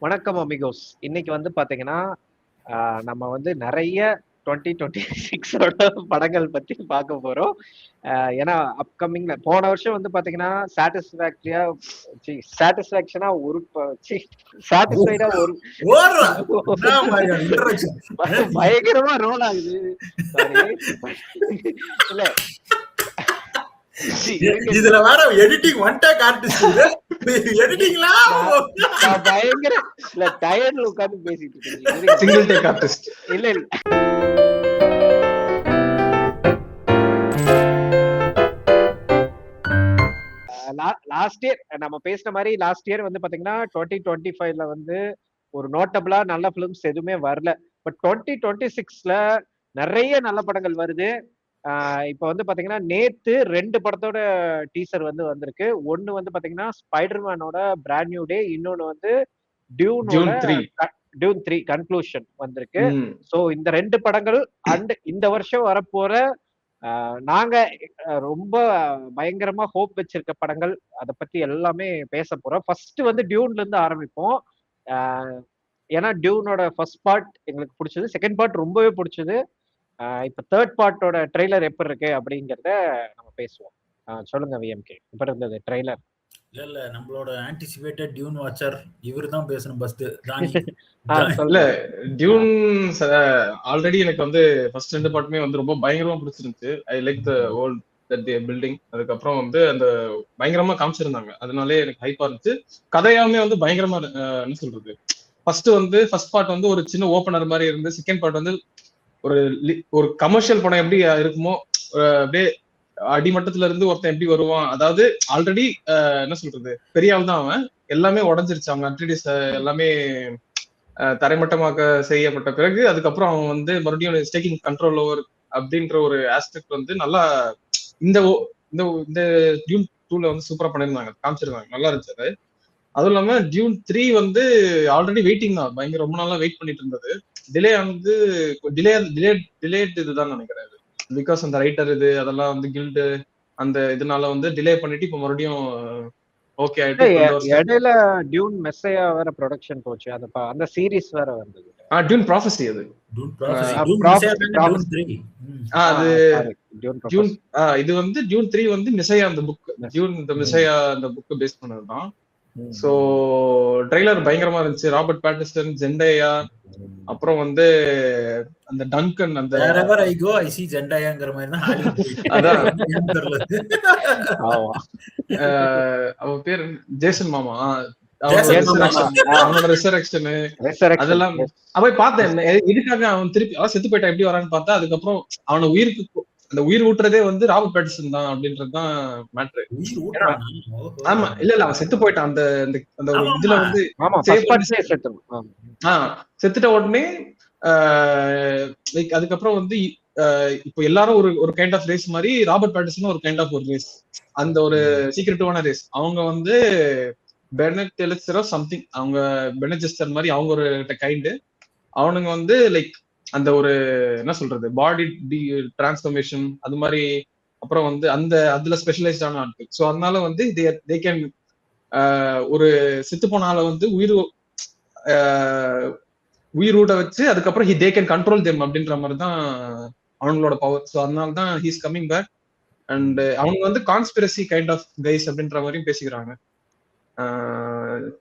வணக்கம் அமிகோஸ். இன்னைக்கு வந்து பாத்தீங்கன்னா நம்ம வந்து நிறைய 2026ஓட படங்கள் பத்தி பார்க்க போறோம். ஏன்னா அப்கமிங்ல போன வருஷம் வந்து பாத்தீங்கன்னா சாட்டிஸ்ஃபேக்ஷனா ஒரு சாட்டிஸ்ஃபைடா ஒரு பயங்கரமா ரோல் ஆகுது. சாரி இல்ல இதுல வேற எடிட்டிங் ஒன் டேக் ஆர்டிஸ்ட் எடிட்டிங்ல பயங்கர இல்ல டயர்ட்ல உட்கார்ந்து பேசிட்டு இருக்கீங்க. சிங்கிள் டேக் ஆர்டிஸ்ட் இல்ல இல்ல லாஸ்ட் இயர் நம்ம பேசின மாதிரி லாஸ்ட் இயர் வந்து பாத்தீங்கன்னா 2025ல வந்து ஒரு நோட்டபிளா நல்ல பிலிம்ஸ் எதுவுமே வரல. பட் 2026ல நிறைய நல்ல படங்கள் வருது. இப்போ வந்து பாத்தீங்கன்னா நேத்து 2 படத்தோட டீசர் வந்து வந்திருக்கு. ஒன்னு வந்து பாத்தீங்கன்னா ஸ்பைடர்மேனோட பிராண்ட் நியூ டே, இன்னொன்னு வந்து டியூன் 3 கன்க்ளூஷன் வந்திருக்கு. சோ இந்த 2 படங்கள் அண்ட் இந்த வருஷம் வரப்போற நாங்க ரொம்ப பயங்கரமா ஹோப் வச்சிருக்க படங்கள், அதை பத்தி எல்லாமே பேச போறோம். ஃபர்ஸ்ட் வந்து டியூன்ல இருந்து ஆரம்பிப்போம். ஏன்னா டியூனோட ஃபர்ஸ்ட் பார்ட் எங்களுக்கு பிடிச்சது, செகண்ட் பார்ட் ரொம்பவே பிடிச்சது. இப்ப தேர்ட் பார்ட்டோட ட்ரெய்லர் எப்படி இருக்கு அப்படிங்கறத நம்ம பேசுவோம். சொல்லுங்க விஎம்கே, இப்ப இருந்தது ட்ரெய்லர். இல்ல நம்மளோட ஆன்டிசிபேட்டட் டியூன் வாட்சர் இவரு தான் பேசணும் ஃபர்ஸ்ட். இல்ல டியூன் ஆல்ரெடி எனக்கு வந்து ஃபர்ஸ்ட் 2 பார்ட்டுமே வந்து ரொம்ப பயங்கரமா பிடிச்சிருந்துச்சு. I like the world that they building. அதுக்கப்புறம் வந்து அந்த பயங்கரமா காமிச்சிருந்தாங்க, அதனாலே எனக்கு ஹைப்பா இருந்துச்சு. கதையாமே வந்து பயங்கரமா என்ன சொல்றது, ஃபர்ஸ்ட் பார்ட் வந்து ஒரு சின்ன ஓபனர் மாதிரி இருந்து, செகண்ட் பார்ட் வந்து ஒரு கமர்ஷியல் படம் எப்படி இருக்குமோ அப்படியே அடிமட்டத்துல இருந்து ஒருத்தன் எப்படி வருவான், அதாவது ஆல்ரெடி என்ன சொல்றது பெரிய ஆள் தான் அவன், எல்லாமே உடஞ்சிருச்சு, அவங்க ஆக்டிவிட்டிஸ் எல்லாமே தரைமட்டமாக செய்யப்பட்ட பிறகு அதுக்கப்புறம் அவன் வந்து மறுபடியும் டேக்கிங் கண்ட்ரோல் ஓவர் அப்படின்ற ஒரு ஆஸ்பெக்ட் வந்து நல்லா இந்த இந்த டியூன் 2ல வந்து சூப்பரா பண்ணிருந்தாங்க, காமிச்சிருந்தாங்க, நல்லா இருந்துச்சு அது. அதுவும் இல்லாம டியூன் 3 வந்து ஆல்ரெடி வெயிட்டிங் தான், பயங்கர ரொம்ப நாளா வெயிட் பண்ணிட்டு இருந்தது. டிலே வந்து டிலேட் இதுதான் நினைக்கிறேன், பிகாஸ் அந்த ரைட்டர் இது அதெல்லாம் வந்து கில்டு அந்த இதனால வந்து டிலே பண்ணிட்டு இப்ப மறுபடியும் ஓகே ஆயிட்டு. இடையில டியூன் மெஸ்ஸையா வேற ப்ரொடக்ஷன் போச்சு, அந்த சீரிஸ் வேற வந்தது. டியூன் ப்ராஃபஸி, அது இது வந்து டியூன் 3 வந்து மிசையா அந்த புக், டியூன் தி மிசையா அந்த புக் பேஸ் பண்ணதுதான். சோ ட்ரெய்லர் பயங்கரமா இருந்துச்சு. ராபர்ட் பேட்டின்சன், ஜெண்டேயா, அப்புறம் வந்து அந்த டங்கன், அந்த wherever I go I see ஜெண்டேயாங்கற மாதிரி தான் அதான் அவ பேர் ஜேசன் மாமா, அவனோட ரெசரக்ஷன் அதெல்லாம் போய் பார்த்தேன். இதுக்காக அவன் திருப்பி செத்து போயிட்டா எப்படி வரான்னு பார்த்தா, அதுக்கப்புறம் அவனை அந்த உயிர் ஊட்டுறதே வந்து ராபர்ட் பேட்டின்சன் தான் அப்படின்றதுதான் மேட்ரு. ஆமா, இல்ல அவன் செத்து போயிட்டான் அந்த அந்த இதுல வந்து செத்துட்ட உடனே அதுக்கப்புறம் வந்து இப்போ எல்லாரும் ஒரு கைண்ட் ஆஃப் ரேஸ் மாதிரி, ராபர்ட் பேட்டின்சன் ஒரு கைண்ட் ஆஃப் ஒரு ரேஸ், அந்த ஒரு சீக்ரெட்டிவான ரேஸ். அவங்க வந்து பெனட் எலிக்சரோ சம்திங், அவங்க பெனஜெஸ்டர் மாதிரி அவங்க ஒரு கைண்டு. அவனுங்க வந்து லைக் அந்த ஒரு என்ன சொல்றது பாடி டிரான்ஸ்ஃபர்மேஷன் அது மாதிரி, அப்புறம் வந்து அதுல ஸ்பெஷலைஸ்டான ஆட்கள். ஸோ அதனால வந்து தே கேன் ஒரு செத்து போனால வந்து உயிர் ஊட்ட வச்சு அதுக்கப்புறம் தே கேன் கண்ட்ரோல் தெம் அப்படின்ற மாதிரி தான் அவங்களோட பவர். ஸோ அதனால தான் ஹீஸ் கம்மிங் பேக். அண்ட் அவங்க வந்து கான்ஸ்பிரசி கைண்ட் ஆஃப் கைஸ் அப்படின்ற மாதிரியும் பேசிக்கிறாங்க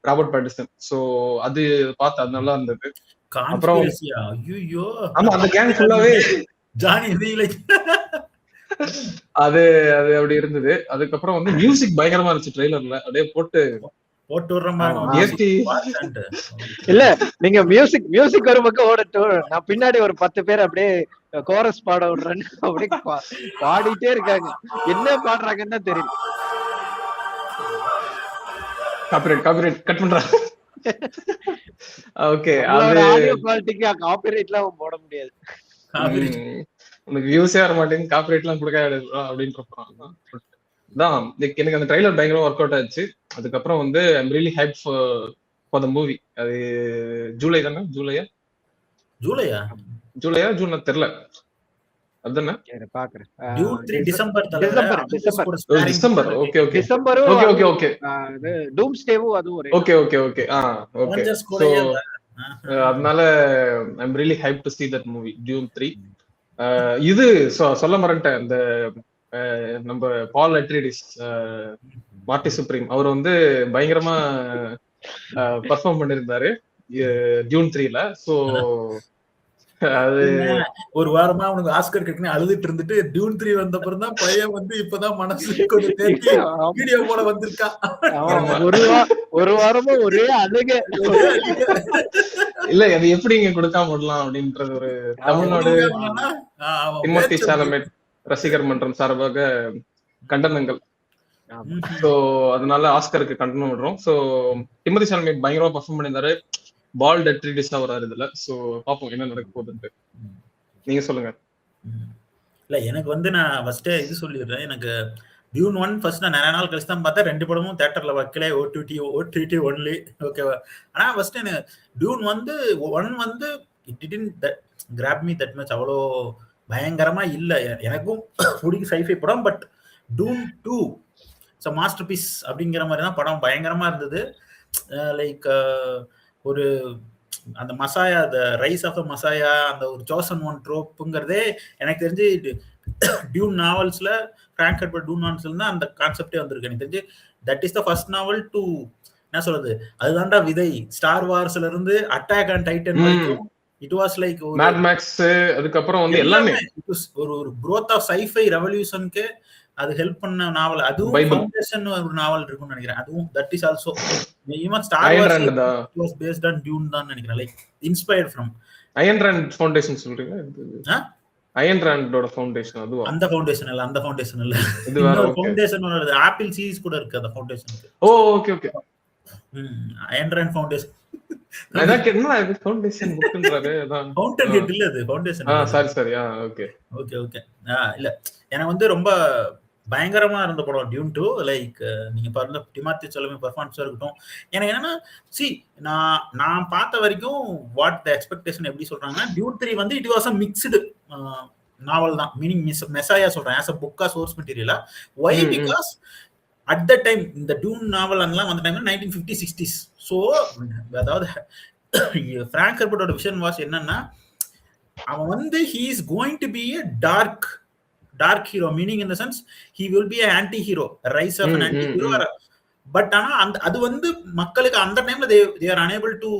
ராபர்ட் பேட்டின்சன். ஸோ அது பார்த்து அது நல்லா இருந்தது. அப்புறம் ஆமா, அந்த கேங் ஃபுல்லாவே அது அப்படி இருந்தது. அதுக்கப்புறம் வந்து மியூசிக் பயங்கரமா இருந்துச்சு ட்ரெய்லர்ல, அப்படியே போட்டு இல்ல நீங்க மியூசிக் ஒரு பக்கம் ஓடட்டும், நான் பின்னாடி ஒரு 10 பேர் அப்படியே கோரஸ் பாட விடுறேன்னு அப்படியே பாடிட்டே இருக்காங்க, என்ன பாடுறாங்கன்னு தான் தெரியல. காப்பிரைட் கட் பண்றாங்க. ஓகே, ஆடியோ குவாலிட்டிக்கு காப்பிரைட்லாம் போட முடியாது, உனக்கு வியூஸே வர மாட்டேங்குது, காப்பிரைட்லாம் கொடுக்காது அப்படின்றப்ப தான் எனக்கு அந்த ட்ரைலர் பயங்கரமா ஒர்க் அவுட் ஆச்சு. அதுக்கப்புறம் வந்து I'm really hype for the movie. அது ஜூலை தானே? ஜூலையா ஜூனா தெரியல. அதுதானே பாக்குறேன். டியூன் 3 டிசம்பர் டிசம்பர். ஓகே ஓகே டிசம்பரும் ஓகே ஓகே ஓகே டூம்ஸ்டேவும் அதுவும் ஒரே. Okay okay okay okay. So அதனால I am really hype to see that movie Dune 3. இது சொல்ல மறந்துட்டேன், இந்த நம்ம பால் அட்ரிடிஸ் மார்ட்டி சுப்ரீம் அவர் வந்து பயங்கரமா பெர்ஃபார்ம் பண்ணிருந்தாரு டியூன் 3ல. சோ அது ஒரு வாரமா அவனுக்கு ஆஸ்கர் கிடைக்கணும் அழுதுட்டு இருந்துட்டு டியூன் 3 வந்த அப்புறம் தான் பையன் வந்து இப்பதான் மனசு கொஞ்சம் தேக்கி வீடியோ போல வந்திருக்கான். ஒரு வாரமா ஒரே அழுக. இல்ல அது எப்படி இங்க கொடுக்காம விடலாம் அப்படின்றது ஒரு தமிழ்நாடு திமோத்தி சாலமேட் ரசிகர் மன்றம் சார்பாக கண்டனங்கள். சோ அதனால ஆஸ்கருக்கு கண்டனம் விடுறோம். சோ திமோத்தி சாலமேட் பயங்கரமா பெர்ஃபார்ம் பண்ணியிருந்தாரு. பால் டெட்ரிடிஸா வராரு இதுல. சோ பாப்போம் என்ன நடக்க போகுதுன்னு. நீங்க சொல்லுங்க. இல்ல எனக்கு வந்து நான் ஃபர்ஸ்ட் இது சொல்லிடுறேன். எனக்கு டியூன் 1 ஃபர்ஸ்ட் நான் நிறைய நாள் கழிச்சு தான் பார்த்தேன். 2 படமும் தியேட்டர்ல வைக்கல, ஓடிடி ஒன்லி. ஓகேவா? ஆனா ஃபர்ஸ்ட் எனக்கு டியூன் வந்து 1 வந்து it didn't grab me that much. அவ்வளோ பயங்கரமா இல்ல. எனக்கும் பிடிக்கும் சைஃபை படம். But Dune 2 it's a masterpiece அப்படிங்கிற மாதிரி தான் படம் பயங்கரமா இருந்தது. லைக் ஒரு அந்த மசாயா, த ரைஸ் ஆஃப் த மசாயா, அந்த ஒரு சோசன் ஒன் ட்ரோப்புங்கிறதே எனக்கு தெரிஞ்சு டியூன் நாவல்ஸ்ல, ஃப்ராங்க் ஹெர்பர்ட் டியூன் நாவல்ஸ்ல தான் அந்த கான்செப்டே வந்திருக்கு. எனக்கு தெரிஞ்சு that is the first novel to என்ன சொல்றது, அதுதான்டா விதை. ஸ்டார் வார்ஸ்ல இருந்து அட்டாக் ஆன் டைட்டன் வரைக்கும் it was like Mad Max, அதுக்கப்புறம் வந்து எல்லாமே ஒரு growth ஆஃப் சைஃபை ரெவல்யூஷனுக்கு அது ஹெல்ப் பண்ண நாவல். அதுவும் ஃபவுண்டேஷன் ஒரு நாவல் இருக்கும்னு நினைக்கிறேன். அதுவும் that is also even Star Wars was based on Dune தான் நினைக்கிறேன். Like inspired from Ayn Rand Foundation சொல்றீங்க? அயன் ராண்டோட ஃபவுண்டேஷன் அதுவா? அந்த ஃபவுண்டேஷன் இல்ல, அந்த ஃபவுண்டேஷன் இல்ல, இது வேற ஃபவுண்டேஷன் வருது. ஆப்பிள் சீரிஸ் கூட இருக்கு அந்த ஃபவுண்டேஷனுக்கு. Oh okay okay. Ayn Rand Foundation. அதான் என்ன இது ஃபவுண்டேஷன் புக்ன்றாரு. அதான் ஃபவுண்டன் ஹெட் இல்ல, அது ஃபவுண்டேஷன். சரி சரி. Okay okay okay. இல்ல எனக்கு வந்து ரொம்ப பயங்கரமா இருந்த படம் டியூன் 2. லைக் நீங்க பாருங்க, டிமோத்தி சாலமேட் பெர்ஃபார்மன்ஸா இருக்கட்டும். எனக்கு என்னன்னா நான் பார்த்த வரைக்கும் வாட் த எக்ஸ்பெக்டேஷன் எப்படி சொல்றாங்கன்னா, டியூன் 3 வந்து it was a mixed novel தான். மீனிங் மெசாயா சொல்றேன் ஆஸ் அ புக்கா சோர்ஸ் மெட்டீரியலா. Why? Because at the time இந்த டியூன் நாவல் அங்கெல்லாம் வந்த டைம்ல 1950s 60s. ஸோ அதாவது ஃப்ராங்க் ஹெர்பர்ட்டோட விஷன் வாஸ் என்னன்னா, அவன் வந்து he is going to be a dark hero, meaning in the sense he will be an anti-hero, rise of an anti-hero. But ஆனா அது வந்து மக்களுக்கு அந்த டைம்ல they are unable to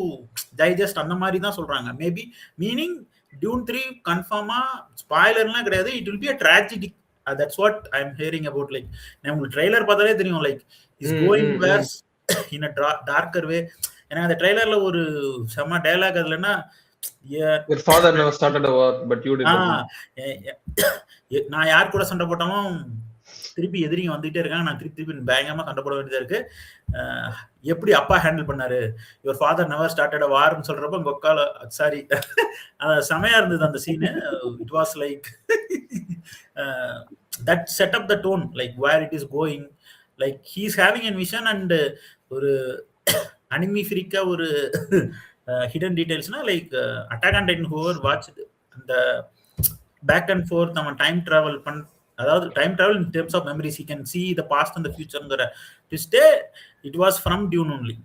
digest அந்த மாதிரி தான் சொல்றாங்க. மேபி மீனிங் டியூன் 3 கன்ஃபார்மா ஸ்பாயிலர்லாம் கிடையாது, it will be a tragedy. That's what I'm hearing about. Like உங்களுக்கு ட்ரெய்லர் பார்த்தாலே தெரியும், like is going worse in a darker way. எனக்கு அந்த ட்ரெய்லர்ல ஒரு செம dialogue அதுலன்னா, your father never started a war but you did. நான் யார் கூட சண்டை போட்டாலும் திருப்பி எதிரிங்க வந்துட்டே இருக்காங்க, நான் திருப்பி பயங்கரமா சண்டை போட வேண்டியதா இருக்கு. எப்படி அப்பா ஹேண்டில் பண்ணாரு, your father never started a வார்னு சொல்றப்ப உங்க ஒக்கால சாரி செமையா இருந்தது அந்த சீனு. It was like that set up the tone, like where it is going. Like he is having an vision and ஒரு அனிமி ஃப்ரீக்கா ஒரு ஹிடன் டீடைல்ஸ்னா, like Attack on Titan whoever watch அந்த பேக் அண்ட் ஃபோர்த் அவன் time travel அதாவது time travel in terms of memories, he can see the past and the futureங்கிற ட்விஸ்டே it was from Dune only.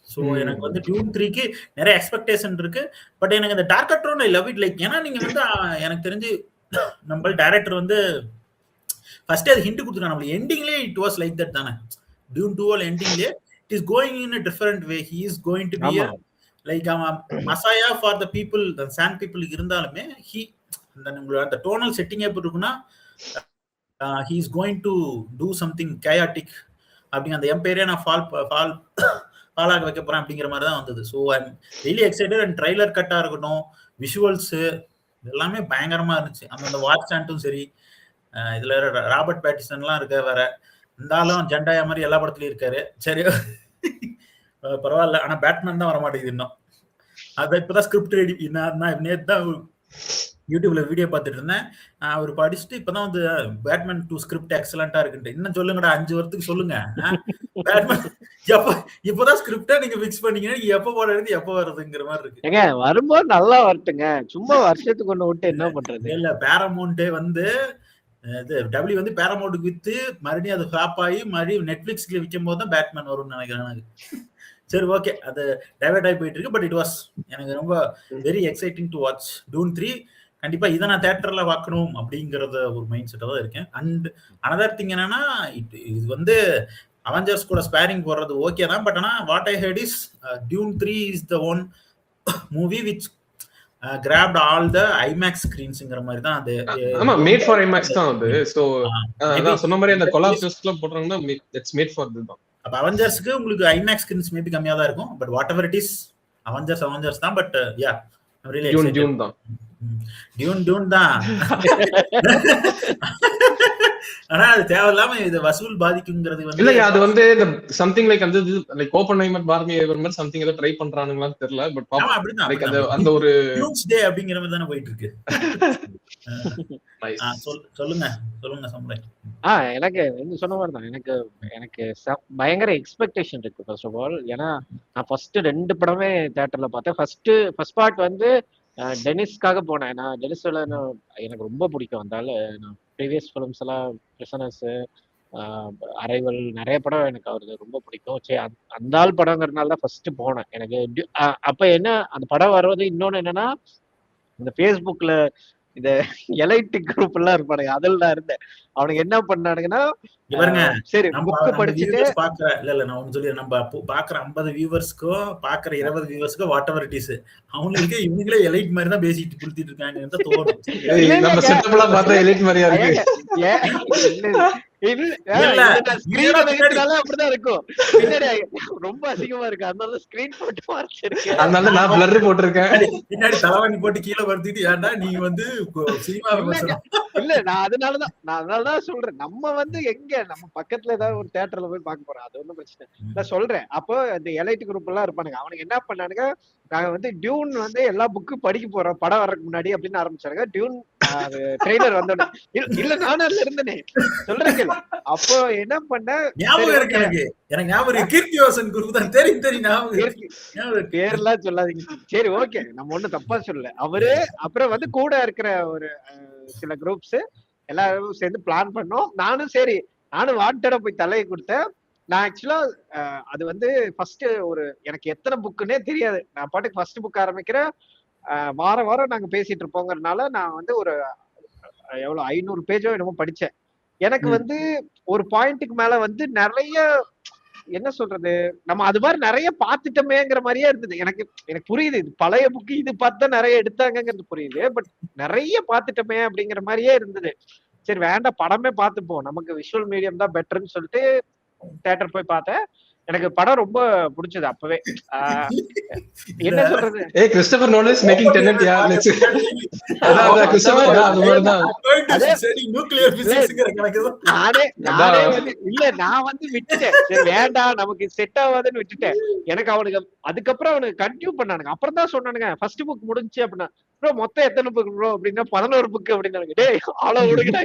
So எனக்கு வந்து tune 3க்கு நிறைய expectation இருக்கு. But எனக்கு அந்த darker tone I love it. Like ஏன்னா நீங்க வந்து எனக்கு தெரிஞ்சு நம்ம டைரக்டர் வந்து ஃபர்ஸ்ட் அது ஹிண்ட் கொடுத்துருக்காங்க நம்மளுக்கு. எண்டிங்லேயே இட் வாஸ் லைக் தட் தானே, டியூன் 2 எண்டிங்லேயே it is going in a different way. He is going to be like அவன் messiah for the people, sand பீப்புளுக்கு இருந்தாலுமே அந்த டோனல் செட்டிங் எப்படி இருக்குன்னா, he is going to do something chaotic அப்படிங்க. அந்த எம்பையரே நான் ஃபால் ஆக வைக்க போறேன் அப்படிங்கிற மாதிரி தான் வந்தது. So I am really excited. And trailer கட்டா இருக்கட்டும், விஷுவல்ஸ் எல்லாமே பயங்கரமா இருந்துச்சு. அந்த வாட்ச் ஆண்டும் சரி, இதுல ராபர்ட் பேட்டிசன்லாம் இருக்க வேற, இருந்தாலும் ஜெண்டாயா மாதிரி எல்லா படத்துலயும் இருக்காரு. சரி பரவாயில்ல. ஆனா பேட்மேன் தான் வரமாட்டேங்குது இன்னும். அதான் இப்பதான் ஸ்கிரிப்ட் ரெடி. நேத்து தான் யூடியூப்ல வீடியோ பார்த்துட்டு இருந்தேன். அவர் படிச்சுட்டு இப்பதான் வந்து பேட்மேன் 2 ஸ்கிரிப்ட் எக்ஸலண்டா இருக்குன்ட்டு. இன்னும் சொல்லுங்கடா 5 வருஷத்துக்கு சொல்லுங்க. பேட்மேன் இப்பதான் ஸ்கிரிப்டா நீங்க ஃபிக்ஸ் பண்ணீங்கன்னா நீங்க எப்ப போடுறது எப்ப வருதுங்கிற மாதிரி இருக்கு. ஏங்க வரும்போது நல்லா வரட்டுங்க, சும்மா வருஷத்துக்கு ஒண்ணு விட்டு என்ன பண்றது? இல்ல பேரமௌண்ட் வந்து இது டபிள்யூ வந்து பேரமௌண்ட்டுக்கு வித்து மறுபடியும் அது ஃபிளாப் ஆகி மறுபடியும் நெட்ஃபிளிக்ஸ்ல விற்கும் போது தான் பேட்மேன் வரும்னு நினைக்கிறேன். சரி ஓகே, அது டைவர்ட் ஆகி போயிட்டு இருக்கு. பட் இட் வாஸ் எனக்கு ரொம்ப வெரி எக்ஸைட்டிங் டு வாட்ச் டூன் 3. கண்டிப்பா இதை நான் தியேட்டர்ல பார்க்கணும் அப்படிங்கறத ஒரு மைண்ட் செட்டா தான் இருக்கேன். அண்ட் அனதர் திங் என்னன்னா, இது வந்து அவெஞ்சர்ஸ் கூட ஸ்பேரிங் போடுறது ஓகே தான். பட் ஆனா what I head is tune 3 is the one movie which grabbed all the IMAX screensங்கற மாதிரி தான் அது. ஆமா, மேட் ஃபார் IMAX தான் அது. சோ அதான் சொன்ன மாதிரி அந்த கொலாப் ட்விஸ்ட்ல போடுறாங்கன்னா இட்ஸ் மேட் ஃபார் திஸ் தான். அப்ப அவெஞ்சர்ஸ்க்கு உங்களுக்கு IMAX ஸ்கிரீன்ஸ் மேபி கம்மியா தான் இருக்கும். But whatever it is Avengers தான். But yeah I really excited. Dune தான் ஆனா அது தேவையில்லாம இது வசூல் பாதிக்குங்கிறது வந்து இல்ல, அது வந்து சம்திங் லைக் அந்த லைக் ஓப்பன்ஹைமர் பார்மி ஏவர் மாதிரி சம்திங் ஏதோ ட்ரை பண்றானுங்களான்னு தெரியல. பட் அப்படிதான் லைக் அந்த ஒரு டியூன்ஸ் டே அப்படிங்கிற மாதிரி தானே போயிட்டு இருக்கு. சொல்லுங்க சம்பளம். எனக்கு நீங்க சொன்ன மாதிரி தான். எனக்கு பயங்கர எக்ஸ்பெக்டேஷன் இருக்கு ஃபர்ஸ்ட் ஆஃப் ஆல். ஏன்னா நான் ஃபர்ஸ்ட் 2 படமே தியேட்டர்ல பார்த்தேன். ஃபர்ஸ்ட் பார்ட் வந்து டெனிஸ்க்காக போனேன். நான் டெனிஸ் எனக்கு ரொம்ப பிடிக்கும். அதனால நான் ப்ரீவியஸ் ஃபிலிம்ஸ் எல்லாம் பிரிசனர்ஸ், அரைவல் நிறைய படம் எனக்கு அவருக்கு ரொம்ப பிடிக்கும். சரி, அந்த ஆள் படங்கிறதுனால தான் ஃபர்ஸ்ட் போனேன். எனக்கு அப்ப என்ன அந்த படம் வர்றது, இன்னொன்னு என்னன்னா இந்த ஃபேஸ்புக்ல இந்த எலைட் குரூப் எல்லாம் இருப்பானுங்க, அதில் நான் இருந்தேன். அவனுக்கு என்ன பண்ணானுங்கன்னா, சரி புக் படிச்சுட்டு இல்ல நான் ஒன்னு சொல்லி நம்ம பாக்குற 50 வியூவர்ஸ்க்கும் பாக்குற 20 வியூவர்ஸ்க்கும் வாட் எவர் இட் இஸ், அவங்களுக்கு இவங்களே எலைட் மாதிரி தான் பேசிட்டு குடுத்திட்டு இருக்காங்க தோணும். நம்ம செட்டப் எல்லாம் பார்த்தா எலைட் மாதிரியா இருக்கு. அப்படிதான் இருக்கும். ரொம்ப அதிகமா இருக்கு. அதனால ஸ்கிரீன் போட்டு மறைச்சிருக்கேன். அதனால நான் பிளர் போட்டிருக்கேன். பின்னாடி தலைவணி போட்டு கீழே வருத்திட்டு ஏன்டா நீ வந்து சினிமா இல்ல, நான் அதனாலதான் சொல்றேன். நம்ம வந்து எங்க நம்ம பக்கத்துல ஏதாவது ஒரு தியேட்டர்ல போய் பார்க்க போறோம், அது ஒண்ணும் பிரச்சனை நான் சொல்றேன். அப்போ இந்த எலைட் குரூப் எல்லாம் இருப்பானுங்க. அவனுக்கு என்ன பண்ணானுங்க, நாங்க வந்து டியூன் வந்து எல்லா புக்கு படிக்க போறோம் படம் வர்றதுக்கு முன்னாடி அப்படின்னு ஆரம்பிச்சாங்க. டியூன் ட்ரெய்லர் வந்தோட இல்ல நானும் அதுல இருந்தேனே சொல்றேன். அப்போ என்ன பண்ண பேர்லாம் சொல்லாதீங்க. சரி ஓகே, நம்ம ஒண்ணும் தப்பா சொல்லல. அவரு அப்புறம் வந்து கூட இருக்கிற ஒரு சில குரூப்ஸ் எல்லாரும் சேர்ந்து பிளான் பண்ணோம். நானும் வாண்டடா போய் தலையை கொடுத்தேன். நான் ஆக்சுவலா அது வந்து ஃபர்ஸ்ட் எனக்கு எத்தனை புக்குன்னே தெரியாது. நான் பாட்டுக்கு ஃபர்ஸ்ட் புக் ஆரம்பிக்கிறேன். வாரம் நாங்க பேசிட்டு இருப்போங்கிறதுனால நான் வந்து ஒரு எவ்வளவு 500 பேஜோ என்னமோ படிச்சேன். எனக்கு வந்து ஒரு பாயிண்ட்டுக்கு மேல வந்து நிறைய என்ன சொல்றது, நம்ம அது மாதிரி நிறைய பாத்துட்டோமேங்கிற மாதிரியே இருந்தது. எனக்கு புரியுது, இது பழைய புக்கு, இது பார்த்து நிறைய எடுத்தாங்கிறது புரியுது. பட் நிறைய பாத்துட்டோமே அப்படிங்கிற மாதிரியே இருந்தது. சரி வேண்டாம், படமே பார்த்துப்போம், நமக்கு விஷுவல் மீடியம் தான் பெட்டர்ன்னு சொல்லிட்டு தியேட்டர் போய் பார்த்தேன். எனக்கு படம் ரொம்ப பிடிச்சது அப்பவே. என்ன சொல்றது, Christopher Nolan is making Tenet yeah. அதான் கிறிஸ்டோபர் அது மாதிரி தான். சரி நியூக்ளியர் பிசிக்ஸ்ங்கற கணக்குது. நானே வந்து இல்ல, நான் வந்து விட்டுட்டேன். சரி வேண்டாம், நமக்கு செட் ஆகாதுன்னு விட்டுட்டேன். எனக்கு அவனுக்கு அதுக்கப்புறம் அவனுக்கு கண்டினியூ பண்ணானுங்க. அப்புறம் தான் சொன்னானுங்க ஃபர்ஸ்ட் புக் முடிஞ்சு அப்படின்னா, ப்ரோ மொத்தம் எத்தனை புக் ப்ரோ அப்படின்னா 11 புக் அப்படின்னாங்க. டேய் ஆளோ விடுங்கடா,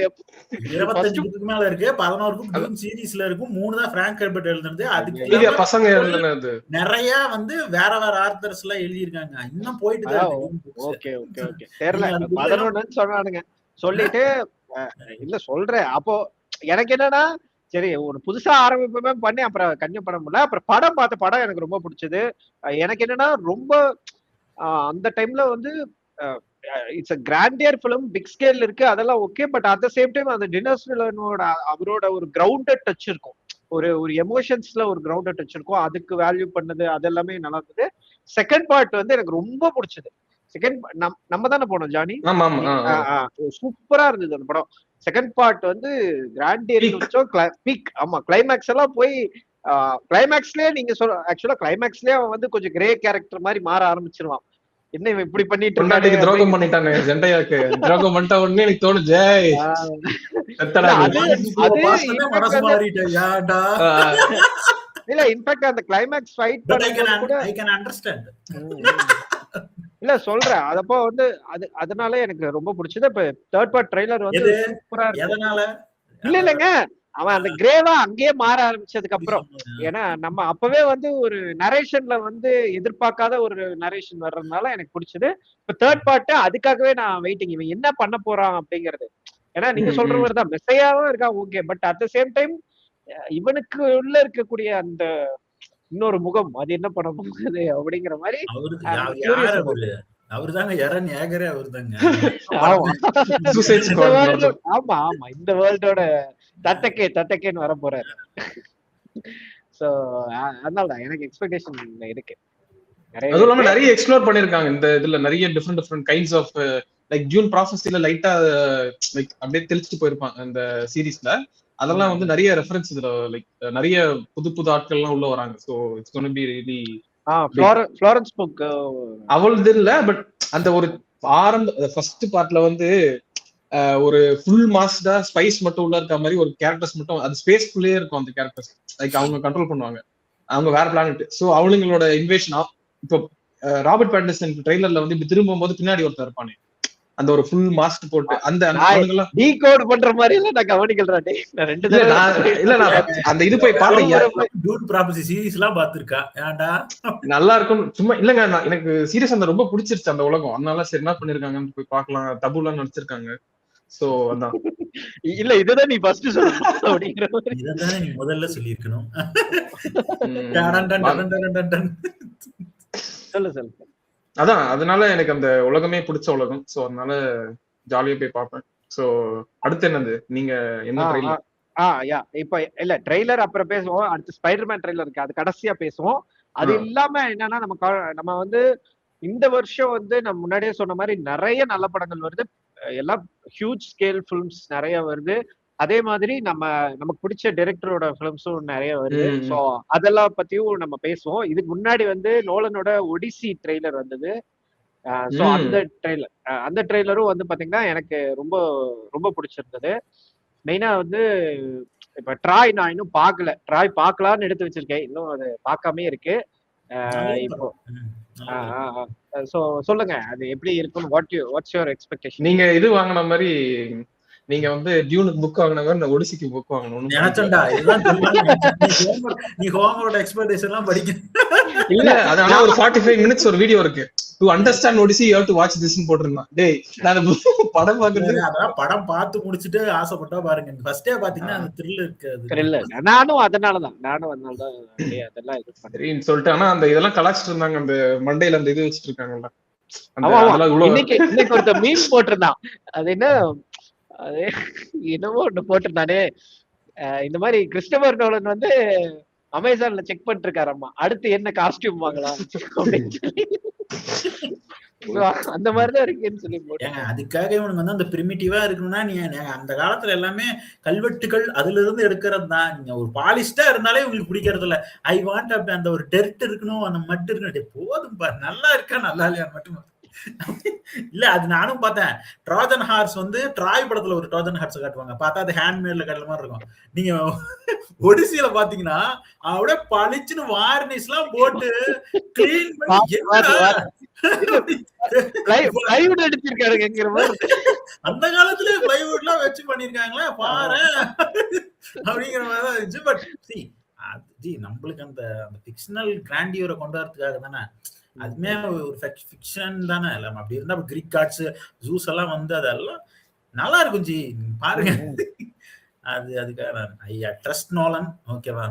25 புக்கு மேல இருக்கு, 11 புக் டூன் சீரிஸ்ல இருக்கும், 3 தான் பிராங்க் ஹெர்பர்ட் எழுதுனது. அதுக்கு பசங்க எழுதுனது நிறைய வந்து வேற ஆர்த்தர்ஸ் எல்லாம் எழுதி இருக்காங்க. இன்னும் போயிட்டு தான் இருக்கு. ஓகே தெரியல 11ன்னு சொன்னானுங்க. சொல்லிட்டு இல்ல சொல்றேன். அப்போ எனக்கு என்னன்னா, சரி ஒரு புதுசா ஆரம்பிப்போமே பண்ணி அப்புறம் கன்டினியூ பண்ண முடியல. அப்புறம் படம் பார்த்த படம் எனக்கு ரொம்ப பிடிச்சது. எனக்கு என்னன்னா ரொம்ப அந்த டைம்ல வந்து it's a grandeur film, big scale இருக்கு, அதெல்லாம் okay. But at the same time அந்த டெனிஸ் வில்லனோட அவரோட ஒரு கிரவுண்டட் டச் இருக்கும், ஒரு எமோஷன்ஸ்ல ஒரு கிரவுண்டட் டச் இருக்கும். அதுக்கு வேல்யூ பண்ணது அதெல்லாமே நல்லா இருந்தது. செகண்ட் பார்ட் வந்து எனக்கு ரொம்ப பிடிச்சது. செகண்ட் நம்ம தானே போனோம் ஜானி, சூப்பரா இருந்தது அந்த படம். செகண்ட் பார்ட் வந்து கிராண்டியர் பீக். ஆமா, கிளைமேக்ஸ் எல்லாம் போய் கிளைமேக்ஸ்லயே நீங்க சொல்ற ஆக்சுவலா கிளைமேக்ஸ்லயே அவன் வந்து கொஞ்சம் கிரே கேரக்டர் மாதிரி மாற ஆரம்பிச்சிருவான். என்ன இவன் இப்படி பண்ணிட்டு இருந்தானே, துரோகம் பண்ணிட்டானே ஜெண்டையாக்கு. துரோகம் பண்ணிட்ட உடனே எனக்கு தோணு ஜெய் செத்தடா. இல்ல இன்ஃபேக்ட் அந்த கிளைமேக்ஸ் ஃபைட் பண்ண கூட ஐ கேன் அண்டர்ஸ்டாண்ட். இல்ல சொல்றேன் அதப்போ வந்து அதனால எனக்கு ரொம்ப பிடிச்சது. இப்ப தேர்ட் பார்ட் ட்ரெய்லர் வந்து சூப்பரா இருக்கு. எதனால இல்லங்க அவன் அந்த கிரேவா அங்கேயே மாற ஆரம்பிச்சதுக்கு அப்புறம், ஏன்னா நம்ம அப்பவே வந்து ஒரு நரேஷன்ல வந்து எதிர்பார்க்காத ஒரு நரேஷன் வர்றதுனால எனக்கு பிடிச்சது. இப்ப தேர்ட் பார்ட் அதுக்காகவே நான் வெயிட்டிங், இவன் என்ன பண்ண போறான் அப்படிங்கிறது. ஏன்னா நீங்க சொல்ற மாதிரிதான் மெசையாவும் இருக்கான் okay, but at the same time இவனுக்கு உள்ள இருக்கக்கூடிய அந்த இன்னொரு முகம் அது என்ன பண்ண போகுது அப்படிங்கிற மாதிரி. அவருதாங்க எரன் ஏகரே அவருதாங்க. ஆமா ஆமா இந்த வேர்ல்டோட தட்டக்கேன்னு வர போறாரு. சோ அதனாலதான் எனக்கு எக்ஸ்பெக்டேஷன் இருக்கு. அதுவும் இல்லாம நிறைய எக்ஸ்ப்ளோர் பண்ணிருக்காங்க இந்த இதுல, நிறைய டிஃப்ரெண்ட் கைண்ட்ஸ் ஆஃப் லைக் ஜூன் ப்ராசஸ்ல லைட்டா லைக் அப்படியே தெளிச்சுட்டு போயிருப்பாங்க இந்த சீரீஸ்ல. அதெல்லாம் வந்து நிறைய ரெஃபரன்ஸ் இதுல லைக் நிறைய புது ஆட்கள் எல்லாம் உள்ள வராங்க. So it's gonna be really Florence book அவளது இல்ல, பட் அந்த ஒரு ஆரம்ப ஃபர்ஸ்ட் பார்ட்ல வந்து ஒரு ஃபுல் மாஸ்டா ஸ்பைஸ் மட்டும் உள்ள இருக்க மாதிரி ஒரு கேரக்டர்ஸ் மட்டும் அது ஸ்பேஸ்க்குள்ளேயே இருக்கும். அந்த கேரக்டர்ஸ் லைக் அவங்க கண்ட்ரோல் பண்ணுவாங்க, அவங்க வேற பிளானட். சோ அவங்களோட இன்வேஷன் இப்போ ராபர்ட் பேட்டின்சன் ட்ரெய்லர்ல வந்து இப்படி திரும்பும் போது பின்னாடி ஒருத்தர் இருப்பானே அந்த ஒரு ஃபுல் மாஸ்க் போட்டு அந்த டீகோட் பண்ற மாதிரி எல்லாம் நான் கவனிக்கிறேன். இல்ல நான் அந்த இது போய் பாத்தேன். டூட் ப்ராப்பர்ட்டி சீரிஸ்லாம் பாத்துர்க்கா ஏன்டா நல்லா இருக்கும். சும்மா இல்லங்க எனக்கு சீரியஸ் அந்த ரொம்ப பிடிச்சிருச்சு அந்த உலகம். அதனால சரி என்ன பண்ணிருக்காங்கன்னு போய் பார்க்கலாம். தபுலாம் நடிச்சிருக்காங்க. சோ அதான் இல்ல இதுதான் நீ ஃபர்ஸ்ட் சொல்ற அப்படிங்கற மாதிரி இததான் நீ முதல்ல சொல்லிருக்கணும். சொல்லு. அதான் அதனால எனக்கு அந்த உலகமே பிடிச்ச உலகம். சோ அதனால ஜாலியா போய் பார்ப்பேன். சோ அடுத்து என்னது நீங்க என்ன ட்ரெய்லர்? இப்ப இல்ல ட்ரெய்லர் அப்புறம் பேசுவோம். அடுத்து ஸ்பைடர்மேன் ட்ரெய்லர் இருக்கு, அது கடைசியா பேசுவோம். அது இல்லாம என்னன்னா நம்ம வந்து இந்த வருஷம் வந்து நம்ம முன்னாடியே சொன்ன மாதிரி நிறைய நல்ல படங்கள் வருது. எல்லாம் ஹியூஜ் ஸ்கேல் ஃபிலிம்ஸ் நிறைய வருது. அதே மாதிரி நமக்கு பிடிச்ச டைரக்டரோட ஃபிலிம்ஸும் நிறைய வருது. ஸோ அதெல்லாம் பத்தியும் நம்ம பேசுவோம். இதுக்கு முன்னாடி வந்து நோலனோட ஒடிசி ட்ரெய்லர் வந்தது. ஸோ அந்த ட்ரெய்லரும் வந்து பாத்தீங்கன்னா எனக்கு ரொம்ப ரொம்ப பிடிச்சிருந்தது. மெயினா வந்து இப்ப ட்ராய் நான் இன்னும் பார்க்கல. ட்ராய் பார்க்கலான்னு எடுத்து வச்சிருக்கேன், இன்னும் அது பார்க்காமே இருக்கு. இப்போ சோ சொல்லுங்க அது எப்படி இருக்குன்னு. What's your expectation? நீங்க இது வாங்கின மாதிரி நீங்க வந்து டியூனுக்கு புக் வாங்கின மாதிரி நான் ஒடிசிக்கு புக் வாங்கணும் நினைச்சேன்டா. நீ ஹோமரோட எக்ஸ்பெக்டேஷன் எல்லாம் படிக்க இல்ல. அதனால ஒரு 45 மினிட்ஸ் ஒரு வீடியோ இருக்கு. To understand Odyssey you have to watch திஸ்னு போட்டுருந்தான். டேய் நான் படம் பாக்குறது அதான் படம் பார்த்து முடிச்சிட்டு ஆசைப்பட்டா பாருங்க. ஃபர்ஸ்ட் டே பாத்தீங்கன்னா அந்த த்ரில் இருக்காது. த்ரில் நானும் அதனாலதான் அதெல்லாம் இது பண்றேன்னு சொல்லிட்டு. ஆனா அந்த இதெல்லாம் கலாச்சிட்டு இருந்தாங்க அந்த மண்டேல அந்த இது வச்சிட்டு இருக்காங்கல்ல. இன்னைக்கு ஒருத்த மீம் போட்டிருந்தான். அது என்ன அது என்னவோ ஒண்ணு போட்டிருந்தானே, இந்த மாதிரி கிறிஸ்டோபர் நோலன் வந்து அமேசான்ல செக் பண்ணிட்டு இருக்காரம்மா அடுத்து என்ன காஸ்டியூம் வாங்கலாம் அப்படின்னு சொல்லி. அந்த மாதிரிதான் இருக்குன்னு சொல்லி போட்டேன். அதுக்காக இவனுக்கு வந்து அந்த பிரிமிட்டிவா இருக்கணும்னா நீ அந்த காலத்துல எல்லாமே கல்வெட்டுகள் அதுல இருந்து எடுக்கிறது தான். நீங்க ஒரு பாலிஸ்டா இருந்தாலே உங்களுக்கு பிடிக்கிறது இல்ல. ஐ வாண்ட் அப்படி அந்த ஒரு டெர்ட் இருக்கணும், அந்த மட்டு இருக்கணும். போதும் பாரு நல்லா இருக்கா நல்லா இல்லையா மட்டும் இல்ல. அது நானும் பார்த்தேன். ட்ராஜன் ஹார்ஸ் வந்து ட்ராய் படத்துல ஒரு ட்ராஜன் ஹார்ஸ் காட்டுவாங்க, பார்த்தா அது ஹேண்ட்மேட்ல கட்டுற மாதிரி இருக்கும். நீங்க ஒடிசியில பாத்தீங்கன்னா அப்படியே பளிச்சுன்னு வார்னிஷ் எல்லாம் போட்டு கிளீன் பண்ணி அந்த காலத்துல பிளைவுட் எல்லாம் வச்சு பண்ணிருக்காங்களா பாரு அப்படிங்கிற மாதிரிதான் இருந்துச்சு. பட் நம்மளுக்கு அந்த ஃபிக்ஷனல் கிராண்டியூரை கொண்டு வரதுக்காக தானே. அதுமே ஒரு ஃபிக்ஷன் தானே எல்லாம். அப்படி இருந்தா கிரீக் காட்ஸ் ஜூஸ் எல்லாம் வந்து அதெல்லாம் நல்லா இருக்கும். ஜி பாருங்க. அதுக்காக ஐ ட்ரஸ்ட் நோலன். ஓகேவா?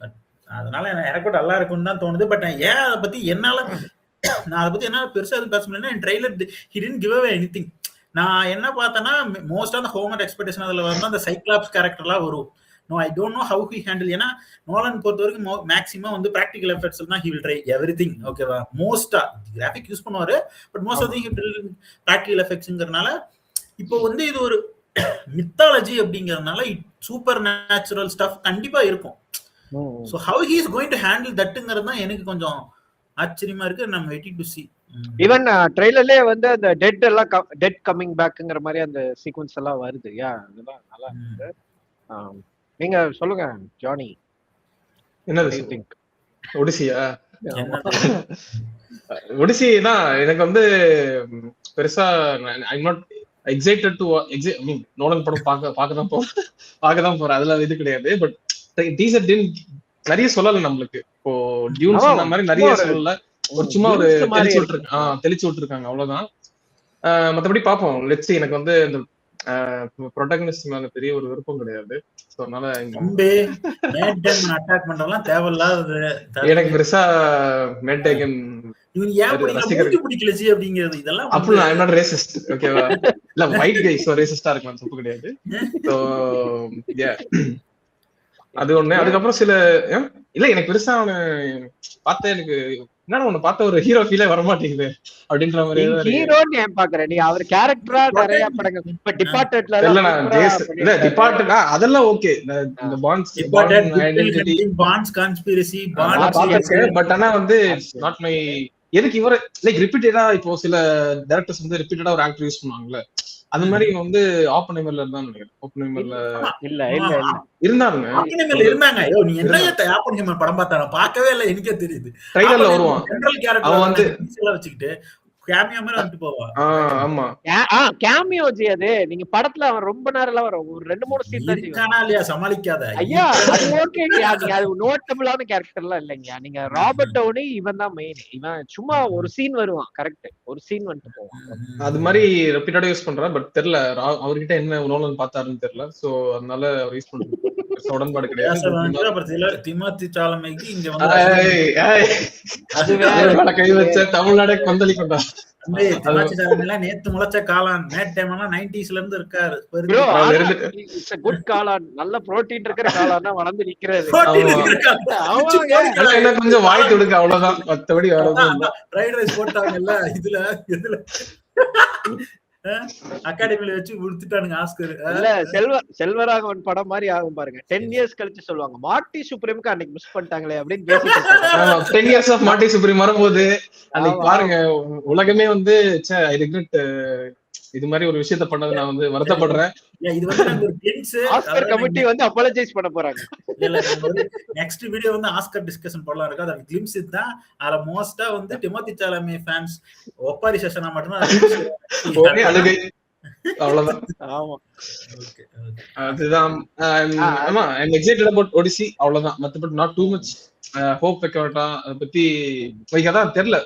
பட் அதனால எனக்கு நல்லா இருக்கும்னு தான் தோணுது. பட் ஏன் அதை பத்தி என்னால பெருசா எதுவும் பேச முடியல. என் trailer he didn't give away anything. நான் என்ன பார்த்தேன்னா மோஸ்டா அந்த ஹோமர் எக்ஸ்பெக்டேஷன் அதுல வந்து அந்த சைக்ளாப்ஸ் கேரக்டர்லாம் வரும். No, I don't know how he handle. ஏன்னா நோலன் பொறுத்த வரைக்கும் மேக்ஸிமம் வந்து பிராக்டிகல் எஃபெக்ட்ஸ் தான் he will try everything. ஓகேவா? மோஸ்டா கிராஃபிக் யூஸ் பண்ணுவாரு, but most of the practical எஃபெக்ட்ஸ்ங்கறனால இப்போ வந்து இது ஒரு மித்தாலஜி அப்படிங்கறனால சூப்பர் நேச்சுரல் ஸ்டஃப் கண்டிப்பா இருக்கும். So how he is going to handle thatங்கிறது தான் எனக்கு கொஞ்சம் ஆச்சரியமா இருக்கு. நம்ம waiting to see. ஈவன் ட்ரெய்லர்லயே வந்து அந்த டெட் கமிங் பேக்ங்கற மாதிரி அந்த சீக்வென்ஸ் எல்லாம் வருது. அதெல்லாம் நல்லா இருக்கு. நீங்க சொல்லுங்க ஜானி. என்ன ஒடிசியா? ஒடிசி தான் எனக்கு வந்து பெருசா I'm not excited to Nolan படம் பார்க்க தான் போறேன். அதுல இது கிடையாது. பட் டீசர் நிறைய சொல்லல நம்மளுக்கு. இப்போ டியூன் சொன்ன மாதிரி நிறைய சொல்லல, ஒரு சும்மா ஒரு தெளிச்சு விட்டுருக்காங்க அவ்வளவுதான். மத்தபடி பாப்போம். லெட்ஸ் எனக்கு வந்து இந்த ப்ரொட்டகனிஸ்ட் மேல பெரிய ஒரு விருப்பம் கிடையாது. சோ அதனால அட்டாக் பண்றதெல்லாம் தேவையில்லாத. எனக்கு பெருசா மேட்டேகன் இவன் ஏன் பிடிக்கல ஜி அப்படிங்கிறது இதெல்லாம் அப்படி ஐ நாட் ரேசிஸ்ட், ஓகேவா? இல்ல ஒயிட் கைஸ் ரேசிஸ்டா இருக்கலாம், தப்பு கிடையாது. சோ அது ஒண்ணு. அதுக்கப்புறம் சில இல்ல எனக்கு பெருசா அவனை பார்த்தா எனக்கு என்னன்னா ஒண்ணு பார்த்தா ஒரு ஹீரோ ஃபீலே வர மாட்டேங்குது அப்படின்ற மாதிரி. ஹீரோன்னு ஏன் பாக்குறேன் நீ? அவர் கேரக்டரா நிறைய படங்கள் இப்ப டிபார்ட்மெண்ட்ல இல்ல டிபார்ட்மெண்ட் அதெல்லாம் ஓகே. இந்த bonds identity bonds conspiracy but ஆனா வந்து நாட் மை. எதுக்கு இவர லைக் ரிப்பீட்டடா இப்போ சில டைரக்டர்ஸ் வந்து ரிப்பீட்டடா ஒரு ஆக்டர் யூஸ் பண்ணுவாங்கல்ல, அந்த மாதிரி வந்து ஆப்பன்ஹைமர்ல இருந்தா நினைக்கிறேன். ஆப்பன்ஹைமர்ல இருந்தாங்க. நீ என்ன ஆப்பன்ஹைமர் படம் பார்த்தா பார்க்கவே இல்ல, எனக்கே தெரியுது. ட்ரைலர்ல வருவான் ஜெனரல் கேரக்டர் அவன் வந்து வச்சுக்கிட்டு கேமியோ மாதிரி வந்துட்டு போவான். ஆமா கேமியோ ஜி. அது நீங்க படத்துல அவன் ரொம்ப நேரம் வரும், ஒரு 2-3 சீன் தான் இருக்கானா இல்லையா சமாளிக்காத. ஐயா அது ஓகேங்க, அது நோட்டபிளான கேரக்டர்லாம் இல்லைங்க. நீங்க ராபர்ட் டவுனி இவன் தான் மெயின். இவன் சும்மா ஒரு சீன் வருவான், கரெக்ட், ஒரு சீன் வந்துட்டு போவான். அது மாதிரி ரிப்பீட்டடா யூஸ் பண்றான். பட் தெரியல அவர்கிட்ட என்ன நோலன் பார்த்தாருன்னு தெரியல. சோ அதனால அவர் யூஸ் பண்றாரு, உடன்பாடு கிடையாது. திமோத்தி சாலமைக்கு இங்க வந்து கை வச்ச தமிழ்நாடே கொந்தளி கொண்டா. நேத்து முளைச்ச காளான் நேட் டைம் 90s இருந்து இருக்காரு. குட் காளான், நல்ல புரோட்டீன் இருக்கிற காளான் வளர்ந்து நிக்கிறது. கொஞ்சம் வாய் தொடுக்க அவ்வளவுதான், மத்தபடி ஃப்ரைட் ரைஸ் போட்டாங்கல்ல இதுல அகாடமில வச்சு கொடுத்துட்டானுங்க ஆஸ்கர். இல்ல செல்வராகவன் படம் மாதிரி ஆகும் பாருங்க. 10 years கழிச்சு சொல்லுவாங்க மார்ட்டி சுப்ரீம்க்கு அன்னைக்கு மிஸ் பண்ணிட்டாங்களே அப்படின்னு பேசிட்டு 10 years ஆஃப் மார்ட்டி சுப்ரீம் வரும்போது அன்னைக்கு பாருங்க உலகமே வந்து ஐ ரிக்ரெட் இது மாதிரி ஒரு விஷயத்த பண்ணது நான் வந்து வருத்தப்படுறேன். இது வந்து ஒரு கிளிம்ஸ் ஆஸ்கர் கமிட்டி வந்து அப்பாலஜைஸ் பண்ண போறாங்க. இல்ல நெக்ஸ்ட் வீடியோ வந்து ஆஸ்கர் டிஸ்கஷன் போடலாம் இருக்கு. அது கிளிம்ஸ் தான். அதுல மோஸ்டா வந்து டிமோத்தி சாலமே ஃபேன்ஸ் ஒப்பாரி செஷனா மட்டும் தான் அழுகை, அவ்வளவுதான். ஆமா ஓகே அதுதான். ஆமா ஐ அம் எக்ஸைட்டட் அபௌட் ஒடிசி, அவ்வளவுதான். மத்தபடி நாட் டூ மச் ஹோப் வைக்க வேண்டாம். அதை பத்தி வைக்கதான் தெரியல.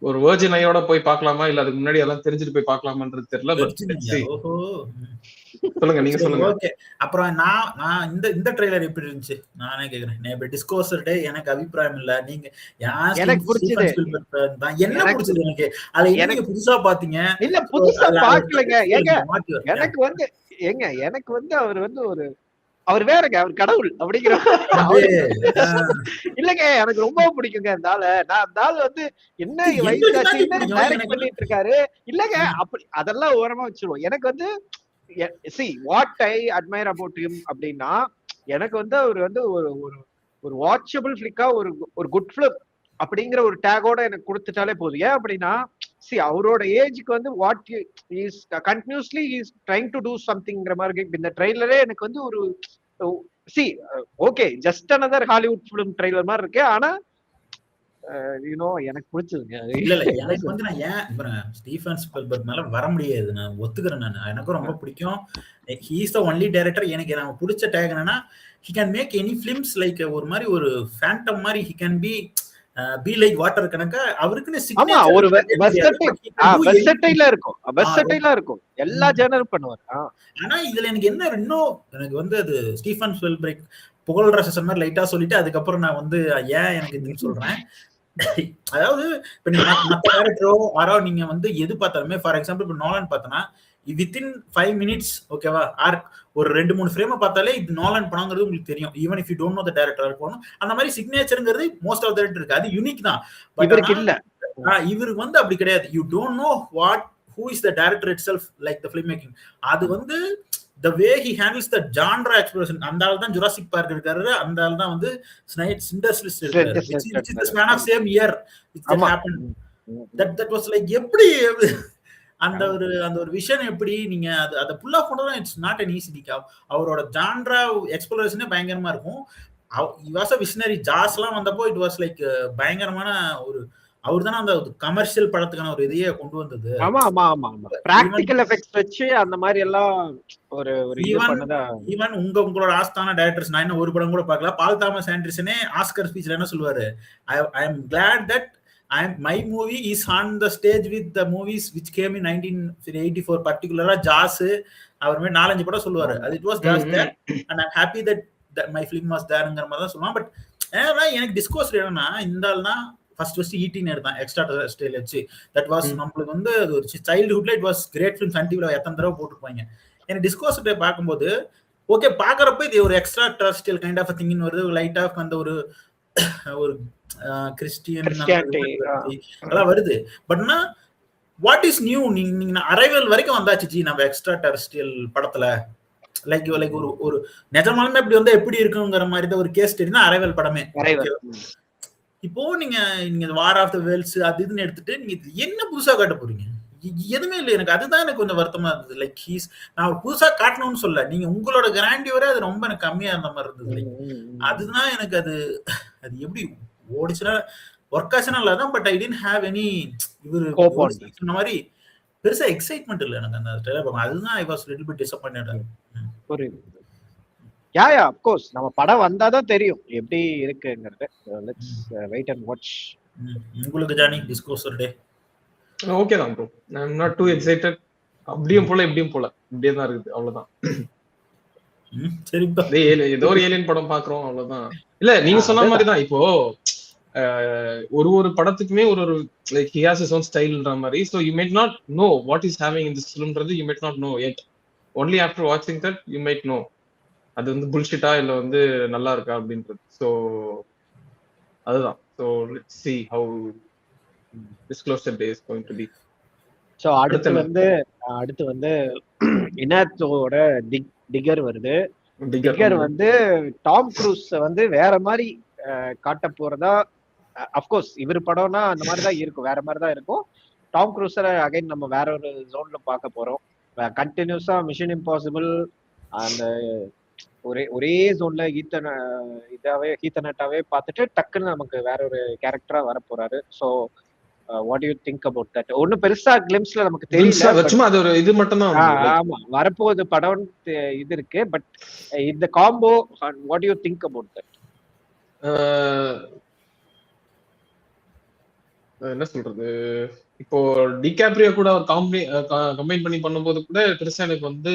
ஒரு வெர்ஜின் ஐயோட போய் பார்க்கலாமா இல்ல அதுக்கு முன்னாடி எல்லாம் தெரிஞ்சுட்டு போய் பார்க்கலாமான்றது தெரியல. சொல்லுங்க, நீங்க சொல்லுங்க. ஓகே, அப்புறம் நான் இந்த ட்ரைலர் எப்படி இருந்துச்சு நானே கேக்குறேன். நான் டிஸ்கோசர் டே எனக்கு அபிப்பிராயம் இல்ல. நீங்க எனக்கு பிடிச்சது என்ன பிடிச்சது எனக்கு அது எனக்கு புதுசா பாத்தீங்க. இல்ல புதுசா பாக்கலங்க. எனக்கு வந்து அவர் வந்து அவர் வேறங்க, அவர் கடவுள் அப்படிங்கிற இல்லங்க. எனக்கு ரொம்ப பிடிக்குங்க அந்த ஆளு. நான் அந்த ஆள் வந்து என்ன வயசாச்சு டைரக்ட் பண்ணிட்டு இருக்காரு இல்லங்க, அப்படி அதெல்லாம் ஓரமா வச்சிருவோம். எனக்கு வந்து see what I admire about him அப்படின்னா, எனக்கு வந்து அவர் வந்து ஒரு வாட்சபிள் ஃபிளிக்கா ஒரு குட் ஃபிலிம் அப்படிங்கிற ஒரு டேகோட எனக்கு கொடுத்துட்டாலே போதும். ஏன் அப்படின்னா அவரோட ஏஜுக்கு வந்து what is continuously is trying to do சம்திங்கிற மாதிரி இந்த ட்ரெய்லரே எனக்கு வந்து ஒரு okay just another Hollywood film trailer மாதிரி இருக்கு. ஆனா எனக்கு பிடிச்சதுங்க. இல்ல எனக்கு வந்து நான் ஏன் ஸ்டீஃபன் ஸ்பீல்பர்க் மேல வர முடியாது, நான் ஒத்துக்கிறேன். நான் எனக்கும் ரொம்ப பிடிக்கும். He is the only director. எனக்கு நான் பிடிச்ச டேக் என்னன்னா he can make any films like ஒரு மாதிரி ஒரு ஃபேண்டம் மாதிரி he can be like water கணக்கா அவருக்குன்னு சிக்னேச்சர் ஒரு வெர்சடைலா இருக்கும். எல்லா ஜானரும் பண்ணுவார். ஆனா இதுல எனக்கு என்ன இன்னும் எனக்கு வந்து அது ஸ்டீஃபன் ஸ்பீல்பர்க் புகழ்ற செஷன் மாதிரி லைட்டா சொல்லிட்டு அதுக்கப்புறம் நான் வந்து ஏன் எனக்கு இதுன்னு சொல்றேன். அதாவது இப்ப நீங்க மற்ற டேரக்டரோ யாரோ நீங்க வந்து எது பார்த்தாலுமே ஃபார் எக்ஸாம்பிள் இப்ப நோலன் பார்த்தனா வித்தின் 5 minutes ஓகேவா ஆர் ஒரு 2-3 ஃப்ரேமை பார்த்தாலே இது நோலன் படங்கிறது உங்களுக்கு தெரியும். Even if you don't know the director இருக்கணும். அந்த மாதிரி சிக்னேச்சர்ங்கிறது மோஸ்ட் ஆஃப் டைரக்டர் இருக்கு. அது யூனிக் தான். இவருக்கு இல்ல. இவருக்கு வந்து அப்படி கிடையாது. You don't know who is the director itself like the filmmaking. அது வந்து the way he handles the genre exploration. அந்த ஆள் தான் ஜுராசிக் பார்க் இருக்காரு. அந்த ஆள் தான் வந்து சிண்டர்ஸ்லிஸ்ட் இருக்காரு. which is the span of same year which happened. that was like எப்படி அந்த ஒரு விஷன் எப்படி நீங்க அத புல் ஆஃப் பண்றது it's not an easy job. அவரோட ஜான்ரா எக்ஸ்ப்ளோரேஷனே பயங்கரமா இருக்கும். he was a visionary. ஜாஸ்லாம் வந்தப்போ இட் வாஸ் லைக் பயங்கரமான ஒரு அவர் தானே அந்த கமர்ஷியல் படத்துக்கான ஒரு இதையே கொண்டு வந்தது. ஆமா ஆமா ஆமா ஆமா பிராக்டிகல் எஃபெக்ட்ஸ் வச்சு அந்த மாதிரி எல்லாம் ஒரு இது பண்ணதா. ஈவன் உங்களோட ஆஸ்தான டைரக்டர்ஸ், நான் என்ன ஒரு படம் கூட பார்க்கல, பால் தாமஸ் ஆண்டர்சனே ஆஸ்கர் ஸ்பீச்ல என்ன சொல்லுவாரு, I am glad that my movie is on the stage with the movies which came in 1984, particularly Jaws. அவர் மாதிரி 4-5 படம் சொல்லுவாரு. அது it was just that and I'm happy that my film was thereங்கிற மாதிரி தான் சொல்லுவான். பட் எனக்கு டிஸ்கோர்ஸ் என்னன்னா, இந்த ஆள் தான் ஃபர்ஸ்ட் ஈட்டின்னு எடுத்தான் எக்ஸ்ட்ரா டெரஸ்ட்ரியல் வச்சு. தட் வாஸ் நம்மளுக்கு வந்து ஒரு சைல்ட்ஹுட்ல it was great film. Sun டிவில எத்தனை தடவை போட்டுருப்பாங்க. எனக்கு டிஸ்கோர்ஸ் பார்க்கும்போது ஓகே பாக்குறப்ப இது ஒரு extra terrestrial kind of thinking வருது. லைட் ஆஃப் அந்த ஒரு கிறிஸ்டியன் அதெல்லாம் வருது. பட்னா வாட் இஸ் நியூ? நீங்க அரைவல் வரைக்கும் வந்தாச்சு ஜி நம்ம எக்ஸ்ட்ரா டெரஸ்ட்ரியல் படத்துல. லைக் ஒரு நிஜமாலுமே இப்படி வந்து எப்படி இருக்குங்கிற மாதிரி தான் ஒரு கேஸ் ஸ்டடி தான் அரைவல் படமே. இப்போ நீங்க வார் ஆஃப் த வேர்ல்ட்ஸ் அது இதுன்னு எடுத்துட்டு நீங்க என்ன புதுசா காட்ட போறீங்க? எதுவுமே இல்லை. எனக்கு அதுதான் எனக்கு கொஞ்சம் வருத்தமா இருந்தது. லைக் நான் புதுசா காட்டணும்னு சொல்ல, நீங்க உங்களோட கிராண்டியோரே அது ரொம்ப எனக்கு கம்மியா இருந்த மாதிரி இருந்தது. அதுதான் எனக்கு அது எப்படி ஓடிச்சுன்னா ஒர்க் ஆச்சுன்னா இல்லாதான். But I didn't have any இவரு சொன்ன மாதிரி பெருசா எக்ஸைட்மெண்ட் இல்லை எனக்கு அந்த ட்ரெய்லர். அதுதான் I was little bit disappointed. புரியுது. யா ஆஃப் கோர்ஸ் நம்ம படம் வந்தாதான் தெரியும் எப்படி இருக்குங்கிறது. Let's wait and watch. உங்களுக்கு ஜானி டிஸ்கோர்ஸ் டே ஓகே தான் bro. I am not too excited. அப்படியும் போல இப்படியும் போல இப்படியே தான் இருக்குது. அவ்வளவுதான். சரிப்பா, ஏதோ ஒரு ஏலியன் படம் பாக்குறோம் அவ்வளவுதான். இல்ல நீங்க சொன்ன மாதிரி தான். இப்போ ஒரு படத்துக்குமே ஒரு like he has his own ஸ்டைல்ன்ற மாதிரி. So you might not know what is having in this ஃபிலிம்ன்றது you might not know yet. only after watching that you might know அது வந்து புல்ஷிட்டா இல்ல வந்து நல்லா இருக்கா அப்படின்றது. சோ அதுதான். So let's see how disclosure day is going to be. So அடுத்து வந்து இனாத்தோட டிகர் வருது. டிகர் வந்து டாம் க்ரூஸ் வந்து வேற மாதிரி காட்ட போறதா. அஃப்கோர்ஸ் இவர் படம்னா அந்த மாதிரி தான் இருக்கும், வேற மாதிரி தான் இருக்கும். டாம் க்ரூஸரை அகைன் நம்ம வேற ஒரு ஜோன்ல பார்க்க போறோம். கண்டினியூஸா மிஷன் இம்பாசிபிள் அந்த ஒரே ஜோன்ல ஹீத்தனட்டாவே பார்த்துட்டு டக்குன்னு நமக்கு வேற ஒரு கேரக்டரா வர போறாரு. So what you think about that? ஒன்னும் பெருசா கிளிம்ஸ்ல நமக்கு தெரியல, அது ஒரு இது மட்டும் தான். ஆமா வரப்போகுது படம் இது இருக்கு. பட் இந்த combo what you think about that? என்ன சொல்றது, இப்போ டிகாப்ரியோ கூட ஒரு கம்பைன் பண்ணி பண்ணும்போது கூட பெருசா எனக்கு வந்து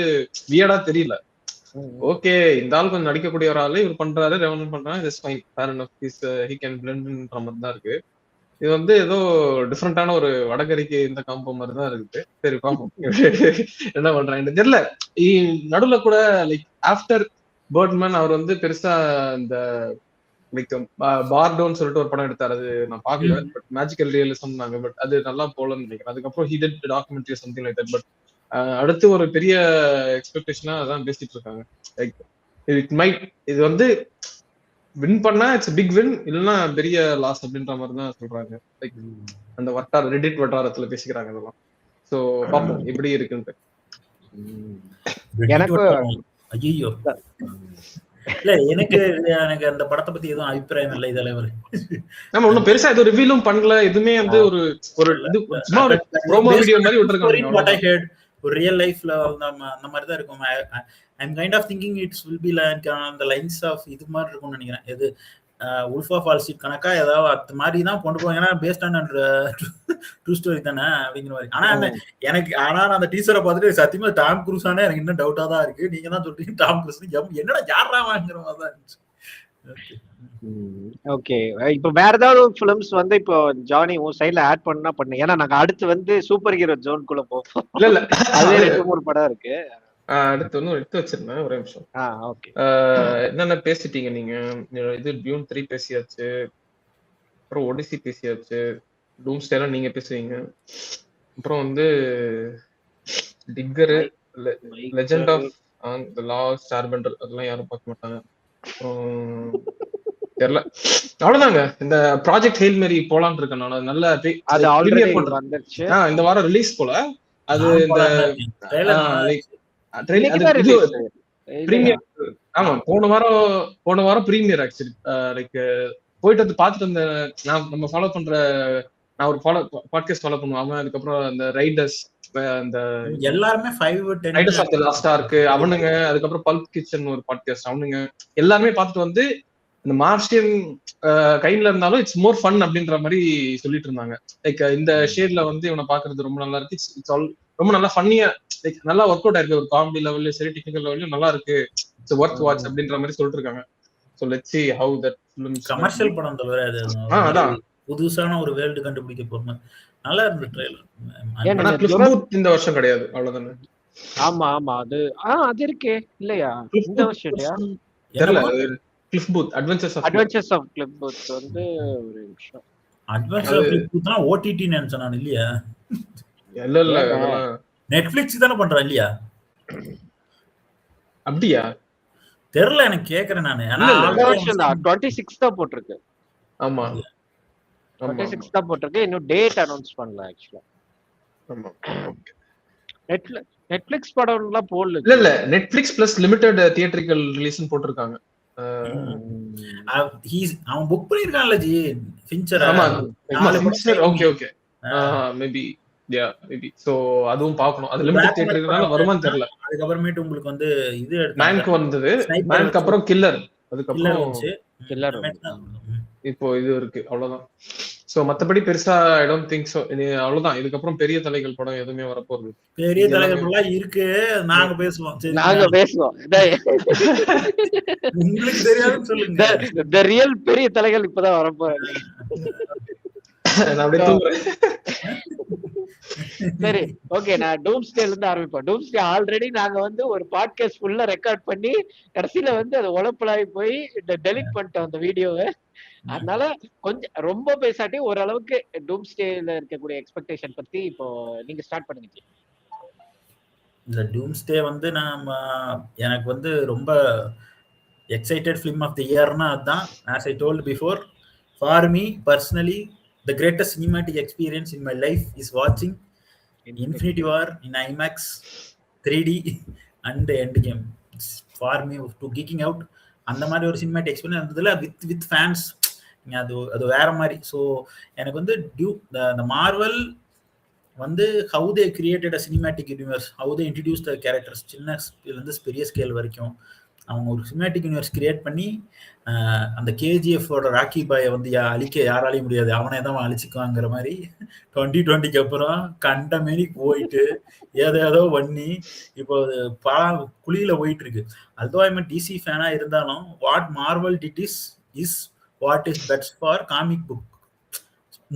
வியர்டா தெரியல. ஓகே இந்த ஆள் கொஞ்சம் நடிக்கக்கூடிய ஒரு ஆளு இவர் பண்றாரு, ரெவன்யூ பண்றாரு, it's fine, fair enough, he can பிளெண்ட்ன்ற மாதிரி தான் இருக்கு. இது வந்து ஏதோ டிஃப்ரெண்டான ஒரு வடகரிக்கு இந்த காம்போ மாதிரி தான் இருக்குது. சரி பாப்போம் என்ன பண்றாங்க தெரியல. நடுவுல கூட லைக் ஆஃப்டர் பேர்ட்மேன் அவர் வந்து பெருசா இந்த லைக் பார்டோன்னு சொல்லிட்டு ஒரு படம் எடுத்தாரு. அது நான் பாக்கல, பட் மேஜிக்கல் ரியலிசம் நாங்க, பட் அது நல்லா போலன்னு நினைக்கிறேன். அதுக்கப்புறம் he did documentary something like that. But அடுத்து ஒரு பெரிய எக்ஸ்பெக்டேஷனா அதான் பேசிட்டு இருக்காங்க. லைக் இட் மைட், இது வந்து வின் பண்ணா இட்ஸ் பிக் வின், இல்லைன்னா பெரிய லாஸ் அப்படின்ற மாதிரி தான் சொல்றாங்க. லைக் அந்த ரெடிட் வட்டாரத்துல பேசிக்கிறாங்க இதெல்லாம். சோ பாப்போம் எப்படி இருக்குன்னு. எனக்கு ஐயோ இல்ல எனக்கு அந்த படத்தை பத்தி எதுவும் அபிப்பிராயம் இல்லை. இதுல நம்ம ஒன்னும் பெருசா எதுவும் ரிவீலும் பண்ணல, எதுவுமே வந்து ஒரு சும்மா ஒரு ப்ரோமோ வீடியோ மாதிரி விட்டுருக்காங்க. ஒரு ரியல் லைஃப்ல அந்த மாதிரி தான் இருக்கும். I'm kind of thinking it will be like on the lines of இது மாதிரி இருக்கும்னு நினைக்கிறேன். இது உல்ஃப் ஆஃப் வால் ஸ்ட்ரீட் கணக்கா ஏதாவது அது மாதிரி தான் கொண்டு போவாங்க. ஏன்னா பேஸ்ட் ஆன் ட்ரூ ஸ்டோரி தானே அப்படிங்கிற மாதிரி. ஆனா எனக்கு அந்த டீசரை பார்த்துட்டு சத்தியமா டாம் க்ரூஸானே எனக்கு இன்னும் டவுட்டா தான் இருக்கு. நீங்க தான் சொல்றீங்க டாம் க்ரூஸ் என்னடா யாரா வாங்குற மாதிரி தான் இருந்துச்சு. ஓகே, இப்போ வேற ஏதாவது ஃபிலிம்ஸ் வந்து இப்போ ஜானி உன் சைடுல ஆட் பண்ணா பண்ணு. ஏன்னா நாங்க அடுத்து வந்து சூப்பர் ஹீரோ ஜோன்குள்ள போவோம். இல்ல அதே 2-3 படம் இருக்கு. அடுத்து வந்து எடுத்து வச்சிருந்தேன், ஒரே நிமிஷம். ஓகே, என்னென்ன பேசிட்டீங்க நீங்க? இது டியூன் 3 பேசியாச்சு, அப்புறம் ஒடிசி பேசியாச்சு, டூம்ஸ்டேலாம் நீங்க பேசுவீங்க, அப்புறம் வந்து டிக்கர், லெஜெண்ட் ஆஃப் தி லாஸ்ட் ஸ்டார்பெண்டர் அதெல்லாம் யாரும் பார்க்க மாட்டாங்க. தெரியல, அவ்வளவுதாங்க. இந்த ப்ராஜெக்ட் ஹெயில் மேரி போலான்னு இருக்கேன் நான். நல்ல அது ஆல்ரெடி வந்துருச்சு, இந்த வாரம் ரிலீஸ் போல. அது இந்த ஆமா போன வாரம் பிரீமியர் ஆக்சுவலி. லைக் போயிட்டு வந்து பாத்துட்டு இருந்த நம்ம ஃபாலோ பண்ற நான் ஒரு பாட்காஸ்ட் ஃபாலோ பண்ணுவேன். அவன் அதுக்கப்புறம் அந்த ரைடர்ஸ், அந்த எல்லாருமே 5-10 raiders of the lost ark அவனுங்க, அதுக்கப்புறம் பல்ப் கிச்சன் ஒரு பாட்காஸ்ட் அவனுங்க எல்லாருமே பார்த்துட்டு வந்து இந்த மார்ஷியன் கைண்ட்ல இருந்தாலும் இட்ஸ் மோர் ஃபன் அப்படின்ற மாதிரி சொல்லிட்டு இருந்தாங்க. லைக் இந்த ஷேட்ல வந்து இவனை பாக்குறது ரொம்ப நல்லா இருக்கு, இட்ஸ் ஆல் ரொம்ப நல்லா ஃபன்னியா, லைக் நல்லா ஒர்க் அவுட் ஆயிருக்கு. ஒரு காமெடி லெவல்ல சரி, டெக்னிக்கல் லெவல்லையும் நல்லா இருக்கு, இட்ஸ் வொர்த் வாட்ச் அப்படின்ற மாதிரி சொல்லிட்டு இருக்காங்க. So let's see how that film is commercial படம் தவிர அது அதான் புதுசான ஒரு வேர்ல்டு கண்டுபிடிக்க போறோம். நல்லா இருந்த ட்ரெய்லர். ஆனா கிளிஃப் பூத் இந்த வருஷம் கிடையாது, அவ்வளவுதானே? ஆமா ஆமா, அது இருக்கே இல்லையா இந்த வருஷம் இல்லையா தெரியல. Cliff Booth adventures of Cliff Booth வந்து ஒரு நிமிஷம். அட்வென்ச்சர் ஆஃப் கிளிஃப் பூத்னா ஓடிடி நினைச்சேன் நான். இல்லையா, இல்ல நெட்ஃபிளிக்ஸ் தானே பண்றான் இல்லையா? அப்படியா தெரியல, எனக்கு கேக்குறேன் நானு. ஆனா இந்த வருஷம் தான் 26 தான் போட்டிருக்கு. ஆமா 26 தான் போட்டிருக்கு, இன்னும் டேட் அனௌன்ஸ் பண்ணல ஆக்சுவலா. ஆமா நெட்ஃபிளிக்ஸ் படம் எல்லாம் போடல. இல்ல Netflix plus limited theatrical release போட்டிருக்காங்க. அவன் புக் பண்ணிருக்கான்ல ஜி ஃபின்ச்சர். ஆமா ஃபின்ச்சர். ஓகே மேபி சோ அதுவும் பார்க்கணும். அது லிமிடெட் தியேட்டர்னால வருமான்னு தெரியல. அதுக்கு அப்புறமேட்டு உங்களுக்கு வந்து இது மேன்க்கு வந்தது, மேன்க்கு அப்புறம் கில்லர், அதுக்கப்புறம் கில்லர் இப்போ இது இருக்கு, அவ்வளவுதான். சோ மத்தபடி பெருசா ஐ டோன்ட் திங்க் சோ. அவ்வளவுதான். இதுக்கப்புறம் பெரிய தலைகள் படம் எதுவுமே வரப்போகுது. பெரிய தலைகள் எல்லாம் இருக்கு, நாங்க பேசுவோம். உங்களுக்கு தெரியாதுன்னு சொல்லுங்க. the real பெரிய தலைகள் இப்பதான் வரப்போறாங்க. நான் அப்படியே தூங்குறேன். சரி, ஓகே, நான் டூம்ஸ்டேல இருந்து ஆரம்பிப்போம். டூம்ஸ்டே ஆல்ரெடி நாங்க வந்து ஒரு பாட்காஸ்ட் ஃபுல்லா ரெக்கார்ட் பண்ணி கடைசியில வந்து அது உழப்பலாகி போய் டெலிட் பண்ணிட்டோம் அந்த வீடியோவை. அதனால கொஞ்சம் ரொம்ப பேசாட்டி ஓரளவுக்கு டூம்ஸ்டேல இருக்கக்கூடிய எக்ஸ்பெக்டேஷன் பத்தி இப்போ நீங்க ஸ்டார்ட் பண்ணுங்க. இந்த டூம்ஸ்டே வந்து எனக்கு வந்து ரொம்ப எக்ஸைட்டட் ஃபிலிம் ஆஃப் தி இயர்னா அதுதான். as I told before, for me personally the greatest cinematic experience in my life is watching Infinity War in IMAX 3D and Endgame. For me to geeking out அந்த மாதிரி ஒரு cinematic experience இருந்ததுல with fans, அது வேற மாதிரி. So எனக்கு வந்து the Marvel வந்து how they created a cinematic universe, how they introduced the characters, சின்ன இருந்து பெரிய ஸ்கேல் வரைக்கும் அவங்க ஒரு சினிமாட்டிக் யூனிவர்ஸ் கிரியேட் பண்ணி அந்த கேஜிஎஃபோட ராக்கி பாயை வந்து அழிக்க யாராலையும் முடியாது, அவனே தான் அழிச்சுக்குவாங்கிற மாதிரி 2020க்கு அப்புறம் கண்டமேனி போயிட்டு ஏதோ பண்ணி இப்போ குழியில போயிட்டு இருக்கு. although I'm a DC ஃபேனா இருந்தாலும் what Marvel did is what is best for comic book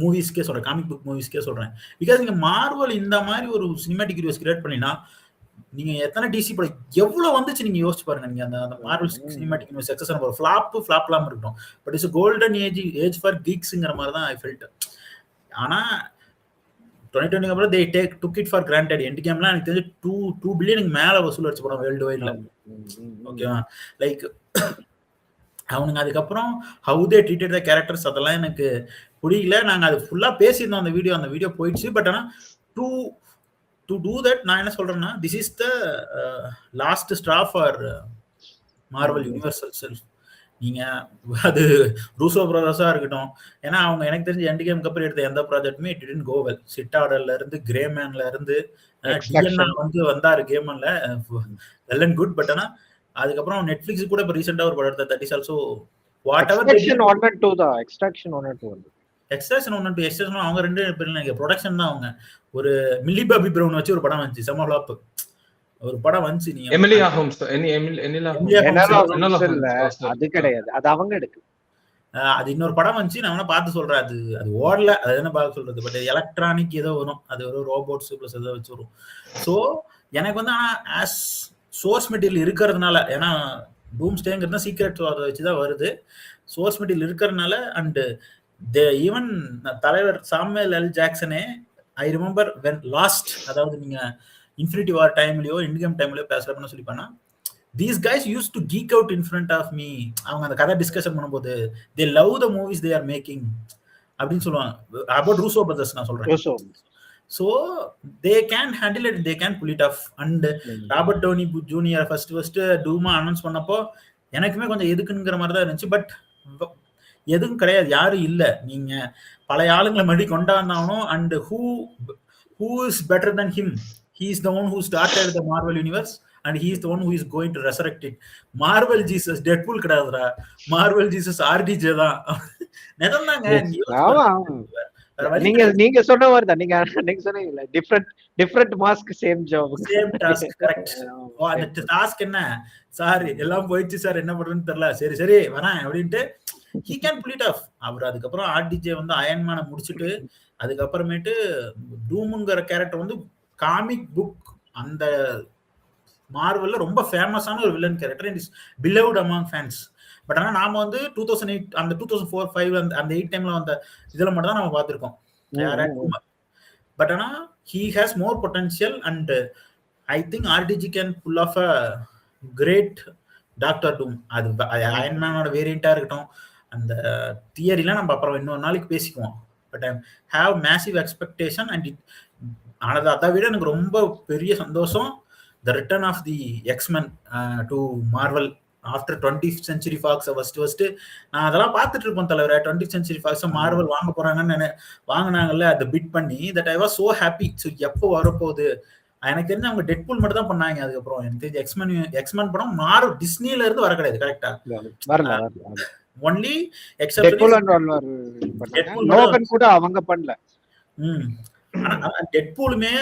மூவிஸ்க்கே சொல்றேன், காமிக் புக் மூவிஸ்க்கே சொல்றேன். பிகாஸ் நீங்க மார்வல் இந்த மாதிரி ஒரு சினிமாட்டிக் யூனிவர்ஸ் கிரியேட் பண்ணினா நீங்க எத்தனை டிசி படம் எவ்வளவு வந்துச்சு நீங்க யோசிச்சு பாருங்க. நீங்க அந்த மார்வல் சினிமாட்டிக் யூனிவர்ஸ் சக்சஸ் ஆன ஃபிளாப்லாம் இருக்கட்டும், but it's golden age for கீக்ஸ்ங்கிற மாதிரி தான் ஐ ஃபெல்ட். ஆனா 2020 அப்புறம் they took it for granted. End கேம்லாம் எனக்கு தெரிஞ்சு 2 பில்லியனுக்கு மேல வசூல் அடிச்ச படம் வேர்ல்டு வைட்ல. ஓகேவா, லைக் அவனுங்க அதுக்கப்புறம் how they treated the characters அதெல்லாம் எனக்கு புரியல. நாங்க அது ஃபுல்லா பேசியிருந்தோம் அந்த வீடியோ போயிடுச்சு. பட் ஆனா to do that நான் என்ன சொல்றேன்னா, this is the last straw for Marvel Universe itself. நீங்க அது ரூசோ பிரதர்ஸா இருக்கட்டும், ஏன்னா அவங்க எனக்கு தெரிஞ்சு எண்ட் கேம்க்கு அப்புறம் எடுத்த எந்த ப்ராஜெக்ட்டுமே இட் டிட்ன்ட் கோ வெல். சிட்டாடல்ல இருந்து கிரேமேன்ல இருந்து டிஎன்ஆ வந்து வந்தாரு கேமன்ல வெல் அண்ட் குட். பட் ஆனா அதுக்கப்புறம் நெட்ஃபிளிக்ஸ் கூட இப்போ ரீசெண்டா ஒரு படம் எடுத்த that is also what ever. Extraction 1 and 2 தான். எக்ஸ்ட்ராக்ஷன் 1 and 2 அவங்க ரெண்டு பேரும் ப்ரொடக்ஷன் தான். அவங்க ஒரு மில்லி பாபி பிரவுன் வச்சு ஒரு படம் வந்துச்சு, செம ஃப்ளாப் ஒரு படம் வந்துச்சு. நீங்க எமிலியா ஹோம்ஸ் அது கிடையாது, அது அவங்க எடுக்கு. அது இன்னொரு படம் வந்துச்சு, நான் வேணா பார்த்து சொல்றேன். அது ஓடல, அது என்ன பார்க்க சொல்றது. பட் எலக்ட்ரானிக் ஏதோ வரும், அது ஒரு ரோபோட்ஸ் பிளஸ் ஏதோ வச்சு வரும். ஸோ எனக்கு வந்து ஆனா ஆஸ் சோர்ஸ் மெட்டீரியல் இருக்கிறதுனால, ஏன்னா டூம்ஸ்டேங்கிறது சீக்ரெட் வச்சுதான் வருது, சோர்ஸ் மெட்டீரியல் இருக்கிறதுனால. அண்ட் ஈவன் தலைவர் சாமுவேல் எல் ஜாக்சனே ஐ ரிமெம்பர் வென் லாஸ்ட், அதாவது நீங்க இன்ஃபினிட்டி வார் டைம்லயோ எண்ட் கேம் டைம்லயோ பேசுறப்பன்னு சொல்லிப்பானா, these guys used to geek out in front of me. அவங்க அந்த கதை டிஸ்கஷன் பண்ணும்போது they love the movies they are making அப்படின்னு சொல்லுவாங்க. about ரூசோ பிரதர்ஸ் நான் சொல்றேன். so they can handle it, they can pull it off. and Robert Downey Junior first டூமா announce பண்ணப்போ எனக்குமே கொஞ்சம் எதுக்குங்கிற மாதிரி தான் இருந்துச்சு. பட் எதுவும் கிடையாது, யாரும் இல்ல. நீங்க பழைய ஆளுங்களை மறுபடி கொண்டாந்தாகணும். And who is better than him? He is the one who started the Marvel universe and he is the one who is going to resurrect it. Marvel Jesus Deadpool கிடையாதுடா, Marvel Jesus RDJ தான். நிதம்தாங்க. நீங்க சொன்ன மாதிரி தான், நீங்க சொன்னீங்கல்ல, different mask same job same task. Correct. அந்த task என்ன சார், எல்லாம் போயிடுச்சு சார், என்ன பண்றதுன்னு தெரியல, சரி சரி வரேன் அப்படின்ட்டு he can pull it off. அவர் அதுக்கப்புறம் RDJ வந்து அயன்மேனை முடிச்சுட்டு அதுக்கப்புறமேட்டு டூம்ங்கிற கேரக்டர் வந்து காமிக் புக் அந்த மார்வல்ல ரொம்ப ஃபேமஸான ஒரு villain character and is beloved among fans. But ஆனால் நாம வந்து 2008 அந்த 2004-05 அந்த 8 டைம்ல வந்த இதுல மட்டும் தான் நம்ம பார்த்துருக்கோம். பட் ஆனால் he has more potential and I think RDJ can pull off a great Doctor Doom. அது அயன்மேனோட வேரியண்டா இருக்கட்டும், அந்த தியரிலாம் நம்ம அப்புறம் இன்னொரு நாளைக்கு பேசிக்குவோம். But I have massive expectation and அதை விட எனக்கு ரொம்ப பெரிய சந்தோஷம் the return of the X Men to Marvel after 20th Century Fox. First நான் அதெல்லாம் பார்த்துட்டு இருப்போம் தலைவரை. 20th Century Fox மார்வல் வாங்க போறாங்கன்னு வாங்கினாங்கல்ல, அதை பிட் பண்ணி that I was so happy. So எப்போ வரப்போகுது, எனக்கு தெரிஞ்சு அவங்க டெட்பூல் மட்டும் தான் பண்ணாங்க. அதுக்கப்புறம் எனக்கு தெரிஞ்சு எக்ஸ்மென் படம் மார்வல் டிஸ்னில இருந்து வர கிடையாது. கரெக்டா? ஒன்லி எக்ஸெப்ட் லோகன் கூட அவங்க பண்ணல. டெட்பூலுமே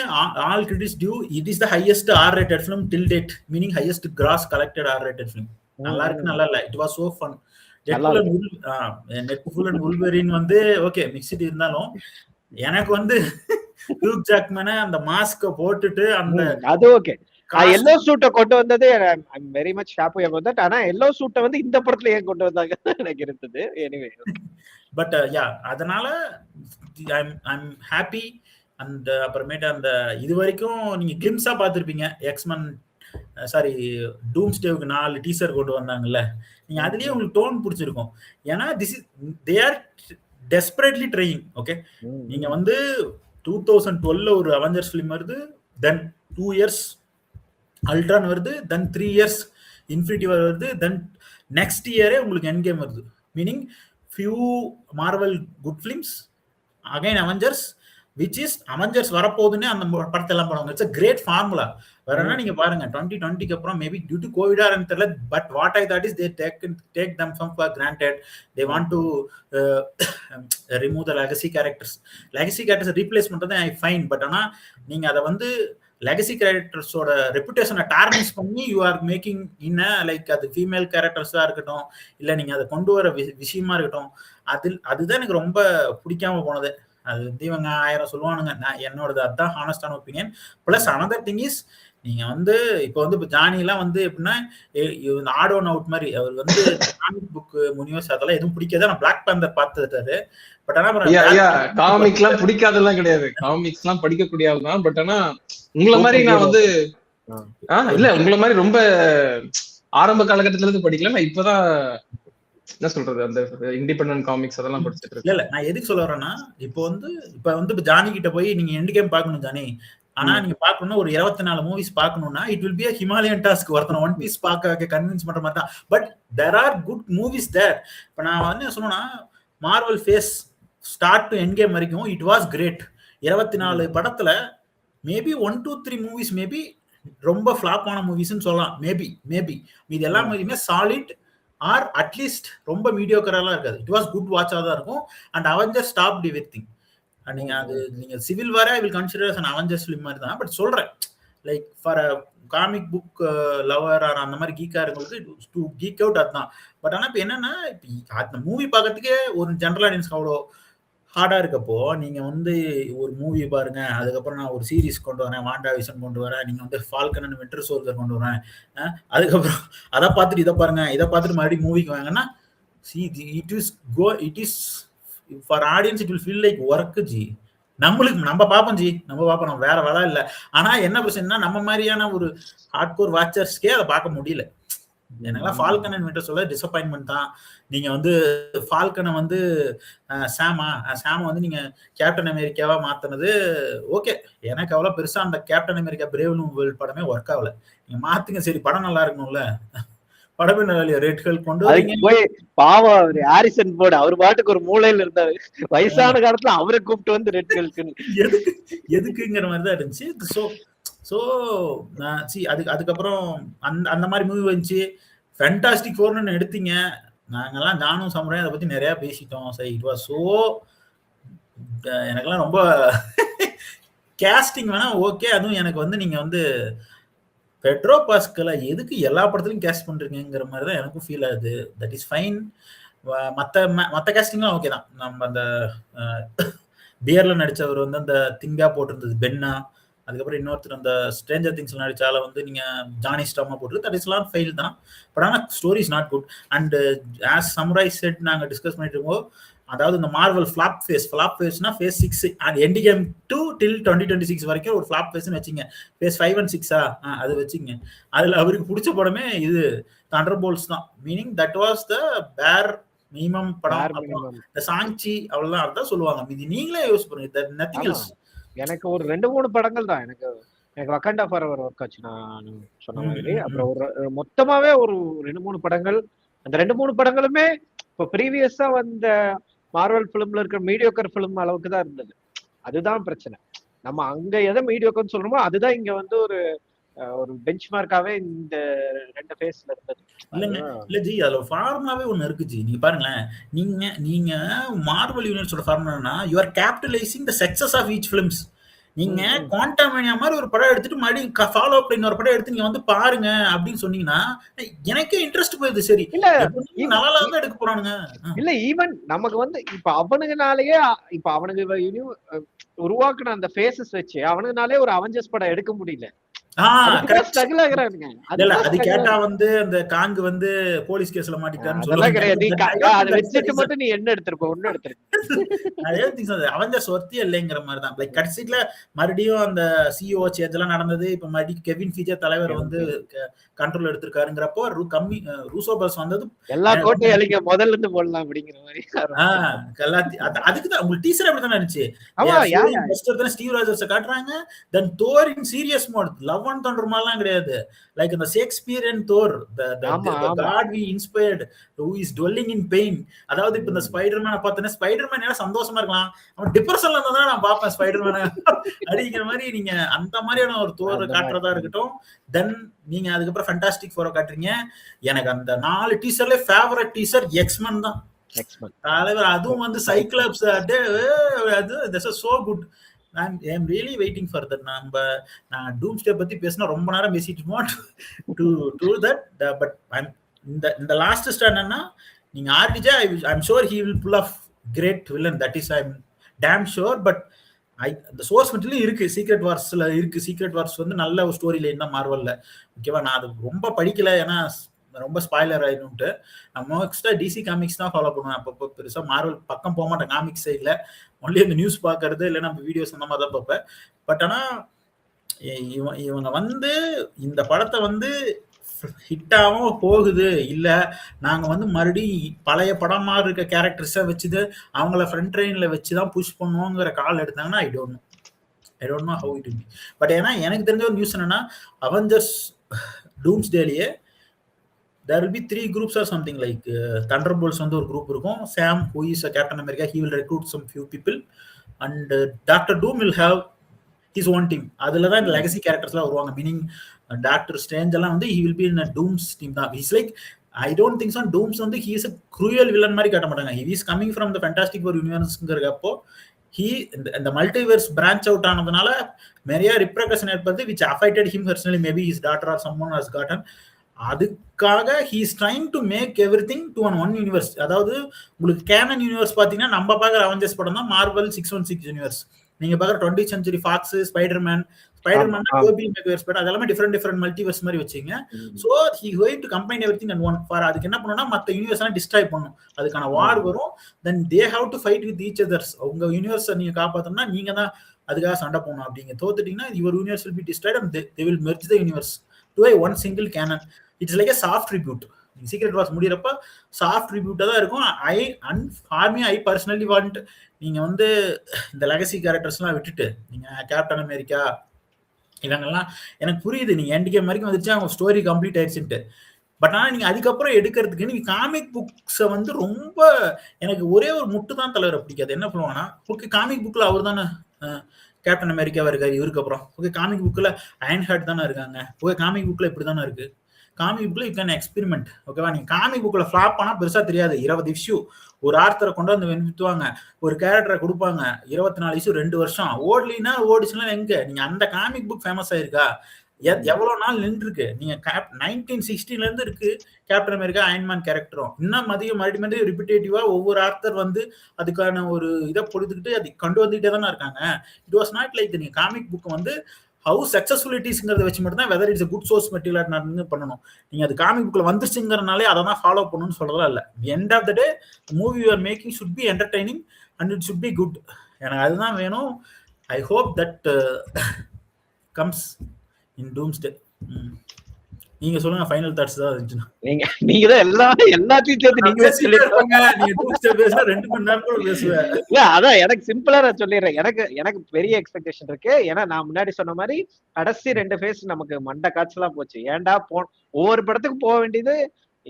all credits due, it is the highest R-rated film till date, meaning highest gross collected R-rated film. நல்லா இருக்கு, நல்லா இல்ல, it was so fun. Deadpool and Wolverine வந்து ஓகே மிக்ஸ்டு இருந்தாலும் எனக்கு வந்து ஹியூக் ஜாக்மேன் அந்த மாஸ்க போட்டுட்டு அந்த அது ஓகே எல்லோ சூட்டை கொண்டு வந்தது I am very much happy about that. ஆனா எல்லோ சூட்டை வந்து இந்த படத்துல ஏன் கொண்டு வந்தாங்க எனக்கு இருந்தது. எனிவே பட் யா, அதனால ஐ அம் ஹாப்பி. அந்த அப்புறமேட்டு அந்த இது வரைக்கும் நீங்க கிளிம்ஸா பார்த்துருப்பீங்க எக்ஸ்மன் சாரி டூம்ஸ்டேவுக்கு 4 டீசர் கொண்டு வந்தாங்கல்ல, நீங்க அதுலயே உங்களுக்கு டோன் பிடிச்சிருக்கும். ஏன்னா this is they are desperately trying. Okay, நீங்க வந்து 2012 ஒரு அவெஞ்சர்ஸ் ஃபிலிம் வருது, தென் 2 years அல்ட்ரான் வருது, தென் 3 years இன்ஃபினிட்டி வார் வருது, தென் நெக்ஸ்ட் இயரே உங்களுக்கு எண்ட் கேம் வருது. Meaning few Marvel good films, again Avengers, which is Avengers வரப்போகுதுன்னு அந்த படத்தை எல்லாம் பண்ணுவாங்க. It's a great formula. வேறனா நீங்க பாருங்க 2020க்கு அப்புறம் மேபி டியூ டு கோவிடா தெரியல, but what I thought is they take them for granted. They want to remove the legacy characters replace பண்றது ஐ ஃபைன். பட் ஆனா நீங்க அதை வந்து லெகசி கேரக்டர்ஸோட ரெப்புடேஷனை டார்னிஷ் பண்ணி you are making in like அது female கேரக்டர்ஸா இருக்கட்டும், இல்லை நீங்க அதை கொண்டு வர விஷயமா இருக்கட்டும், அதுதான் எனக்கு ரொம்ப பிடிக்காம போனது. அது வந்து இவங்க 1000 சொல்லுவானுங்க, நான் என்னோடது அதுதான் ஹானஸ்டான opinion. Plus another thing is, நீங்க வந்து இப்போ வந்து இப்போ ஜானிலாம் வந்து எப்படின்னா ஆட் ஒன் அவுட் மாதிரி, அவர் வந்து காமிக் புக் யூனிவர்ஸ் அதெல்லாம் எதுவும் பிடிக்காது. நான் பிளாக் பேந்தர் பார்த்துட்டாரு. பட் ஆனா காமிக்ஸ்லாம் பிடிக்காதெல்லாம் கிடையாது, காமிக்ஸ்லாம் படிக்கக்கூடியதுதான். பட் ஆனா உங்களை மாதிரி நான் வந்து இல்ல உங்களை மாதிரி ரொம்ப ஆரம்ப காலகட்டத்துல இருந்து படிக்கல. நான் இப்பதான் என்ன சொல்றது, அந்த இண்டிபெண்டன்ட் காமிக்ஸ் அதெல்லாம் படிச்சிட்டு இருக்கேன். இல்ல நான் எதுக்கு சொல்ல வரேன்னா, இப்போ வந்து ஜானி கிட்ட போய் நீங்க எண்ட் கேம் பாக்கணும் ஜானி, ஆனா நீங்க பாக்கணும்னா ஒரு 24 மூவிஸ் பாக்கணும்னா it will be a Himalayan task. ஒருத்தன ஒன் பீஸ் பார்க்க கன்வின்ஸ் பண்ற மாதிரி தான். But there are good movies there. இப்ப நான் வந்து சொன்னா Marvel phase start to endgame வரைக்கும் இட் வாஸ் கிரேட். 24 படத்துல மேபி 1 to 3 மூவிஸ் மேபி ரொம்ப ஃபிளாப்பான மூவிஸ்ன்னு சொல்லலாம். மேபி இது எல்லா மூவியுமே சாலிட் ஆர் அட்லீஸ்ட் ரொம்ப மீடியோக்கரெல்லாம் இருக்காது. இட் வாஸ் குட் வாட்சா தான் இருக்கும். And Avengers stopped everything. நீங்க அது நீங்க civil war I will consider as an Avengers film மாதிரி தான். பட் சொல்றேன் like for a comic book lover or அந்த மாதிரி கீக்கா இருக்கிறவங்களுக்கு டு கீக் அவுட் அதுதான். பட் ஆனா இப்ப என்னன்னா, அந்த மூவி பார்க்கறதுக்கே ஒரு ஜெனரல் ஆடியன்ஸ்க்கு அவ்வளோ ஹார்டா இருக்கப்போ நீங்க வந்து ஒரு மூவி பாருங்க, அதுக்கப்புறம் நான் ஒரு சீரீஸ் கொண்டு வரேன், வாண்டா விஷன் கொண்டு வரேன், நீங்க வந்து ஃபால்கன் அண்ட் வின்டர் சோல்ஜர் கொண்டு வரேன், அதுக்கப்புறம் அதை பார்த்துட்டு இதை பாருங்க, இதை பார்த்துட்டு மறுபடியும் மூவிக்கு வாங்கன்னா it is for audience it will feel like work ji. நம்ம பார்ப்போம் ஜி, நம்ம வேற வேலை இல்லை. ஆனா என்ன பிரச்சனைனா நம்ம மாதிரியான ஒரு ஹார்ட்கோர் வாட்சர்ஸ்க்கே அதை பார்க்க முடியல. எனக்குலாம் Falcon and winter soldier disappointment தான். நீங்க வந்து ஃபால்கனை வந்து சாம வந்து நீங்க கேப்டன் அமெரிக்காவா மாத்தினது ஓகே, எனக்கு அவ்வளவு பெருசா அந்த captain America brave new world படமே ஒர்க் ஆகல. நீங்க மாத்துங்க, சரி படம் நல்லா இருக்கணும்ல. படம் என்ன வேலையா ரேட்கள் கொண்டு அதுக்கு போய் பாவம் அவரு ஹாரிசன் போர்டு அவர் பாட்டுக்கு ஒரு மூலையில இருந்தாரு. வயசான காலத்துல அவரை கூப்பிட்டு வந்து ரெட்களுக்குன்னு எதுக்குங்கிற மாதிரிதான் இருந்துச்சு. ஸோ அதுக்கப்புறம் அந்த மாதிரி மூவி வந்துச்சு. ஃபேண்டாஸ்டிக் ஃபோர்னு எடுத்தீங்க, நாங்கெல்லாம் நானும் சமுராயும் அதை பத்தி நிறைய பேசிட்டோம். சரி, இட் வாஸ் ஸோ எனக்கெல்லாம் ரொம்ப கேஸ்டிங் வேணா ஓகே. அதுவும் எனக்கு வந்து நீங்க வந்து பெட்ரோ பாஸ்கலை எதுக்கு எல்லா படத்துலையும் கேஸ்ட் பண்றீங்கிற மாதிரி தான் எனக்கும் ஃபீல் ஆகுது. That is fine. மற்ற கேஸ்டிங்லாம் ஓகே தான். நம்ம அந்த பியர்ல நடிச்சவர் வந்து அந்த திங்கா போட்டிருந்தது பென்னா, அதுக்கப்புறம் இன்னொருத்தர் அந்த ஸ்ட்ரேஞ்சர் திங்ஸ்ல நடிச்சால வந்து நீங்க ஜானி ஸ்டாமா போட்டு தட் இஸ் எல்லாம் ஃபெயில் தான். பட் ஆனால் story is not good. And as samurai said நாங்கள் டிஸ்கஸ் பண்ணிட்டு இருக்கோம், அதாவது இந்த மார்வல் ஃபிளாப் ஃபேஸ்னா phase 6 and endgame 2 till 2026 வரைக்கும் ஒரு ஃபிளாப் ஃபேஸ்னு வச்சிங்க. ஃபேஸ் 5 and 6 அது வச்சிங்க. அதுல அவருக்கு பிடிச்ச படமே இது தண்டர்போல்ட்ஸ் தான். மீனிங் தட் வாஸ் த பேர் மினிமம் படம். இந்த சாங்சி அவ்வளவுதான், அதான் சொல்லுவாங்க. இது நீங்களே யோசிச்சு பாருங்க, நத்திங் எல்ஸ். எனக்கு ஒரு 2-3 படங்கள் தான் எனக்கு வக்காண்டா ஃபாரெவர் ஒர்க் ஆச்சு நான் சொன்ன மாதிரி. அப்புறம் ஒரு மொத்தமாவே ஒரு 2-3 படங்கள். அந்த 2-3 படங்களுமே இப்போ ப்ரீவியஸா வந்த மார்வல் பிலிம்ல இருக்கிற மீடியோக்கர் பிலிம் அளவுக்கு தான் இருந்தது. அதுதான் பிரச்சனை. நம்ம அங்க எதை மீடியோக்கர்னு சொல்றோமோ அதுதான் இங்க வந்து ஒரு பெஞ்ச் மார்க்காவே இந்த 2 ஃபேஸ்ல இருந்தது. இல்ல ஜி, அதுல ஃபார்முலாவே ஒண்ணு இருக்கு ஜி. நீங்க பாருங்களேன், நீங்க மார்வல் யூனிவர்ஸோட ஃபார்முலானா you are capitalizing the success of each films. நீங்க குவாண்டமேனியா மாதிரி ஒரு படம் எடுத்துட்டு மறுபடியும் ஃபாலோ அப் இன்னொரு படம் எடுத்து நீங்க வந்து பாருங்க அப்படின்னு சொன்னீங்கன்னா எனக்கே இன்ட்ரெஸ்ட் போயிடுது. சரி, நல்லா தான் எடுக்க போறானுங்க. இல்ல ஈவன் நமக்கு வந்து இப்ப அவனுங்கனாலேயே இப்ப அவனுங்க உருவாக்குன அந்த ஃபேஸஸ் வச்சு அவனுங்கனாலே ஒரு அவெஞ்சர்ஸ் படம் எடுக்க முடியல. அது கேட்டா வந்து அந்த காங்கு வந்து போலீஸ் கேஸ்ல மாட்டிட்டான்னு மட்டும் நீ என்ன எடுத்திருப்ப ஒண்ணு எடுத்திருக்க அவெஞ்சர்ஸ் ஒர்த்தியே இல்லைங்கிற மாதிரிதான். லைக் கடைசில மறுபடியும் அந்த சிஓ சேஞ்ச் எல்லாம் நடந்தது. இப்ப மறுபடியும் கெவின் ஃபீச்சர் தலைவர் வந்து கண்ட்ரோல் எடுத்திருக்காருங்கிறப்போ கம்மி ரூசோ பஸ் வந்தது எல்லா கோட்டையும் அழிக்க முதல்ல இருந்து போடலாம் அப்படிங்கிற மாதிரி. அதுக்குதான் உங்களுக்கு டீசர் அப்படிதான் இருந்துச்சு. ஸ்டீவ் ராஜர்ஸ் காட்டுறாங்க, then Thor in serious mode, love and thunder மாதிரிலாம் கிடையாது. லைக் அந்த Shakespearean Thor, the god we inspired who is dwelling in pain. அதாவது இப்ப இந்த ஸ்பைடர்மேனை பார்த்தேன்னா ஸ்பைடர்மேன் ஏன்னா சந்தோஷமா இருக்கலாம், அவன் டிப்ரெஷன்ல இருந்தா தான் நான் பார்ப்பேன் ஸ்பைடர்மேனை அப்படிங்கிற மாதிரி நீங்க அந்த மாதிரியான ஒரு தோர் காட்டுறதா இருக்கட்டும். தென் நீங்க அதுக்கப்புறம் ஃபேண்டாஸ்டிக் ஃபோரை காட்டுறீங்க. எனக்கு அந்த 4 டீசர்ல ஃபேவரட் டீசர் எக்ஸ்மென் தான் தலைவர். அதுவும் வந்து சைக்ளாப்ஸ், அது so good. I'm really waiting for that. நான் டூம்ஸ்டே பத்தி பேசினா ரொம்ப நேரம் பேசிட்டு இருக்கோம். to that but இந்த லாஸ்ட் ஸ்டாண்ட் என்னன்னா நீங்க RDJ I'm sure he will pull off great villain, that is I'm damn sure. but the source material இருக்கு, சீக்ரெட் வார்ஸ்ல இருக்கு. சீக்ரெட் வார்ஸ் வந்து நல்ல ஒரு ஸ்டோரி லைன் தான் மார்வல்ல. ஓகேவா, நான் அது ரொம்ப படிக்கல ஏன்னா ரொம்ப ஸ்பாய்லர் ஆயிடும்ட்டு. நம்ம எக்ஸ்ட்ரா டிசி காமிக்ஸ் தான் ஃபாலோ பண்ணுவேன். அப்பப்போ பெருசா மார்வல் பக்கம் போக மாட்டேன். காமிக்ஸ் சைட்ல ஒன்லி அந்த நியூஸ் பாக்குறது இல்லைன்னா வீடியோஸ் அந்த மாதிரி தான் பார்ப்பேன். பட் ஆனா இவங்க வந்து இந்த படத்தை வந்து ஹிட்டாவும் போகுது இல்ல, நாங்க வந்து மறுபடியும் பழைய படமா இருக்க கேரக்டர்ஸை வச்சுது அவங்கள ஃப்ரண்ட் லைன்ல வச்சுதான் புஷ் பண்ணுவோங்கிற கால் எடுத்தாங்கன்னா ஐ don't know how it will B. But ஏன்னா எனக்கு தெரிஞ்ச ஒரு நியூஸ் என்னன்னா Avengers டூம்ஸ்டேலயே there will be 3 groups or something. like Thunderbolts வந்து ஒரு group இருக்கும். Sam who is a Captain America, he will recruit some few people and Dr. Doom will have his own team. அதுல தான் இந்த legacy characters எல்லாம் வருவாங்க. meaning Doctor Strange எல்லாம் வந்து he will be in a Doom's team தான். he's like I don't think so Dooms வந்து he is a cruel villain மாதிரி காட்ட மாட்டாங்க. he is coming from the Fantastic Four universeங்கிறப்போ இந்த மல்டிவர்ஸ் பிரான்ச் அவுட் ஆனதுனால நிறைய ரிப்ரகஷன் ஏற்படுது which affected him personally. maybe his daughter or someone has gotten. அதுக்காக he is trying to make everything to one universe. அதாவது உங்களுக்கு கேனன் யூனிவர்ஸ் பாத்தீங்கன்னா நம்ம பாக்குற அவெஞ்சர்ஸ் படம் தான் மார்வல் 616 யூனிவர்ஸ். நீங்க பாக்குற 20th century ஃபாக்ஸ், ஸ்பைடர்மேன் டோபி மேகர்ஸ் பட் அதெல்லாம் டிஃபரெண்ட் மல்டிவர்ஸ் மாதிரி வச்சீங்க. So he going to combine everything in one. For அதுக்கு என்ன பண்ணனும்னா மத்த யூனிவர்ஸ் எல்லாம் டிஸ்ட்ராய் பண்ணனும். அதுக்கான வார் வரும். then they have to fight with each others. உங்க யூனிவர்ஸ் நீங்க காப்பாத்தணும்னா நீங்க தான் அதுக்காக சண்டை போடணும். அப்படிங்க தோத்துட்டீங்கன்னா your universe will be destroyed and they will merge the universe to a one single canon. It's like a soft reboot. Secret Wars முடியறப்ப soft ரிபியூட்டா தான் இருக்கும். I personally want நீங்க வந்து இந்த லெகசி கேரக்டர்ஸ்லாம் விட்டுட்டு நீங்க கேப்டன் அமெரிக்கா இவங்கெல்லாம் எனக்கு புரியுது. நீங்க எண்ட் கேம் வரைக்கும் வந்துருச்சு, அவங்க ஸ்டோரி கம்ப்ளீட் ஆயிடுச்சுட்டு. பட் ஆனா நீங்க அதுக்கப்புறம் எடுக்கிறதுக்கு நீங்க காமிக் புக்ஸை வந்து ரொம்ப எனக்கு ஒரே ஒரு முட்டு தான் தலைவரை பிடிக்காது. என்ன பண்ணுவாங்கன்னா, ஓகே காமிக் புக்ல அவர் தானே கேப்டன் அமெரிக்காவா இருக்காரு, இவருக்கு அப்புறம் ஓகே காமிக் புக்ல அயன் ஹார்ட் தானே இருக்காங்க, ஓகே காமிக் புக்ல இப்படி தானே இருக்கு, காமிக் புக்ல யூ கேன் எக்ஸ்பெரிமெண்ட். ஓகேவா, நீங்க காமிக் புக்ல ஃபிளாப் ஆனா பெருசா தெரியாது. 20 இஷ்யூ ஒரு ஆர்த்தரை கொண்டு வந்து வித்துவாங்க, ஒரு கேரக்டரை கொடுப்பாங்க, 24 இஷ்யூ 2 வருஷம் ஓடலினா ஓடிச்சுன்னா எங்க நீங்க அந்த காமிக் புக் ஃபேமஸ் ஆயிருக்கா? எவ்வளவு நாள் நின்று இருக்கு? நீங்க 1960ல இருந்து இருக்கு கேப்டன் அமெரிக்கா அயன்மேன் கேரக்டரும். இன்னும் மறுபடியும் ரிப்பிட்டேட்டிவா ஒவ்வொரு ஆர்த்தர் வந்து அதுக்கான ஒரு இதை பொழுதுகிட்டு அது கொண்டு வந்துகிட்டே தானே இருக்காங்க. இட் வாஸ் நாட் லைக் நீங்க காமிக் புக் வந்து ஹவு சக்சஸ்ஃபுல்லிட்டிஸ்ங்கிறத வச்சு மட்டும் தான் whether it's good source material பண்ணணும். நீங்க அது காமிக் புக்ல வந்துருச்சுங்கிறனாலே அதை தான் ஃபாலோ பண்ணணும்னு சொல்றதா இல்ல. End of the day movie you are making should be entertaining and it should be good. எனக்கு அதுதான் வேணும். I hope that comes in Doomsday. நீங்க சொல்லுங்க, ஃபைனல் தாட்ஸ் தான் இருந்துச்சுன்னா. நீங்க தான் எல்லாத்தையும் சேர்த்து நீங்க சொல்லிருப்பாங்க. நீங்க டூம்ஸ்டே பேசினா 2 மணி நேரம் கூட பேசுவேன். இல்ல அதான் எனக்கு சிம்பிளா நான் சொல்லிடுறேன். எனக்கு பெரிய எக்ஸ்பெக்டேஷன் இருக்கு. ஏன்னா நான் முன்னாடி சொன்ன மாதிரி கடைசி 2 ஃபேஸ் நமக்கு மண்டை காய்ச்சலாம் போச்சு. ஏன்டா ஒவ்வொரு படத்துக்கு போக வேண்டியது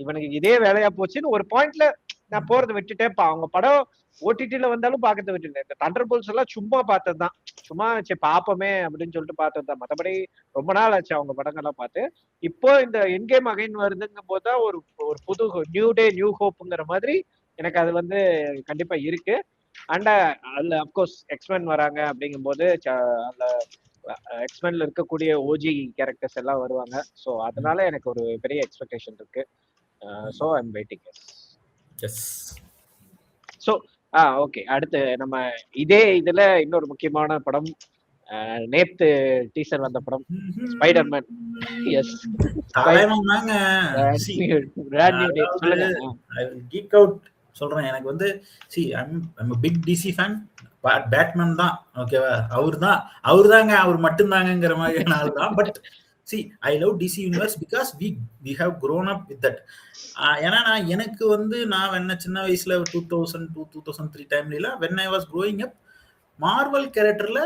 இவனுக்கு இதே வேலையா போச்சுன்னு ஒரு பாயிண்ட்ல நான் போறதை விட்டுட்டேன். அவங்க படம் ஓடிடில வந்தாலும் பாக்கிறத விட்டுட்டேன். இந்த தண்டர் போல்ஸ் எல்லாம் சும்மா பார்த்ததுதான், சும்மா சரி பாப்போமே அப்படின்னு சொல்லிட்டு பார்த்ததுதான். மற்றபடி ரொம்ப நாள் ஆச்சு அவங்க படங்கள்லாம் பார்த்து. இப்போ இந்த என்கேம் அகைன் வருதுங்கும் போதுதான் ஒரு புது நியூ டே நியூ ஹோப்புங்கிற மாதிரி எனக்கு அது வந்து கண்டிப்பா இருக்கு. அண்ட் அதுல அப்கோர்ஸ் எக்ஸ்மென் வராங்க அப்படிங்கும் போது அந்த எக்ஸ்மென்ல இருக்கக்கூடிய ஓஜி கேரக்டர்ஸ் எல்லாம் வருவாங்க. ஸோ அதனால எனக்கு ஒரு பெரிய எக்ஸ்பெக்டேஷன் இருக்கு. So I am waiting. So okay, அடுத்து நம்ம இதே இதுல இன்னொரு முக்கியமான படம், நேத்து டீசர் வந்த படம் ஸ்பைடர்மேன். எஸ், சொல்றேன். எனக்கு வந்து பிக் டிசி ஃபேன், பேட்மேன் தான். ஓகேவா, அவர்தாங்க அவர் மட்டும்தாங்கிற மாதிரியான ஆள் தான். But see I love DC universe because we have grown up with that. ஏன்னா எனக்கு வந்து நான் சின்ன வயசுல 2002-2003 டைம்ல when I was growing up, Marvel characterல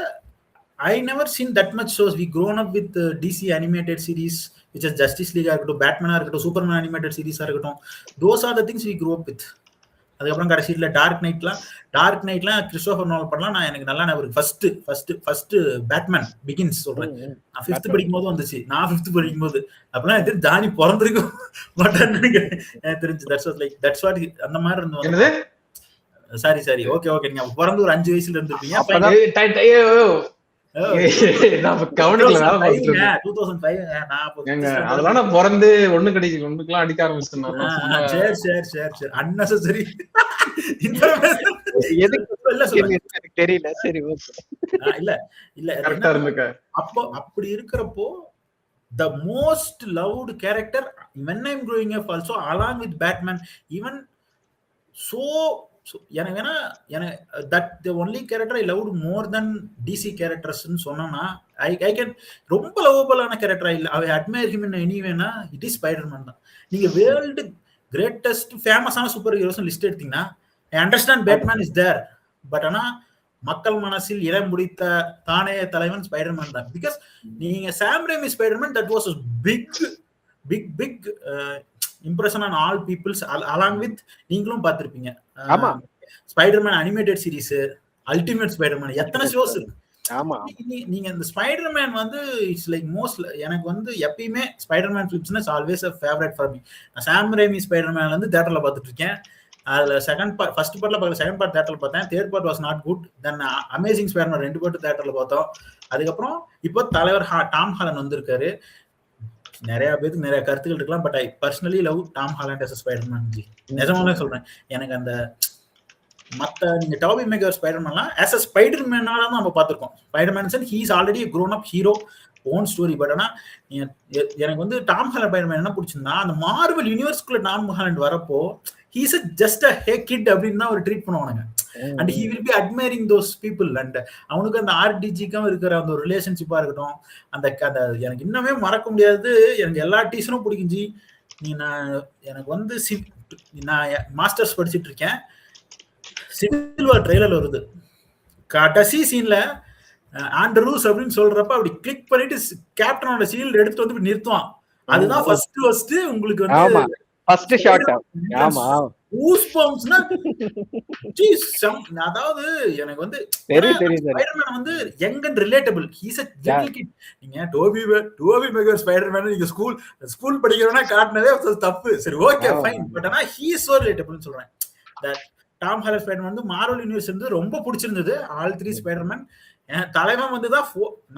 I never seen that much shows. We grown up with DC animated series, which is Justice League இருக்கட்டும், Batman இருக்கட்டும், Superman animated series இருக்கட்டும். Those are the things we grew up with. அதுக்கப்புறம் கடைசியில் dark நைட்லாம் Christopher Nolan பண்ணலாம். நான் எனக்கு நல்லா ஃபர்ஸ்ட் பேட்மேன் பிகின்ஸ் சொல்றேன். நான் 5th படிக்கும் போது வந்துச்சு. நான் 5th படிக்கும் போது அப்பெல்லாம் எனக்கு ஜானி பிறந்திருக்கும் மாட்டான்னு எனக்கு தெரிஞ்சு. தட்ஸ் வாட் அந்த மாதிரி இருந்து. சாரி ஓகே நீங்க பிறந்து ஒரு 5 வயசுல இருந்திருப்பீங்க. அதெல்லாம் பிறந்து ஒண்ணு கிடைக்கல, ஒண்ணுக்கெல்லாம் அடிக்க ஆரம்பிச்சிட்டேன். தெரியல. சரி, இல்ல அப்போ அப்படி இருக்கிறப்போ the most loved character when I'm growing up also along with Batman, even so எனக்கு that the only character I loved more than DC characters ன்னு சொன்னா I can ரொம்ப லவபிளான கேரக்டர் இல்ல, I admire him in any way னா it is Spider-Man தான். நீங்க world greatest ஃபேமஸான super heroes list எடுத்தீங்கன்னா I understand Batman is there, but ஆனா மக்கள் மனசில் இடம் முடித்த தானே தலைவன் ஸ்பைடர்மேன் தான். பிகாஸ் நீங்க Sam Raimi Spiderman that was a big impression on all peoples, along with நீங்களும் பார்த்திருப்பீங்க. ஆமா, Spiderman animated series, ultimate Spiderman, எத்தனை ஷோஸ் இருக்கு. ஆமா, நீங்க இந்த ஸ்பைடர்மேன் வந்து இட்ஸ் லைக் மோஸ்ட், எனக்கு வந்து எப்பயுமே ஸ்பைடர்மேன் ஃபிலிம்ஸ்னா it's always a favorite for me. நான் சாம் ரேமி ஸ்பைடர்மேன் வந்து தியேட்டர்ல பார்த்துட்டு இருக்கேன். அதுல ஃபர்ஸ்ட் பார்ட்ல பார்க்கல, செகண்ட் பார்ட் தியேட்டர்ல பார்த்தேன். Third part was not good. Then amazing Spiderman 2 part தியேட்டர்ல பார்த்தோம். அதுக்கப்புறம் இப்போ தலைவர் டாம் ஹாலண்ட் வந்திருக்காரு. நிறைய பேருக்கு நிறைய கருத்துக்கள் இருக்கலாம், but I personally love Tom Haaland as a Spiderman. நிஜமாவே சொல்றேன், எனக்கு அந்த மத்த நீங்க டாபி மேக்கர் ஸ்பைடர்மேன்லாம் as a ஸ்பைடர்மேனால தான் நம்ம பார்த்திருக்கோம். Spiderman he is already a grown up hero, own story. But ஆனா எனக்கு வந்து டாம் ஹாலண்ட் ஸ்பைடர்மேன் என்ன பிடிச்சிருந்தா, அந்த மார்வல் யூனிவர்ஸ்குள்ள டாம் ஹாலண்ட் வரப்போ he is just a hey kid அப்படின்னு தான் ஒரு ட்ரீட் பண்ணுவானுங்க. and he will be admiring those people. and அவனுக்கு அந்த ஆர்டிஜிக்கும் இருக்கிற அந்த ஒரு ரிலேஷன்ஷிப்பா இருக்கட்டும், அந்த எனக்கு இன்னமே மறக்க முடியாது. எனக்கு எல்லா டீச்சரும் பிடிக்கும் ஜி. எனக்கு வந்து நான் மாஸ்டர்ஸ் படிச்சுட்டு இருக்கேன். சிவில் வார் ட்ரெய்லர் வருது, கடைசி சீன்ல ஆண்ட்ரூஸ் அப்படின்னு சொல்றப்ப அப்படி கிளிக் பண்ணிட்டு கேப்டனோட ஷீல்டு எடுத்து வந்து நிறுத்துவான். அதுதான் ஃபர்ஸ்ட் உங்களுக்கு வந்து ஆமா ஃபர்ஸ்ட் ஷாட். ஆமா கூஸ்பம்ப்ஸ்னா அதாவது எனக்கு வந்து ஸ்பைடர்மேன் வந்து young and relatable. He's a little kid. நீங்க டோபி மேகர் ஸ்பைடர்மேன் நீங்க ஸ்கூல் படிக்கிறவனா காட்டினதே தப்பு. சரி ஓகே ஃபைன். பட் ஆனா ஹீ இஸ் சோ ரிலேட்டபிள்னு சொல்றேன். தட் டாம் ஹாலண்ட் ஸ்பைடர்மேன் வந்து மார்வல் யூனிவர்ஸ் வந்து ரொம்ப பிடிச்சிருந்தது. All 3 Spiderman. தலைவன் வந்துதான்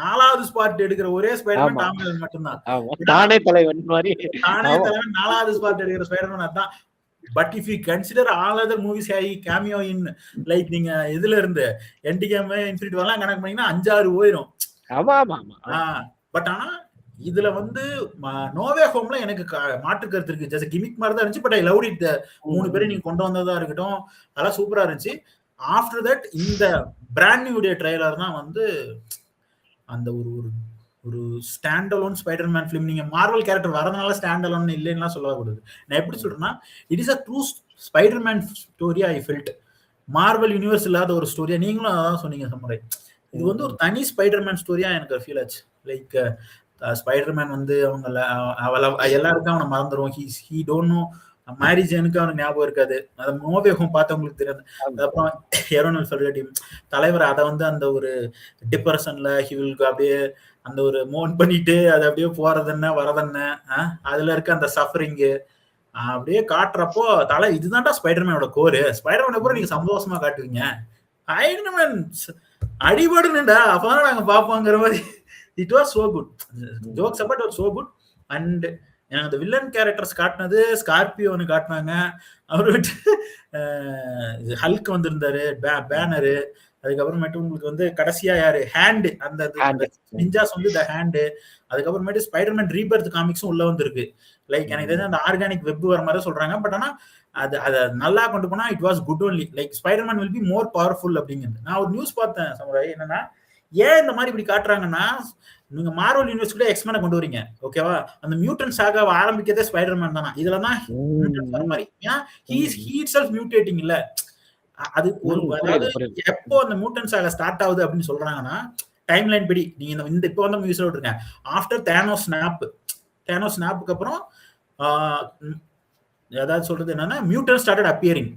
4வது ஸ்பாட் எடுக்கிற ஒரே ஸ்பைடர்மேன் டாம் ஹாலண்ட் மட்டும்தான். தானே தலைவன் மாதிரி தானே தலைவன் 4வது ஸ்பாட் எடுக்கிற ஸ்பைடர்மேன் அதான். But if you consider all other movies high cameo in like நீங்க இதுல இருந்து என்டி கேம் இன்ஃபினிட்டி வார்லாம் கணக்கு பண்ணீங்கன்னா 5-6 போயிடும். பட் ஆனா இதுல வந்து நோவே ஹோம்ல எனக்கு மாற்று கருத்து இருக்கு. ஜஸ்ட் கிமிக் மாதிரி தான் இருந்துச்சு. But I love it. 3 பேரும் நீங்க கொண்டு வந்ததா இருக்கட்டும் அதெல்லாம் சூப்பரா இருந்துச்சு. ஆஃப்டர் தட் இந்த பிராண்ட் நியூ ட்ரைலர் தான் வந்து அந்த ஒரு ஸ்டாண்ட் அலோன் ஸ்பைடர்மேன் ஃபிலிம். நீங்க மார்வல் கேரக்டர் வரதுனால ஸ்டாண்ட் அலோன் இல்லைன்னா சொல்லக்கூடாது. நான் எப்படி சொல்றேன்னா it is a true Spiderman ஸ்டோரியா ஐ ஃபெல்ட். மார்வல் யூனிவர்ஸ் இல்லாத ஒரு ஸ்டோரியா நீங்களும் அதான் சொன்னீங்க சமுரை. இது வந்து ஒரு தனி ஸ்பைடர்மேன் ஸ்டோரியா எனக்கு ஃபீல் ஆச்சு. லைக் ஸ்பைடர்மேன் வந்து எல்லாருக்கும் அவனை மறந்துடும். ஹீ டோன்ட் நோ மேரேஜ் எனக்கு அவனுக்கு ஞாபகம் இருக்காது. அதை நோவேகம் பார்த்தவங்களுக்கு தெரியாது. அதுக்கப்புறம் ஹெரோனல் சொல்லிட்டு தலைவர் அதை வந்து அந்த ஒரு டிப்ரெஷன்ல ஹிவில்க்கு அப்படியே அந்த ஒரு மோன் பண்ணிட்டு அது அப்படியே போறதுன்னு வரதுன்னு அதுல இருக்க அந்த சஃபரிங்கு அப்படியே காட்டுறப்போ தலை இதுதான்டா ஸ்பைடர்மேனோட கோரு. ஸ்பைடர்மேனை கூட நீங்க சந்தோஷமா காட்டுவீங்க. ஸ்பைடர்மேன் அடிபடுனுடா அப்பதான் நாங்க பாப்போங்கிற மாதிரி. It was so good. Jokes about was so good. And எனக்கு அந்த வில்லன் கேரக்டர்ஸ் காட்டினது ஸ்கார்பியோன்னு காட்டினாங்க. அவரு ஹல்க் வந்திருந்தாரு, பேனரு. அதுக்கப்புறமேட்டு உங்களுக்கு வந்து கடைசியா யாரு ஹேண்டு அந்த நிஞ்சாஸ் வந்து த ஹேண்டு. அதுக்கப்புறமேட்டு ஸ்பைடர்மேன் ரீபர்த் காமிக்ஸும் உள்ள வந்திருக்கு. லைக் எனக்கு தெரிஞ்ச அந்த ஆர்கானிக் வெப் வர மாதிரி சொல்றாங்க. பட் ஆனா அதை நல்லா கொண்டு போனா it was good only. Like Spiderman will be more powerful அப்படிங்கிறது. நான் ஒரு நியூஸ் பார்த்தேன் சமுரை. என்னன்னா ஏன் இந்த மாதிரி இப்படி காட்டுறாங்கன்னா நீங்க மார்வல் யூனிவர்ஸ் கூட எக்ஸ்மேனை கொண்டு வரீங்க ஓகேவா. அந்த மியூட்டன் சாகாவை ஆரம்பிக்கிறதே ஸ்பைடர்மேன் தானா. இதுலதான் மாதிரி ஹீ இட்செல்ஃப் மியூட்டேட்டிங் இல்ல. அது ஒரு அதாவது எப்போ அந்த மியூட்டன் சாகா ஸ்டார்ட் ஆகுது அப்படின்னு சொல்றாங்கன்னா டைம் லைன் படி நீங்க இந்த இப்போ வந்து மியூஸ் விட்டுருங்க. ஆஃப்டர் தேனோஸ் ஸ்னாப்புக்கு அப்புறம் ஏதாவது சொல்றது என்னன்னா மியூட்டன் ஸ்டார்டட் அப்பியரிங்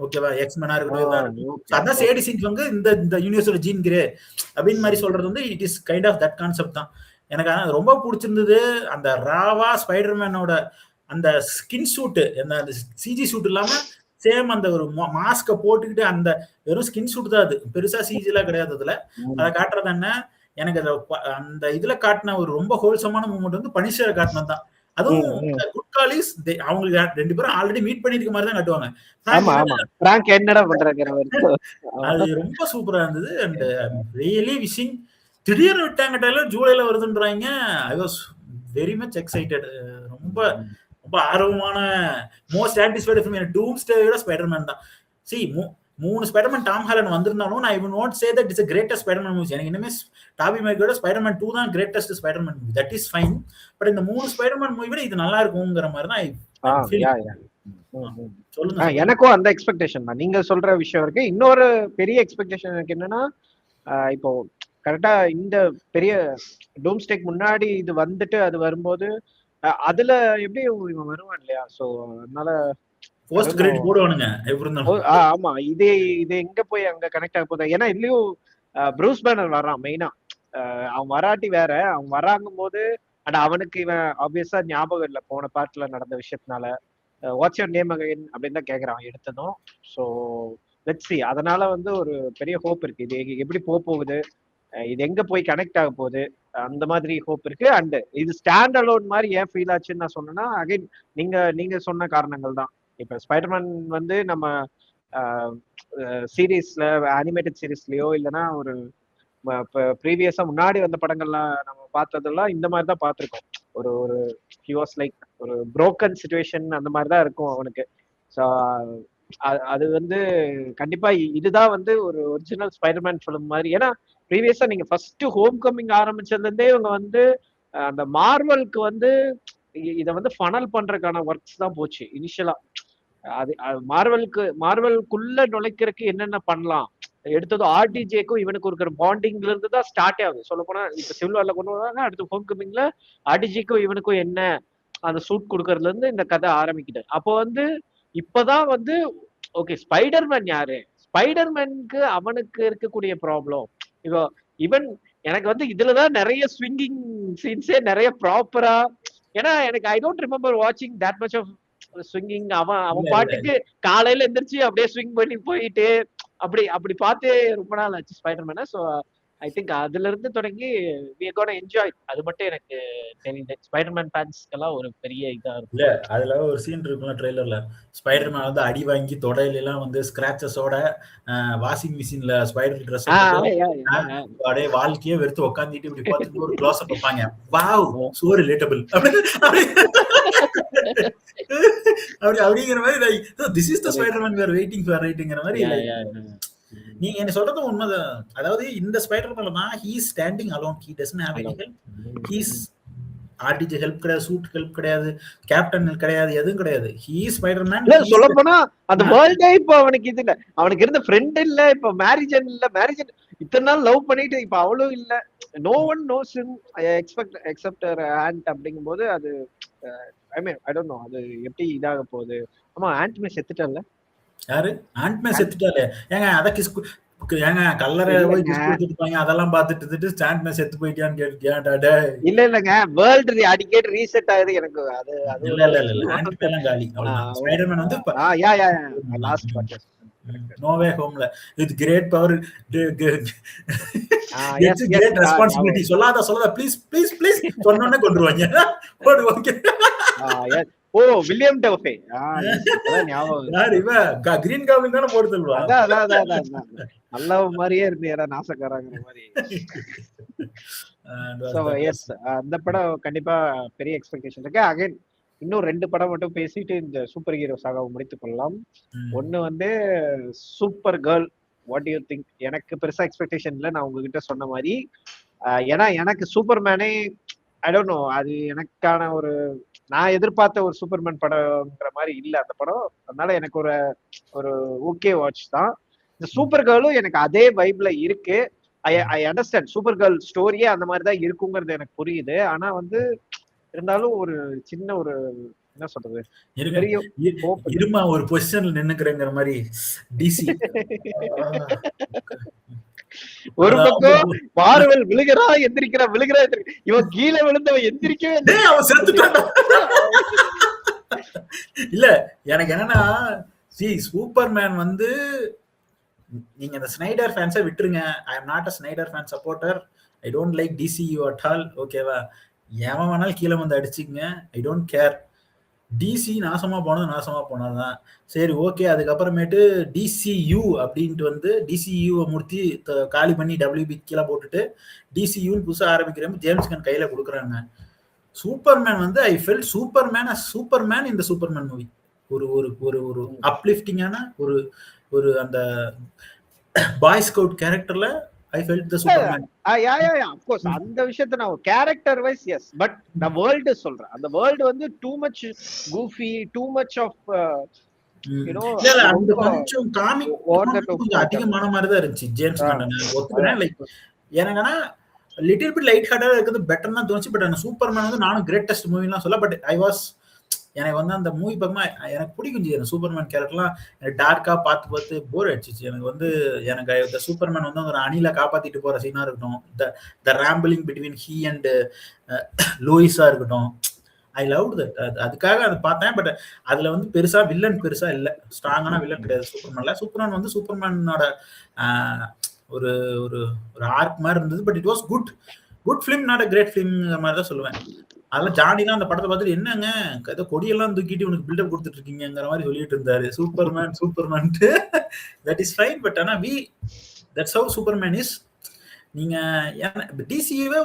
ஓகேவா. எக்ஸ்மேனா இருக்கட்டும் அதான் சேடி சிங்க் வந்து இந்த யூனிவர்ஸோட ஜீன் கிரே அப்படின்னு மாதிரி சொல்றது வந்து it is kind of that concept தான். எனக்கு ஆனால் ரொம்ப பிடிச்சிருந்தது அந்த ராவா ஸ்பைடர்மேனோட அந்த ஸ்கின் சூட்டு, அந்த சிஜி சூட் இல்லாம சேம் அந்த ஒரு மாஸ்க போட்டுக்கிட்டு அந்த வெறும் ஸ்கின் சூட் தான். அது பெருசா சிஜிலாம் கிடையாது. அதுல அதை காட்டுறது என்ன எனக்கு அந்த இதுல காட்டின ஒரு ரொம்ப ஹோல்சமான மூமெண்ட் வந்து பனிஷரை காட்டினது தான். அதுவும் குட் காலிஸ் அவங்களுக்கு 2 பேரும் ஆல்ரெடி மீட் பண்ணிருக்க மாதிரி தான் காட்டுவாங்க. அது ரொம்ப சூப்பரா இருந்தது. அண்ட் ரியலி விஷிங் திடீர்னு விட்டாங்க டைலர் ஜூலைல வருதுன்றாங்க. I was very much excited. ரொம்ப ரொம்ப ஆர்வமான மோஸ்ட் ஆன்டிசிபேட்டட் ஃபிலிம் டூம்ஸ்டேயோட ஸ்பைடர்மேன் தான். சி 3 ஸ்பைடர்மேன் டாம் ஹாலண்ட் வந்திருந்தாலும் I will not say that it's a greatest Spiderman movie. எனக்கு இனிமே டாபி மேக்கரோட ஸ்பைடர்மேன் 2 தான் greatest Spiderman movie. That is fine. But இந்த 3 ஸ்பைடர்மேன் மூவி விட இது நல்லா இருக்கும்ங்கற மாதிரி தான் சொல்லுங்க. எனக்கும் அந்த எக்ஸ்பெக்டேஷன் தான் நீங்க சொல்ற விஷயம் இருக்கு. இன்னொரு பெரிய எக்ஸ்பெக்டேஷன் எனக்கு என்னன்னா இப்போ கரெக்டா இந்த பெரிய டூம்ஸ்டேக்கு முன்னாடி இது வந்துட்டு அது வரும்போது அதுல எப்படி இவன் வருவான் இல்லையா. சோ அதனால போஸ்ட் கிரெடிட் போடுவானுங்க எப்படின்னா. ஆமா இது எங்க போய் அங்க கனெக்ட் ஆக போகுது. ஏன்னா இதுலயும் ப்ரூஸ் பேனர் வர்றான் மெயினா. அவன் வராட்டி வேற, அவன் வராங்கும் போது அண்ட் அவனுக்கு இவன் ஆப்வியஸா ஞாபகம் இல்லை போன பார்ட்ல நடந்த விஷயத்தினால. வாட்ஸ் யுவர் நேம் அகைன் அப்படின்னு தான் கேக்குறான் எடுத்ததும். So let's see. அதனால வந்து ஒரு பெரிய ஹோப் இருக்கு. இது எப்படி போகுது, இது எங்க போய் கனெக்ட் ஆக போகுது, அந்த மாதிரி ஹோப் இருக்கு. அண்ட் இது ஸ்டாண்ட் அலோன் மாதிரி ஏன் ஃபீல் ஆச்சுன்னு நான் சொன்னேன்னா அகைன் நீங்க சொன்ன காரணங்கள் தான். இப்ப ஸ்பைடர்மேன் வந்து நம்ம சீரீஸ்ல அனிமேட்டட் சீரீஸ்லயோ இல்லைன்னா ஒரு ப்ரீவியஸா முன்னாடி வந்த படங்கள்லாம் நம்ம பார்த்ததெல்லாம் இந்த மாதிரி தான் பார்த்துருக்கோம். ஒரு ஹி வாஸ் லைக் ஒரு புரோக்கன் சிச்சுவேஷன் அந்த மாதிரி தான் இருக்கும் அவனுக்கு. ஸோ அது வந்து கண்டிப்பா இதுதான் வந்து ஒரு ஒரிஜினல் ஸ்பைடர்மேன் ஃபிலிம் மாதிரி. ஏன்னா ப்ரீவியஸா நீங்க ஃபர்ஸ்ட் ஹோம் கம்மிங் ஆரம்பிச்சதுல இருந்தே இவங்க வந்து அந்த மார்வலுக்கு வந்து இதை வந்து ஃபனல் பண்றதுக்கான ஒர்க்ஸ் தான் போச்சு இனிஷியலா. அது மார்வலுக்குள்ள நுழைக்கிறதுக்கு என்னென்ன பண்ணலாம் எடுத்ததும் ஆர்டிஜேக்கும் இவனுக்கு இருக்கிற பாண்டிங்ல இருந்து தான் ஸ்டார்ட் ஆகுது. சொல்ல போனா இப்ப சிவில் வார்ல கொண்டு வராங்க, அடுத்து ஹோம் கமிங்ல ஆர்டிஜேக்கும் இவனுக்கும் என்ன அந்த சூட் கொடுக்கறதுல இருந்து இந்த கதை ஆரம்பிக்குது. அப்போ வந்து இப்பதான் வந்து ஓகே ஸ்பைடர்மேன் யாரு, ஸ்பைடர்மேனுக்கு அவனுக்கு இருக்கக்கூடிய ப்ராப்ளம் இப்போ ஈவன் எனக்கு வந்து இதுலதான் நிறைய ஸ்விங்கிங் சீன்ஸே நிறைய ப்ராப்பரா, ஏன்னா எனக்கு ஐ டோன்ட் ரிமெம்பர் வாட்சிங் தட் மச் ஆஃப் ஸ்விங்கிங். அவன் பாட்டுக்கு காலையில எந்திரிச்சு அப்படியே ஸ்விங் பண்ணி போயிட்டு அப்படி அப்படி பார்த்தே ரொம்ப நாள் ஆச்சு ஸ்பைடர்மேனை. ஸோ ஐ திங்க் அதுல இருந்து தொடங்கி we are gonna enjoy. அது மட்டும் எனக்கு தெரியுது. ஸ்பைடர்மேன் ஃபேன்ஸ்க்கெல்லாம் ஒரு பெரிய இதா இருக்கும். இல்ல அதுல ஒரு சீன் இருக்குல்ல ட்ரெய்லர்ல, ஸ்பைடர்மேன் வந்து அடி வாங்கி தொடையில எல்லாம் வந்து ஸ்கிராச்சஸோட வாஷிங் மிஷின்ல ஸ்பைடர் ட்ரெஸ் அப்படியே வாழ்க்கையே வெறுத்து உட்காந்துட்டு இப்படி பார்த்துட்டு ஒரு க்ளோஸ் அப் வைப்பாங்க. வாவ் சோ ரிலேட்டபிள் அப்படி அப்படிங்கிற மாதிரி this is the Spiderman we are waiting for ரைட்ங்கிற மாதிரி. நீங்க என்ன சொல்றது உண்மைதான். அதாவது இந்த ஸ்பைடர்மேன் தான் he is standing alone, he doesn't have any help, he is RTG help கிடையாது, சூட் ஹெல்ப் கிடையாது, கேப்டன் கிடையாது, எதுவும் கிடையாது. he is Spiderman. சொல்ல போனா அந்த வேர்ல்டே இப்ப அவனுக்கு இது இல்ல, அவனுக்கு இருந்த ஃப்ரெண்ட் இல்ல, இப்ப மேரிஜன் இல்ல, மேரிஜன் இத்தனை நாள் லவ் பண்ணிட்டு இப்ப அவளும் இல்ல. No one knows him except and அப்படிங்கும்போது அது ஐ மீன் ஐ டோன்ட் நோ அது எப்படி இதாக போகுது. ஆமா ஆண்ட்மே செத்துட்டல்ல. யாரு ஆண்ட்மே செத்துட்டாலே ஏங்க அத கிஸ் ஏங்க கல்லறை போய் கிஸ் கொடுத்துட்டாங்க, அதெல்லாம் பார்த்துட்டு ஆண்ட்மே செத்து போயிட்டான்னு கேட்டுட்டியாடா. இல்ல இல்லங்க வேர்ல்ட் அடிக்கடி ரீசெட் ஆகுது எனக்கு. அது அது இல்ல இல்ல இல்ல ஆண்ட்மே எல்லாம் காலி. அவ்வளவுதான். ஸ்பைடர்மேன் வந்து yeah yeah last podcast no way ஹோம்ல with great power it's great responsibility சொல்லாத ப்ளீஸ் ப்ளீஸ் ப்ளீஸ் சொன்னோனே கொன்றுவாங்க. ஓடு ஓகே. ஓ வில்லியம் டெஃபே ஞாபகம். யார் இவ கிரீன் காப்ளின் தான போட்டு சொல்வா. அதான் நல்ல மாதிரியே இருந்தியடா நாசக்காரங்கிற மாதிரி. சோ எஸ் அந்த படம் கண்டிப்பா பெரிய எக்ஸ்பெக்டேஷன் இருக்கு. அகைன் இன்னும் 2 படம் மட்டும் பேசிட்டு இந்த சூப்பர் ஹீரோ சாகாவை முடித்துக் கொள்ளலாம். ஒண்ணு வந்து super girl. What you think? எனக்கு பெருசா எக்ஸ்பெக்டேஷன் இல்லை, நான் உங்ககிட்ட சொன்ன மாதிரி. ஏன்னா எனக்கு சூப்பர்மேனே ஐ டோன்ட் நோ, அது எனக்கான ஒரு நான் எதிர்பார்த்த ஒரு சூப்பர்மேன் படம்ங்கிற மாதிரி இல்லை அந்த படம். அதனால எனக்கு ஒரு ஓகே வாட்ச் தான். இந்த சூப்பர் கேர்ளும் எனக்கு அதே வைப்ல இருக்கு. ஐ அண்டர்ஸ்டாண்ட் சூப்பர் கேர்ள் ஸ்டோரியே அந்த மாதிரி தான் இருக்குங்கிறது எனக்கு புரியுது. ஆனா வந்து இருந்தாலும் ஒரு சின்ன ஒரு என்ன சொல்றது இருமா ஒரு பொசிஷன்ல நின்னுக்கிறேங்கிற மாதிரி டிசி. ஒரு பக்கம் மார்வெல் விழுகிறா எந்திரிக்கிறா விழுகிறா இவன் கீழே விழுந்தவன் எந்திரிக்கவே அவன் செத்துட்டான். இல்ல எனக்கு என்னன்னா சூப்பர்மேன் வந்து நீங்க இந்த ஸ்னைடர் ஃபேன்ஸை விட்டுருங்க. I am not a Snyder fan supporter. I don't like DCU at all. ஓகேவா? எவன் வேணாலும் கீழே வந்து அடிச்சுங்க, ஐ டோன்ட் கேர். டிசி நாசமா போனதுதான் சரி ஓகே. அதுக்கப்புறமேட்டு டிசியூ அப்படின்ட்டு வந்து டிசியூவை முடித்து காலி பண்ணி WB கீழே போட்டுட்டு டிசியூன்னு புதுசாக ஆரம்பிக்கிறப்ப ஜேம்ஸ் கன் கையில கொடுக்குறாங்க. சூப்பர்மேன் வந்து ஐ ஃபெல்ட் சூப்பர்மேன் இந்த சூப்பர்மேன் மூவி ஒரு ஒரு ஒரு ஒரு அப்லிஃப்டிங்கான ஒரு அந்த பாய் ஸ்கவுட் கேரக்டர்ல I felt the Superman. Yeah, of course. அந்த விஷயத்தை நான் character wise yes, but நான் world சொல்றேன். அந்த world வந்து too much goofy, too much of you know அந்த கொஞ்சம் காமிக் கொஞ்சம் அதிகமான மாதிரி தான் இருந்துச்சு ஜேம்ஸ் கண்டன். ஓகே லைக் எனக்குனா லிட்டில் பிட் லைட் ஹார்ட்டா இருக்குது பெட்டர் தான் தோணுச்சு. பட் அந்த சூப்பர்மேன் வந்து நானும் கிரேட்டஸ்ட் மூவிலாம் சொல்ல. பட் எனக்கு வந்து அந்த மூவி பக்கமா எனக்கு பிடிக்கும். அந்த சூப்பர்மேன் கேரக்டர்லாம் எனக்கு டார்க்கா பார்த்து போர் அடிச்சிச்சு. எனக்கு இந்த சூப்பர்மேன் வந்து ஒரு அணில காப்பாத்திட்டு போற சீனா இருக்கட்டும், த ராம்பிளிங் பிட்வீன் ஹீ அண்ட் லூயிஸா இருக்கட்டும், ஐ லவ் தட். அதுக்காக அதை பார்த்தேன். பட் அதுல வந்து பெருசா இல்ல, ஸ்ட்ராங்கான வில்லன் கிடையாது சூப்பர்மேன்ல. சூப்பர்மேன் வந்து சூப்பர்மேனோட ஒரு ஒரு ஆர்க் மாதிரி இருந்தது. But it was good film, not a great film மாதிரி தான் சொல்லுவேன். அதெல்லாம் ஜானிலாம் அந்த படத்தை பார்த்துட்டு என்னங்க ஏதோ கொடியெல்லாம் தூக்கிட்டு உனக்கு பில்டப் கொடுத்துட்டு இருக்கீங்கிற மாதிரி சொல்லிட்டு இருந்தாரு. Superman that is fine. But ஆனா தட்ஸ் ஹவ் சூப்பர்மேன் இஸ். நீங்க டிசியே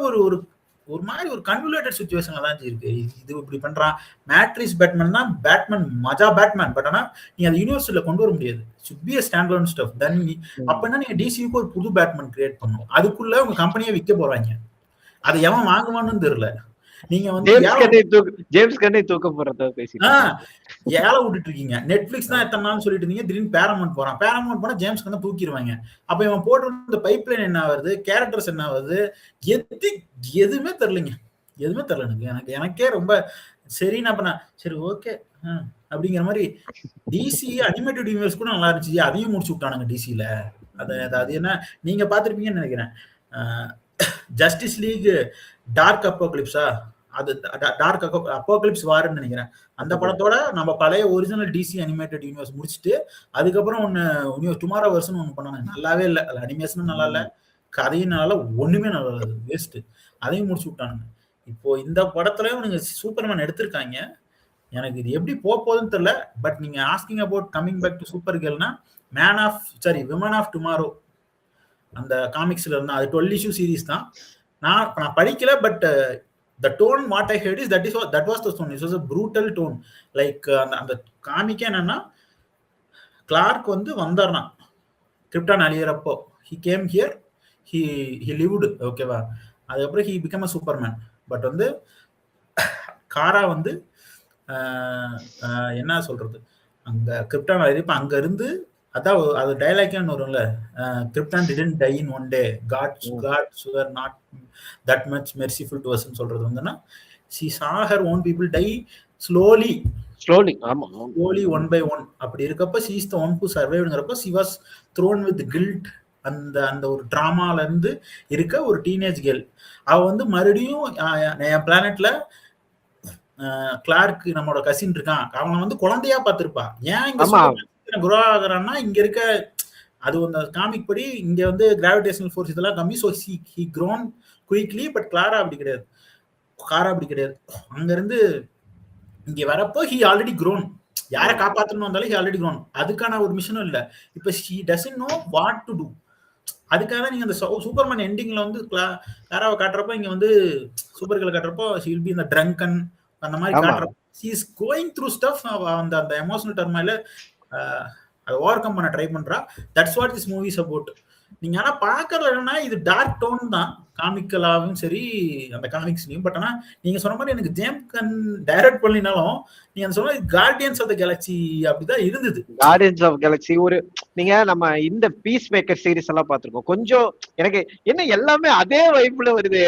ஒரு மாதிரி ஒரு கன்வல்யூட்டட் சிச்சுவேஷன்ல தான் இருக்கு. இது இப்படி பண்றான். மேட்ரிக்ஸ் பேட்மேன் தான் பேட்மேன் மஜா பேட்மேன். பட் ஆனா நீ அந்த யூனிவர்ஸ்ல கொண்டு வர முடியாது. should be a standalone stuff. தென் அப்பனா நீங்க டிசிக்கு ஒரு புது பேட்மேன் கிரியேட் பண்ணணும். அதுக்குள்ள உங்க கம்பெனியை விற்க போறாங்க. அதை எவன் வாங்குவான்னு தெரியல. நீங்க வந்து ஜேம்ஸ் கண்ணை தூக்க போறத பேசிட்டு ஏழை விட்டுட்டு இருக்கீங்க. நெட்ஃபிளிக்ஸ் தான் எத்தனை நாள் சொல்லிட்டு இருந்தீங்க, திடீர்னு பேரமௌண்ட் போறான். பேரமௌண்ட் போனா ஜேம்ஸ் கண்ணை தூக்கிடுவாங்க. அப்ப இவன் போட்டு இந்த பைப் லைன் என்ன ஆகுது, கேரக்டர்ஸ் என்ன ஆகுது, எதுவுமே தெரியலங்க. எதுவுமே தெரியல எனக்கே ரொம்ப சரி. நான் பண்ண சரி ஓகே அப்படிங்கிற மாதிரி. டிசி அனிமேட்டட் யூனிவர்ஸ் கூட நல்லா இருந்துச்சு, அதையும் முடிச்சு விட்டானுங்க டிசில. அது என்ன நீங்க பாத்திருப்பீங்கன்னு நினைக்கிறேன், ஜஸ்டிஸ் லீக் டார்க் அப்போகலிப்ஸா, அது டார்க் அப்போகலிப்ஸ் வார்ன்னு நினைக்கிறேன். அந்த படத்தோட நம்ம பழைய ஒரிஜினல் டிசி அனிமேட்டட் யூனிவர்ஸ் முடிச்சுட்டு அதுக்கப்புறம் ஒன்னு டுமாரோ வெர்ஷன் ஒன்னு பண்ணாங்க. நல்லாவே இல்லை, அது அனிமேஷனும் நல்லா இல்லை, கதையும் நல்லா, ஒண்ணுமே நல்லா இல்லை, வேஸ்ட். அதையும் முடிச்சு விட்டானுங்க. இப்போ இந்த படத்துலயும் நீங்க சூப்பர்மேன் எடுத்திருக்காங்க. எனக்கு இது எப்படி போகுதுன்னு தெரியல. பட் நீங்க asking about coming back to Super கேர்ள்னா விமன் ஆஃப் டுமாரோ அந்த காமிக்ஸ்ல இருந்தா, அது 12 இஷ்யூ சீரீஸ் தான். நான் படிக்கல. But the tone what I heard is that was the tone. It was a brutal tone. Like அந்த காமிக்க என்னன்னா, கிளார்க் வந்து வந்தார்னா krypton அழியறப்போ he came here, he lived, ஓகேவா. அதுக்கப்புறம் he became a superman. But வந்து காரா வந்து என்ன சொல்றது, அங்க கிரிப்டான் அழியறப்ப அங்க இருந்து, அதான் அது டைலாக்கே வரும்ல, krypton didn't die in one day, God were not that much merciful to us ன்னு சொல்றது வந்துன்னா, she saw her own people die slowly one by one. அப்படி இருக்கப்ப she is the one who survived. she was thrown with guilt. அந்த ஒரு டிராமால இருந்து இருக்க ஒரு டீனேஜ் கேர்ள். அவ வந்து மறுபடியும் என் பிளானட்ல கிளார்க் நம்மளோட கசின் இருக்கான், அவனை வந்து குழந்தையா பார்த்திருப்பா. ஏன் இங்க குரோ ஆகுறான்னா, இங்க இருக்க அது அந்த காமிக் படி இங்க வந்து கிராவிடேஷனல் ஃபோர்ஸ் இதெல்லாம் கம்மி. So he grown quickly. But காரா அப்படி கிடையாது. அங்க இருந்து இங்க வரப்போ ஹி ஆல்ரெடி க்ரோன். யாரை காப்பாற்றணும் வந்தாலும் ஹி ஆல்ரெடி க்ரோன். அதுக்கான ஒரு மிஷனும் இல்லை. இப்ப he doesn't know what to do. அதுக்காக நீங்க அந்த சூப்பர்மேன் எண்டிங்ல வந்து கிளாராவை காட்டுறப்போ, இங்க வந்து சூப்பர் கேர்ள் காட்டுறப்போ ஷி வில் பி இந்த ட்ரங்கன் அந்த மாதிரி காட்டுறப்போ she is going through stuff. அந்த எமோஷனல் டர்மைல அதை ஓவர் கம் பண்ண ட்ரை பண்றா. That's what this movie is about. நீங்க ஆனா பாக்கறதுனா இது டார்க் டோன் தான் காமிக்கலாவும் சரி, அந்த காமிக்ஸ்லயும். பட் ஆனா நீங்க சொன்ன மாதிரி எனக்கு ஜேம்ஸ் கன் டைரக்ட் பண்ணினாலும் நீங்க சொன்ன கார்டியன்ஸ் ஆஃப் தி கேலக்ஸி அப்படிதான் இருந்தது. கார்டியன்ஸ் ஆஃப் கேலக்ஸி ஒரு நீங்க நம்ம இந்த பீஸ் மேக்கர் சீரிஸ் எல்லாம் பார்த்திருக்கோம். கொஞ்சம் எனக்கு என்ன எல்லாமே அதே வைப்ல வருது.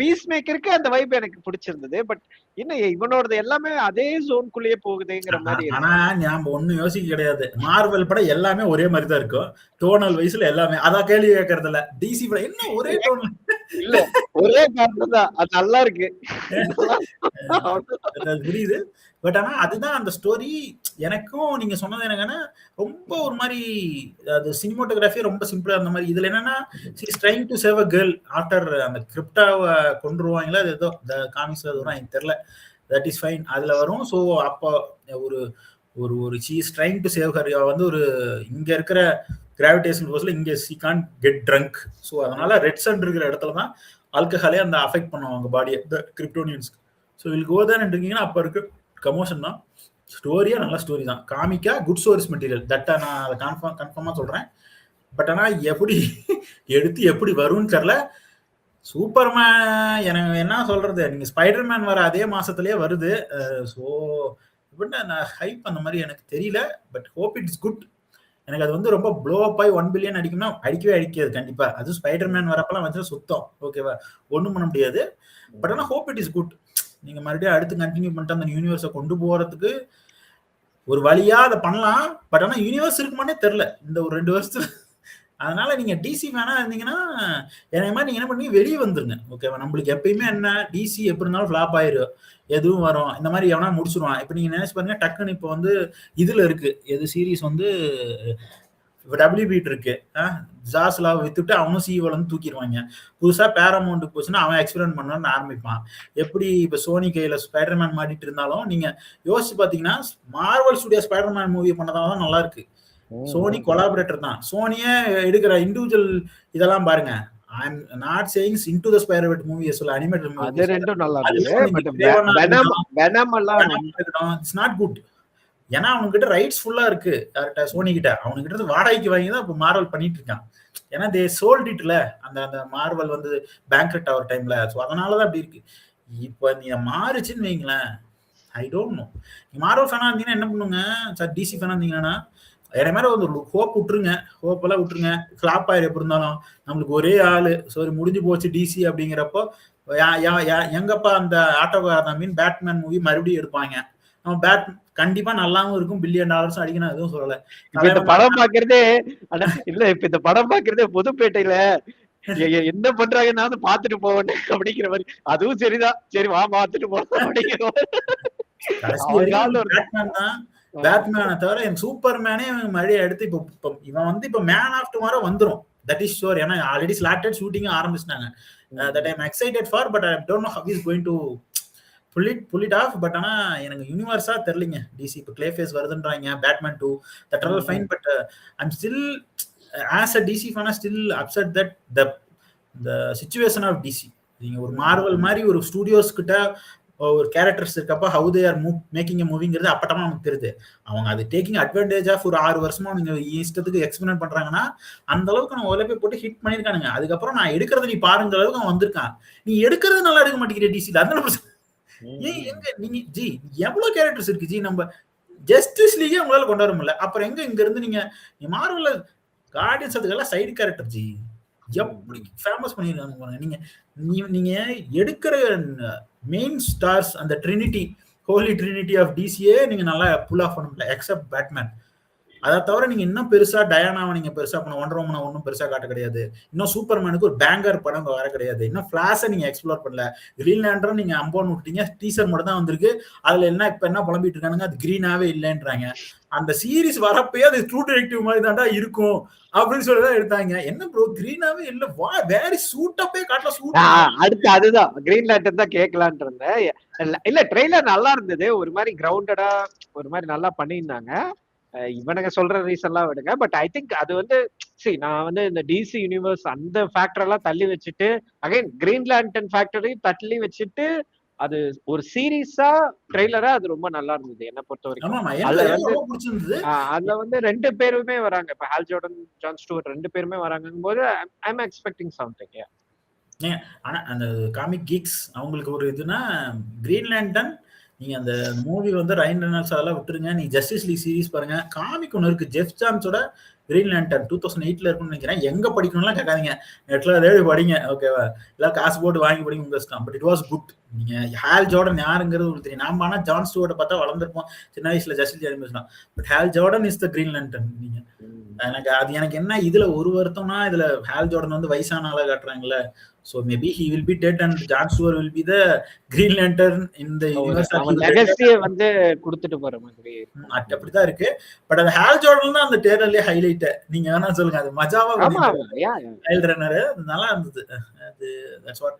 பீஸ் மேக்கருக்கு அந்த வைப் எனக்கு பிடிச்சிருந்தது. பட் என்ன இவனோடது எல்லாமே அதே ஜோன்குள்ளேயே போகுதுங்கிற மாதிரி. ஆனா ஞாபகம் ஒண்ணும் யோசிக்க கிடையாது, மார்வல் படம் எல்லாமே ஒரே மாதிரி தான் இருக்கும் டோனல் வைஸ்ல எல்லாமே. அதான் கேள்வி கேட்கறது இல்ல. டிசி படம் என்ன ஒரே டோன் இல்ல, ஒரே காரணம் தான், அது நல்லா இருக்கு புரியுது. பட் ஆனா அதுதான் அந்த ஸ்டோரி. எனக்கும் நீங்க சொன்னது என்னங்கன்னா, ரொம்ப ஒரு மாதிரி அது சினிமாட்டோகிராஃபி ரொம்ப சிம்பிளா இருந்த மாதிரி. இதுல என்னன்னா, she is trying to save a girl after அந்த கிரிப்டாவை கொண்டுருவாங்களா, அது ஏதோ காமிக்ஸ்ல வரும், எனக்கு தெரியல. தட் இஸ் ஃபைன், அதுல வரும். ஸோ அப்போ ஒரு she is trying to save her. வந்து ஒரு இங்க இருக்கிற கிராவிடேஷன் ஃபோர்ஸ்ல இங்க she can't get drunk. So அதனால ரெட் சன் இருக்கிற இடத்துல தான் ஆல்கஹாலே அந்த அஃபெக்ட் பண்ணுவாங்க பாடியை, த கிரிப்டோனியன்ஸ்க்கு. ஸோ வில் கோ தான் இருக்கீங்கன்னா அப்போ இருக்க கமோஷன் தான். ஸ்டோரியா நல்ல ஸ்டோரி தான், காமிக்கா குட் சோர்ஸ் மெட்டீரியல். தட்டா நான் அதை கன்ஃபார்மா சொல்றேன். பட் ஆனா எப்படி எடுத்து எப்படி வரும்னு தெரியல. சூப்பர்மேன் எனக்கு என்ன சொல்றது, நீங்க ஸ்பைடர்மேன் வர அதே மாசத்துலயே வருது. ஸோ நான் ஹைப் அந்த மாதிரி எனக்கு தெரியல. But hope it's good. எனக்கு அது வந்து ரொம்ப ப்ளோ அப் ஆகி 1 பில்லியன் அடிக்கும்னா அடிக்காது கண்டிப்பா. அது ஸ்பைடர்மேன் வரப்பெல்லாம் வச்சு சுத்தம் ஓகேவா, ஒன்றும் பண்ண முடியாது. பட் ஆனால் ஹோப் இட் இஸ் குட். நீங்க மறுபடியும் அடுத்து கண்டினியூ பண்ணிட்டு அந்த யூனிவர்ஸை கொண்டு போறதுக்கு ஒரு வழியா அதை பண்ணலாம். பட் ஆனால் யூனிவர்ஸ் இருக்குமானே தெரியல இந்த ஒரு 2 வருஷத்துல. அதனால நீங்க டிசி வேணா இருந்தீங்கன்னா என்ன மாதிரி நீங்க என்ன பண்ணி வெளியே வந்துருங்க ஓகேவா. நம்மளுக்கு எப்பயுமே என்ன, டிசி எப்படி இருந்தாலும் ஃபிளாப் ஆயிரும், எதுவும் வரும், இந்த மாதிரி எவனா முடிச்சிருவான். இப்ப நீங்க நினைச்சு பாருங்க, டக்குன்னு இப்போ வந்து இதுல இருக்கு எது சீரீஸ் வந்து WB இருக்கு, ஜாஸ்லா வித்துட்டு அவனும் சீவல் வந்து தூக்கிடுவாங்க. புதுசா பேரமௌண்ட் போச்சுன்னா அவன் எக்ஸ்பெரிமெண்ட் பண்ணணும்னு ஆரம்பிப்பான். எப்படி இப்ப சோனி கையில ஸ்பைடர்மேன் மாட்டிட்டு இருந்தாலும் நீங்க யோசிச்சு பாத்தீங்கன்னா, மார்வல் ஸ்டுடியோ ஸ்பைடர்மேன் மூவி பண்ணதால தான் நல்லா இருக்கு. சோனி கொலாபரேட்டர் தான். சோனியே எடுக்கிற இண்டிவிஜுவல் இதெல்லாம் பாருங்க. I'm not saying Into the Spider-Verse movie as well, animated movie. அது ரெண்டும் நல்லா இருக்கு. பட் வெனம் எல்லாம் it's not good. ஏன்னா அவனுக்கிட்ட ரைட்ஸ் ஃபுல்லா இருக்கு கரெக்டா சோனி கிட்ட. அவனுக்கிட்ட இருந்து வாடகைக்கு வாங்கி தான் இப்போ மார்வல் பண்ணிட்டு இருக்கான். ஏன்னா தே சோல்ட் இட்ல அந்த மார்வல் வந்து பேங்க்ரட் ஆகிற டைம்ல. ஸோ அதனாலதான் அப்படி இருக்கு. இப்ப நீ மாறுச்சுன்னு வைங்களேன், ஐ டோன்ட் நோ. மார்வல் ஃபேனா இருந்தீங்கன்னா என்ன பண்ணுங்க சார், டிசி ஃபேனா இருந்தீங்கன்னா எனக்கு மேல ஒரு ஹோப் விட்டுருங்க, ஹோப் எல்லாம் விட்டுருங்க. ஃபிளாப் ஆயிரு எப்படி இருந்தாலும், நம்மளுக்கு ஒரே ஆளு சரி முடிஞ்சு போச்சு டிசி அப்படிங்கிறப்போ எங்கப்பா அந்த ஆட்டோகாரன் மீன் பேட்மேன் மூவி மறுபடியும் எடுப்பாங்க. நம்ம பேட் கண்டிப்பா நல்லாவும் இருக்கும், $1 பில்லியன் அடிக்கணும், எதுவும் சொல்லல. இந்த படம் பாக்குறதே இல்ல, இப்ப இந்த படம் பாக்குறதே புதுப்பேட்டையில என்ன பண்றாங்கன்னா பாத்துட்டு போவேன் அப்படிங்கிற மாதிரி. அதுவும் சரிதான், சரி வா பாத்துட்டு போலாம் அப்படிங்கிற பேட்மேனை தவிர என் சூப்பர்மேனே மறுபடியும் எடுத்து இப்போ இவன் வந்து இப்போ மேன் ஆஃப் டுமாரோ வந்துரும், தட் இஸ் ஷூர். ஏன்னா ஆல்ரெடி ஸ்லாட்டட் ஷூட்டிங் ஆரம்பிச்சிட்டாங்க. That I am excited for, but I don't know how is going to pull it off. But ஆனா எனக்கு யூனிவர்ஸா தெரியலங்க. டிசி இப்போ கிளேஃபேஸ் வருதுன்றாங்க, Batman 2, that all fine. But I'm still as a DC ஃபேனா still upset that the situation of DC. நீங்க ஒரு Marvel மாதிரி ஒரு ஸ்டுடியோஸ் கிட்ட ஒரு கேரக்டர்ஸ் இருக்கப்ப ஹவு தே ஆர் மேக்கிங் மூவிங்கிறது அப்பட்டமா நமக்கு தெரியுது. அவங்க அது டேக்கிங் அட்வான்டேஜ் ஆஃப் ஒரு 6 வருஷமா நீங்க இஷ்டத்துக்கு எக்ஸ்பெரிமெண்ட் பண்றாங்கன்னா அந்த அளவுக்கு நான் உலகை போட்டு ஹிட் பண்ணிருக்கானுங்க. அதுக்கப்புறம் நான் எடுக்கிறது நீ பாருங்க அளவுக்கு அவன் வந்திருக்கான். நீ எடுக்கிறது நல்லா எடுக்க மாட்டேங்கிற டிசில. அதனால ஏன் எங்க நீங்க ஜி எவ்வளவு கேரக்டர்ஸ் இருக்கு ஜி, நம்ம ஜஸ்டிஸ் லீகே உங்களால கொண்டு வர முடியல. அப்புறம் எங்க இங்க இருந்து நீங்க மார்வல்ல கார்டியன்ஸ் அதுக்கெல்லாம் சைடு கேரக்டர் ஜி எப்படி ஃபேமஸ் பண்ணிருக்காங்க. நீங்க எடுக்கிற மெயின் ஸ்டார்ஸ் அந்த ட்ரினிட்டி, ஹோலி ட்ரினிட்டி ஆஃப் டிசியே நீங்க நல்லா புல் ஆஃப் பண்ண முடியல, எக்ஸப்ட் பேட்மேன். அதை தவிர நீங்க இன்னும் பெருசா டயானாவை நீங்க பெருசா பண்ண, ஒண்டர் உமனை ஒன்றும் பெருசா காட்ட கிடையாது. இன்னும் சூப்பர்மேனுக்கு ஒரு பேங்கர் படம் வர கிடையாது. இன்னும் ஃபிளாஷை நீங்க எக்ஸ்ப்ளோர் பண்ணல. கிரீன் லேண்டரும் நீங்க அம்போன்னு விட்டீங்க, டீசர் மட்டும் தான் வந்திருக்கு. அதுல இப்ப என்ன புலம்பிட்டு இருக்கானுங்க, அது கிரீனாவே இல்லைன்றாங்க. அந்த சீரீஸ் வரப்பயே அது ட்ரூ டிடெக்டிவ் மாதிரி தாண்டா இருக்கும் அப்படின்னு சொல்லிதான் எடுத்தாங்க. என்ன ப்ரோ கிரீனாவே இல்ல, வேற சூட்டப்பே காட்டல. சூட் அடுத்து அதுதான் கிரீன் லேண்டர் தான் கேட்கலான் இருந்தேன். இல்ல ட்ரெய்லர் நல்லா இருந்தது, ஒரு மாதிரி கிரவுண்டடா ஒரு மாதிரி நல்லா பண்ணியிருந்தாங்க. இவனுங்க சொல்ற ரீசன்லாம் விடுங்க. பட் ஐ திங்க் அது வந்து சரி, நான் வந்து இந்த டிசி யூனிவர்ஸ் அந்த ஃபேக்டர் எல்லாம் தள்ளி வச்சுட்டு அகைன் கிரீன் லேண்டன் ஃபேக்டரையும் தள்ளி வச்சுட்டு அது ஒரு சீரீஸா ட்ரெய்லரா அது ரொம்ப நல்லா இருந்தது என்ன பொறுத்த வரைக்கும். அதுல வந்து 2 பேருமே வராங்க. இப்ப ஹால் ஜார்டன், ஜான் ஸ்டூவர்ட் 2 பேருமே வராங்கும் போது ஐ எம் எக்ஸ்பெக்டிங் சம்திங். ஆனா அந்த காமிக் கீக்ஸ் அவங்களுக்கு ஒரு இதுனா கிரீன் லேண்டன் நீங்க அந்த மூவி வந்து ரைன் ரெனால்ட்ஸ் அதெல்லாம் விட்டுருங்க. நீங்க ஜஸ்டிஸ் லீக் சீரிஸ் பாருங்க. காமிக் ஒன்று இருக்கு, ஜெஃப் ஜான்ஸோட கிரீன் லேண்டன் 2008 இருக்கும்னு நினைக்கிறேன். எங்க படிக்கணும்லாம் கேட்காதீங்க, நெட்ல தேடி படிங்க, ஓகேவா? எல்லாம் காசு போட்டு வாங்கி படிங்க உங்க இஷ்டம். But it was good. நீங்க ஹால் ஜார்டன் யாருங்கிறது உங்களுக்கு தெரியும். நாம ஆனா ஜான் ஸ்டூவர்ட்டை பார்த்தா வளர்ந்துருப்போம் சின்ன வயசுல, ஜஸ்டிஸ் லீக் பேசலாம். But hall Jordan is the green lantern. நீங்க எனக்கு என்ன இதுல ஒரு வருத்தம்னா, இதுல ஹால் ஜார்டன் வந்து வயசான ஆளா காட்டுறாங்கல்ல. So maybe he will be dead and John Stewart will be the Green Lantern in the universe. அவன் லெகசி வந்து கொடுத்துட்டு போற மாதிரி அப்படிதான் இருக்கு. பட் அது ஹால் ஜார்டன் தான் அந்த டேரர்லயே ஹைலைட். நீங்க வேணா சொல்லுங்க, அது மஜாவா ஹைல் ரன்னர் நல்லா இருந்தது. அது தட்ஸ் வாட்.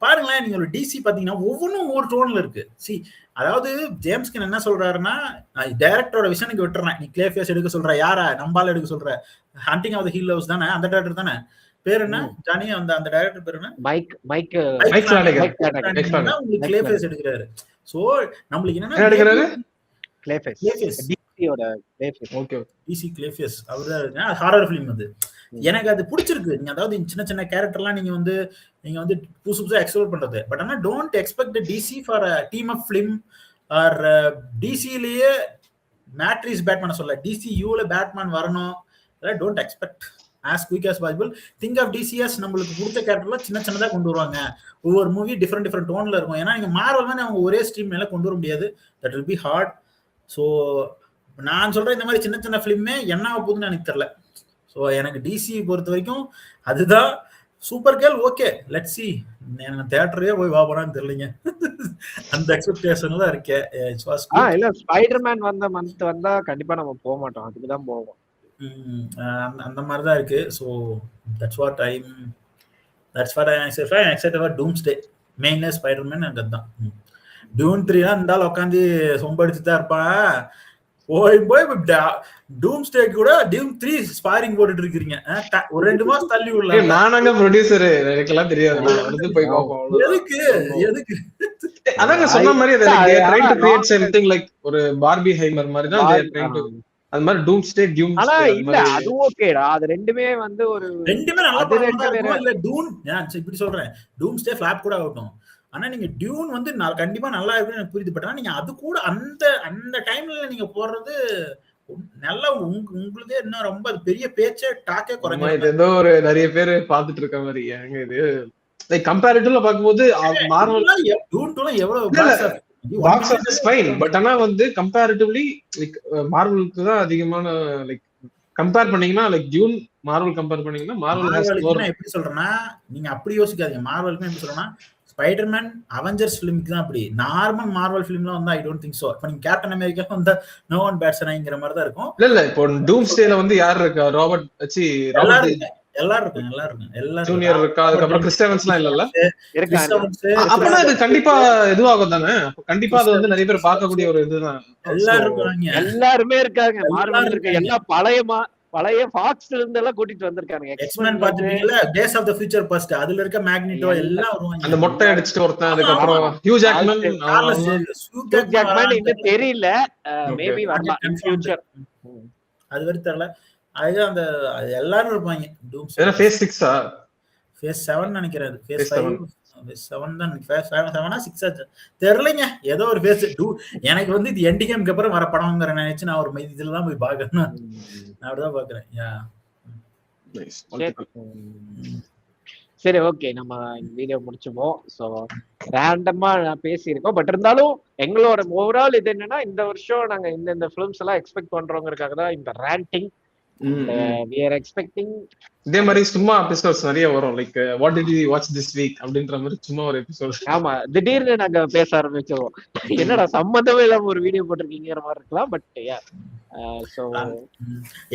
பாருங்களேன், நீங்க ஒரு டிசி பாத்தீங்கன்னா ஒவ்வொன்றும் ஒவ்வொரு டோன்ல இருக்கு. சி அதாவது ஜேம்ஸ் கன் என்ன சொல்றாருன்னா, டைரக்டரோட விஷனுக்கு விட்டுறேன். நீ கிளேஃபேஸ் எடுக்க சொல்ற, யாரா நம்பால எடுக்க சொல்ற, haunting of the hill house தானே அந்த டைரக்டர் தானே, பேர் என்ன ஜானி, அந்த டைரக்டர் பேர் என்ன, மைக் கிளேஃபேஸ் எடுக்கிறாரு. சோ நம்மளுக்கு என்ன எடுக்கிறாரு, கிளேஃபேஸ் டிசியோட கிளேஃபேஸ். ஓகே, டிசி கிளேஃபேஸ் அவர்தான் இருக்கு. ஹாரர் ஃபிலிம் அது எனக்கு அது பிடிச்சிருக்கு. நீங்க அதாவது சின்ன சின்ன கேரக்டர்லாம் நீங்க வந்து புதுசு புதுசா எக்ஸ்ப்ளோர் பண்றது. பட் ஆனா don't expect DC for a team of film or டிசிலேயே மேட்ரிக்ஸ் பேட்மேன் சொல்ல, டிசியூல பேட்மேன் வரணும், அதெல்லாம் don't expect. as quick as possible. Think of DC as நம்மளுக்கு கொடுத்த கேரக்டர்ல சின்ன சின்னதா கொண்டு வருவாங்க. ஒவ்வொரு மூவி டிஃப்ரெண்ட் டோன்ல இருக்கும். ஏன்னா நீங்க மார்வல் மாதிரி அவங்க ஒரே ஸ்ட்ரீம் மேல கொண்டு வர முடியாது. That will be hard. So நான் சொல்றேன், இந்த மாதிரி சின்ன சின்ன ஃபிலிமே என்ன போகுதுன்னு எனக்கு தெரியல. ஸோ எனக்கு டிசி பொறுத்த வரைக்கும் அதுதான் super girl. Okay, let's see. எனக்கு தியேட்டரே போய் வாபரான்னு தெரியலங்க, அந்த எக்ஸ்பெக்டேஷன்ல தான் இருக்கேன். இல்ல ஸ்பைடர்மேன் வந்த மந்த் வந்தா கண்டிப்பா நம்ம போக மாட்டோம், அதுக்கு தான் போவோம். அந்த மாதிரி தான் இருக்கு. So that's what I excited for Doomsday. மெயின்ல ஸ்பைடர்மேன் அதுதான். டியூன் 3 தான் இருந்தாலும் உட்காந்து சொம்படிச்சு தான் இருப்பான். போய் டூம்ஸ்டே கூட டியூன் 3 ஸ்பாரிங் போட்டுட்டு இருக்கீங்க. ஒரு 2 மாசம் தள்ளி விடல. நானாங்க ப்ரொடியூசர், எனக்கெல்லாம் தெரியாது. போய் பார்ப்போம். எதுக்கு அதாங்க சொன்ன மாதிரி they are trying to create something like ஒரு பார்பி ஹைமர் மாதிரி தான் they are trying to. அது மாதிரி டூம்ஸ்டே ஆனா இல்ல அது ஓகேடா. அது ரெண்டுமே வந்து ஒரு ரெண்டுமே நல்லா பண்றாங்க. இல்ல டூன் நான் இப்படி சொல்றேன், டூம்ஸ்டே ஃபிளாப் கூட ஆகட்டும். ஆனா நீங்க டியூன் வந்து கண்டிப்பா நல்லா இருக்குன்னு எனக்கு புரியுது. பட் ஆனா நீங்க அது கூட அந்த டைம்ல நீங்க போடுறது நல்லா உங்களுக்கே இன்னும் ரொம்ப பெரிய பேச்சே டாக்கே குறைஞ்ச. இது ஏதோ ஒரு நிறைய பேர் பாத்துட்டு இருக்க மாதிரி ஏங்க இது லைக் கம்பேரிட்டிவ்ல பாக்கும்போது மார்வல் டியூன் 2 எவ்வளவு பாக்ஸ் ஆஃபீஸ் ஃபைன். பட் ஆனா வந்து கம்பேரிட்டிவ்லி லைக் மார்வலுக்கு தான் அதிகமான லைக் கம்பேர் பண்ணீங்கன்னா லைக் டியூன் மார்வல் கம்பேர் பண்ணீங்கன்னா மார்வல் எப்படி சொல்றேன்னா நீங்க அப்படி யோசிக்காதீங்க. மார்வலுக்கு எப்படி சொல்றேன்னா ஸ்பைடர்மேன் அவெஞ்சர்ஸ் ஃபிலிமுக்கு தான் அப்படி. நார்மல் மார்வல் ஃபிலிம்ல வந்து ஐ டோன்ட் திங்க் சோ. இப்போ நீங்க கேப்டன் அமெரிக்கா வந்து நோ ஒன் பேட்ஸ்ங்கிற மாதிரி தான் இருக்கும். இல்ல இப்போ டூம்ஸ்டேல வந்து யார் இருக்கா? ராபர்ட் எல்லாரும் ஜூனியர் இருக்கா, அதுக்கப்புறம் கிறிஸ் எவன்ஸ்லாம் இல்லல்ல. அப்பனா இது கண்டிப்பா இதுவாகும் தானே. கண்டிப்பா அது வந்து நிறைய பேர் பார்க்கக்கூடிய ஒரு இதுதான். எல்லாருமே இருக்காங்க. மார்வல் இருக்க எல்லா பழைய ஃபாக்ஸ்ல இருந்து எல்லாம் கூட்டிட்டு வந்திருக்காங்க. எக்ஸ்மேன் பாத்துட்டீங்களா? Days of the Future Past அதுல இருக்க மேக்னிட்டோ எல்லாம் வருவாங்க. அந்த மொட்டை அடிச்சிட்டு ஒருத்தன், அதுக்கப்புறம் ஹியூ ஜாக்மன் இன்னும் தெரியல. மேபி வரலாம் இன் ஃபியூச்சர். அது வரைக்கும் தெரியல. அதுதான் அந்த எல்லாரும் இருப்பாங்க. டூம்ஸ் ஃபேஸ் 6 ஃபேஸ் 7 நினைக்கிறேன். ஃபேஸ் 7 தான். ஃபேஸ் 7 6 தெரியலங்க. ஏதோ ஒரு ஃபேஸ் 2 எனக்கு வந்து இது எண்ட் கேம்க்கு அப்புறம் வர படம்ங்கற நினைச்சு நான் ஒரு இதுல தான் போய் பார்க்கறேன். நான் அப்படிதான் பார்க்கறேன். யா நைஸ். சரி, ஓகே, நம்ம வீடியோ முடிச்சுப்போம். ஸோ ரேண்டமா பேசியிருக்கோம். பட் இருந்தாலும் எங்களோட ஓவரால் இது என்னன்னா, இந்த வருஷம் நாங்க இந்த ஃபிலிம்ஸ் எல்லாம் எக்ஸ்பெக்ட் பண்றோங்கிறதுக்காக தான் இந்த ரேண்டிங். We are expecting இதே மாதிரி சும்மா எபிசோட்ஸ் நிறைய வரும். Like what did you watch this week அப்படின்ற மாதிரி சும்மா ஒரு எபிசோட். ஆமா, திடீர்னு நாங்க பேச ஆரம்பிச்சோம். என்னடா சம்பந்தமே இல்லாம ஒரு வீடியோ போட்டிருக்கீங்கிற மாதிரி இருக்கலாம். பட்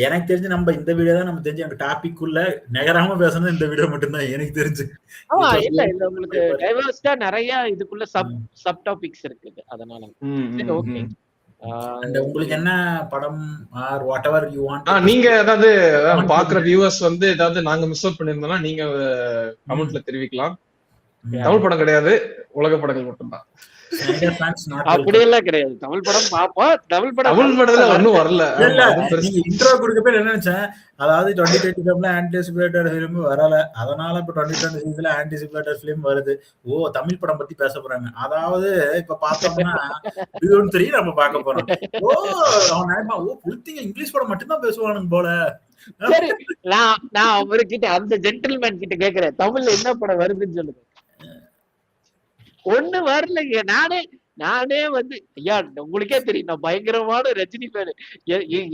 எனக்கு தெரிஞ்சு நம்ம இந்த வீடியோ தான் நம்ம தெரிஞ்சு அந்த டாபிக் உள்ள நகராம பேசணும். இந்த வீடியோ மட்டும் தான் எனக்கு தெரிஞ்சு. இல்ல உங்களுக்கு டைவர்ஸ்டா நிறைய இதுக்குள்ள சப் டாபிக்ஸ் இருக்குது. அதனால ஓகே. உங்களுக்கு என்ன படம் or whatever you want, நீங்க ஏதாவது பாக்குற வியூவர்ஸ் வந்து ஏதாவது நாங்க மிஸ் அவுட் பண்ணிருந்தோம்னா நீங்க கமெண்ட்ல தெரிவிக்கலாம். தமிழ் படம் கிடையாது, உலக படங்கள் மட்டும்தான். அப்படியெல்லாம் கிடையாது. தமிழ் படம் பாப்போம். தமிழ் படத்துல ஒன்னும் வரல. இன்ட்ரோ கொடுக்க போய் என்ன நினைச்சேன், அதாவது 2025ல ஆன்டிசிபேட்டட் ஃபிலிம் வரல, அதனால இப்ப 2026ல ஆன்டிசிபேட்டட் ஃபிலிம் வருது. ஓ, தமிழ் படம் பத்தி பேச போறாங்க. அதாவது இப்ப பார்த்தோம்னா டியூன் 3 நம்ம பார்க்க போறோம். ஓ, அவன் நினைப்பா, ஓ புளுத்திங்க இங்கிலீஷ் படம் மட்டும்தான் பேசுவானுங்க போல. சரி, நான் அவர்கிட்ட அந்த ஜென்டில்மேன் கிட்ட கேக்குறேன், தமிழ்ல என்ன படம் வருதுன்னு சொல்லுங்க. ஒண்ணு வரலைங்க. நானே வந்து ஐயா, உங்களுக்கே தெரியும் நான் பயங்கரமான ரஜினி பேரு.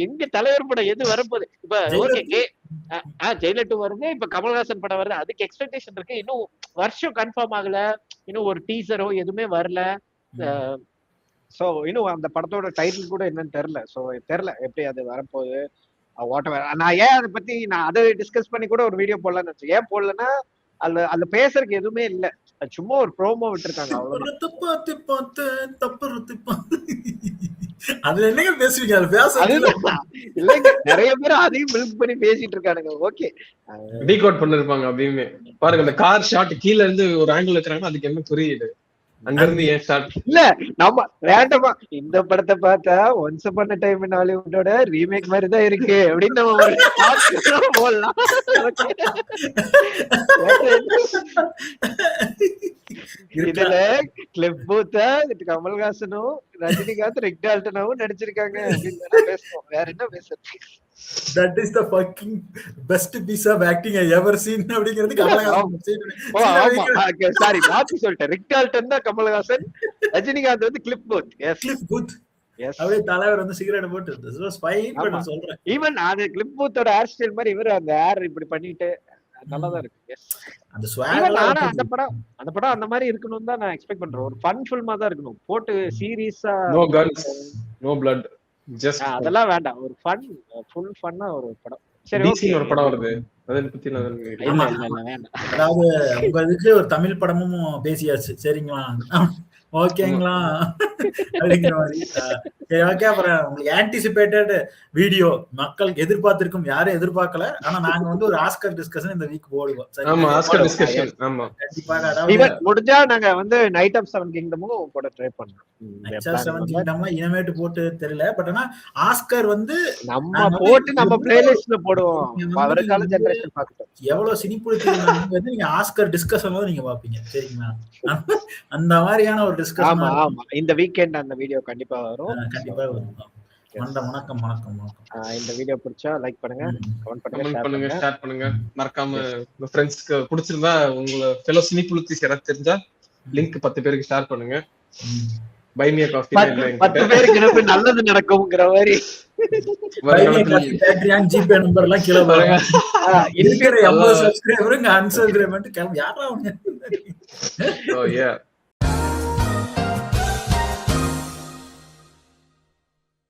எங்க தலைவர் படம் எது வரப்போகுது? இப்ப ஓகே, ஜெயிலர் 2 வருது. இப்ப கமல்ஹாசன் படம் வருது. அதுக்கு எக்ஸ்பெக்டேஷன் இருக்கு. இன்னும் வருஷம் கன்ஃபார்ம் ஆகல. இன்னும் ஒரு டீசரோ எதுவுமே வரல. சோ இன்னும் அந்த படத்தோட டைட்டில் கூட என்னன்னு தெரியல. சோ தெரியல எப்படி அது வரப்போகுது. நான் ஏன் அதை பத்தி அதை டிஸ்கஸ் பண்ணி கூட ஒரு வீடியோ போடலாம்னு நினைச்சேன். ஏன் போடலன்னா அதுல பேசுறதுக்கு எதுவுமே இல்ல. சும்மா ஒரு ப்ரோமோ விட்டுருக்காங்க. அதுல என்னங்க பேசுவீங்க? அது பேச இல்லைங்க, நிறைய பேர் அதையும் பில்ட் பண்ணி பேசிட்டு இருக்கானுங்க. ஓகே, டீகோட் பண்ணிருப்பாங்க. அப்படின்னு பாருங்க, அந்த கார் ஷாட் கீழ இருந்து ஒரு ஆங்கிள் இருக்கிறாங்க, அதுக்கு என்ன குறியீடு அங்க இருந்து ஏன் ஷாட் இல்ல. நம்ம ரேண்டமா இந்த படத்தை பார்த்தா once upon a time in ஹாலிவுட்டோட ரீமேக் மாதிரி தான் இருக்கு அப்படின்னு நம்ம போடலாம். இதுல கிளிப் பூத்தா கமல்ஹாசனும் ரஜினிகாந்த் ரிக் டால்டனாவும் நடிச்சிருக்காங்க அப்படின்னு பேசுவோம். வேற என்ன பேசுறது? That is the fucking best piece of acting I ever seen அப்படிங்கிறது கமல்ஹாசன். சாரி, மாத்தி சொல்லிட்டேன். ரிக் டால்டன் தான் கமல்ஹாசன், ரஜினிகாந்த் வந்து கிளிப் பூத். Clip booth. அப்படியே தலைவர் வந்து சிகரெட் போட்டு ஸ்பைன் பண்ண சொல்றேன். ஈவன் அது கிளிப் பூத்தோட ஹேர் ஸ்டைல் மாதிரி இவர் அந்த ஹேர் இப்படி பண்ணிட்டு நல்லாதான் இருக்கு. அந்த ஸ்வாக் அந்த படம் அந்த மாதிரி இருக்கணும் தான் நான் எக்ஸ்பெக்ட் பண்றேன். ஒரு ஃபன் ஃபில்மா தான் இருக்கணும். போட்டு சீரியஸா no guns no blood just அதெல்லாம் வேண்டாம். ஒரு ஃபன் ஃபுல் ஃபன்னா ஒரு படம். சரி, ஓகே, ஒரு படம் வருது அதை பத்தி நான் வேண்டாம். அதாவது உங்க இதுக்கு ஒரு தமிழ் படமும் பேசியாச்சு. சரிங்களா? ஓகேங்களா அப்படிங்கிற மாதிரி. சரி ஓகே. அப்புறம் உங்களுக்கு ஆன்டிசிபேட்டட் வீடியோ மக்கள் எதிர்பார்த்திருக்கும், யாரும் எதிர்பார்க்கல. ஆனா நாங்க வந்து ஒரு ஆஸ்கர் டிஸ்கஷன் இந்த வீக் போடுவோம். ஆமா, ஆஸ்கர் டிஸ்கஷன். ஆமா, கண்டிப்பாக. அதாவது முடிஞ்சா நாங்க வந்து நைட் ஆஃப் 7 கிங்டமும் போட ட்ரை பண்றோம். நைட் ஆஃப் 7 கிங்டம்லாம் இனிமேட்டு போட்டு தெரியல. பட் ஆனா ஆஸ்கர் வந்து நம்ம போட்டு நம்ம பிளேலிஸ்ட்ல போடுவோம். வருங்கால ஜெனரேஷன் பார்க்கட்டும். எவ்வளவு சினிப்புளுத்தி நீங்க ஆஸ்கர் டிஸ்கஷன்ல நீங்க பாப்பீங்க. சரிங்களா? அந்த மாதிரியான ஒரு டிஸ்கஷன். ஆமா ஆமா, இந்த வீக்கெண்ட் அந்த வீடியோ கண்டிப்பா வரும். கண்டிப்பா வரும். வணக்கம் வணக்கம் வணக்கம். இந்த வீடியோ பிடிச்சா லைக் பண்ணுங்க, கமெண்ட் பண்ணுங்க, ஷேர் பண்ணுங்க. மறக்காம உங்க ஃப்ரெண்ட்ஸ்க்கு பிடிச்சிருந்தா உங்க ஃபெலோ சினிப்புளுத்தி யாராவது தெரிஞ்சா லிங்க் 10 பேருக்கு ஷேர் பண்ணுங்க. பை மீ காஃபி 10 பேருக்கு நல்லது நடக்கும்ங்கற மாதிரி பேட்ரியான் ஜிபே நம்பர் எல்லாம் கீழ பாருங்க. இருக்கிற 80 சப்ஸ்கிரைபர் அன்சப்ஸ்கிரைப் பண்ணிட்டு யாரா அவங்க. Oh yeah.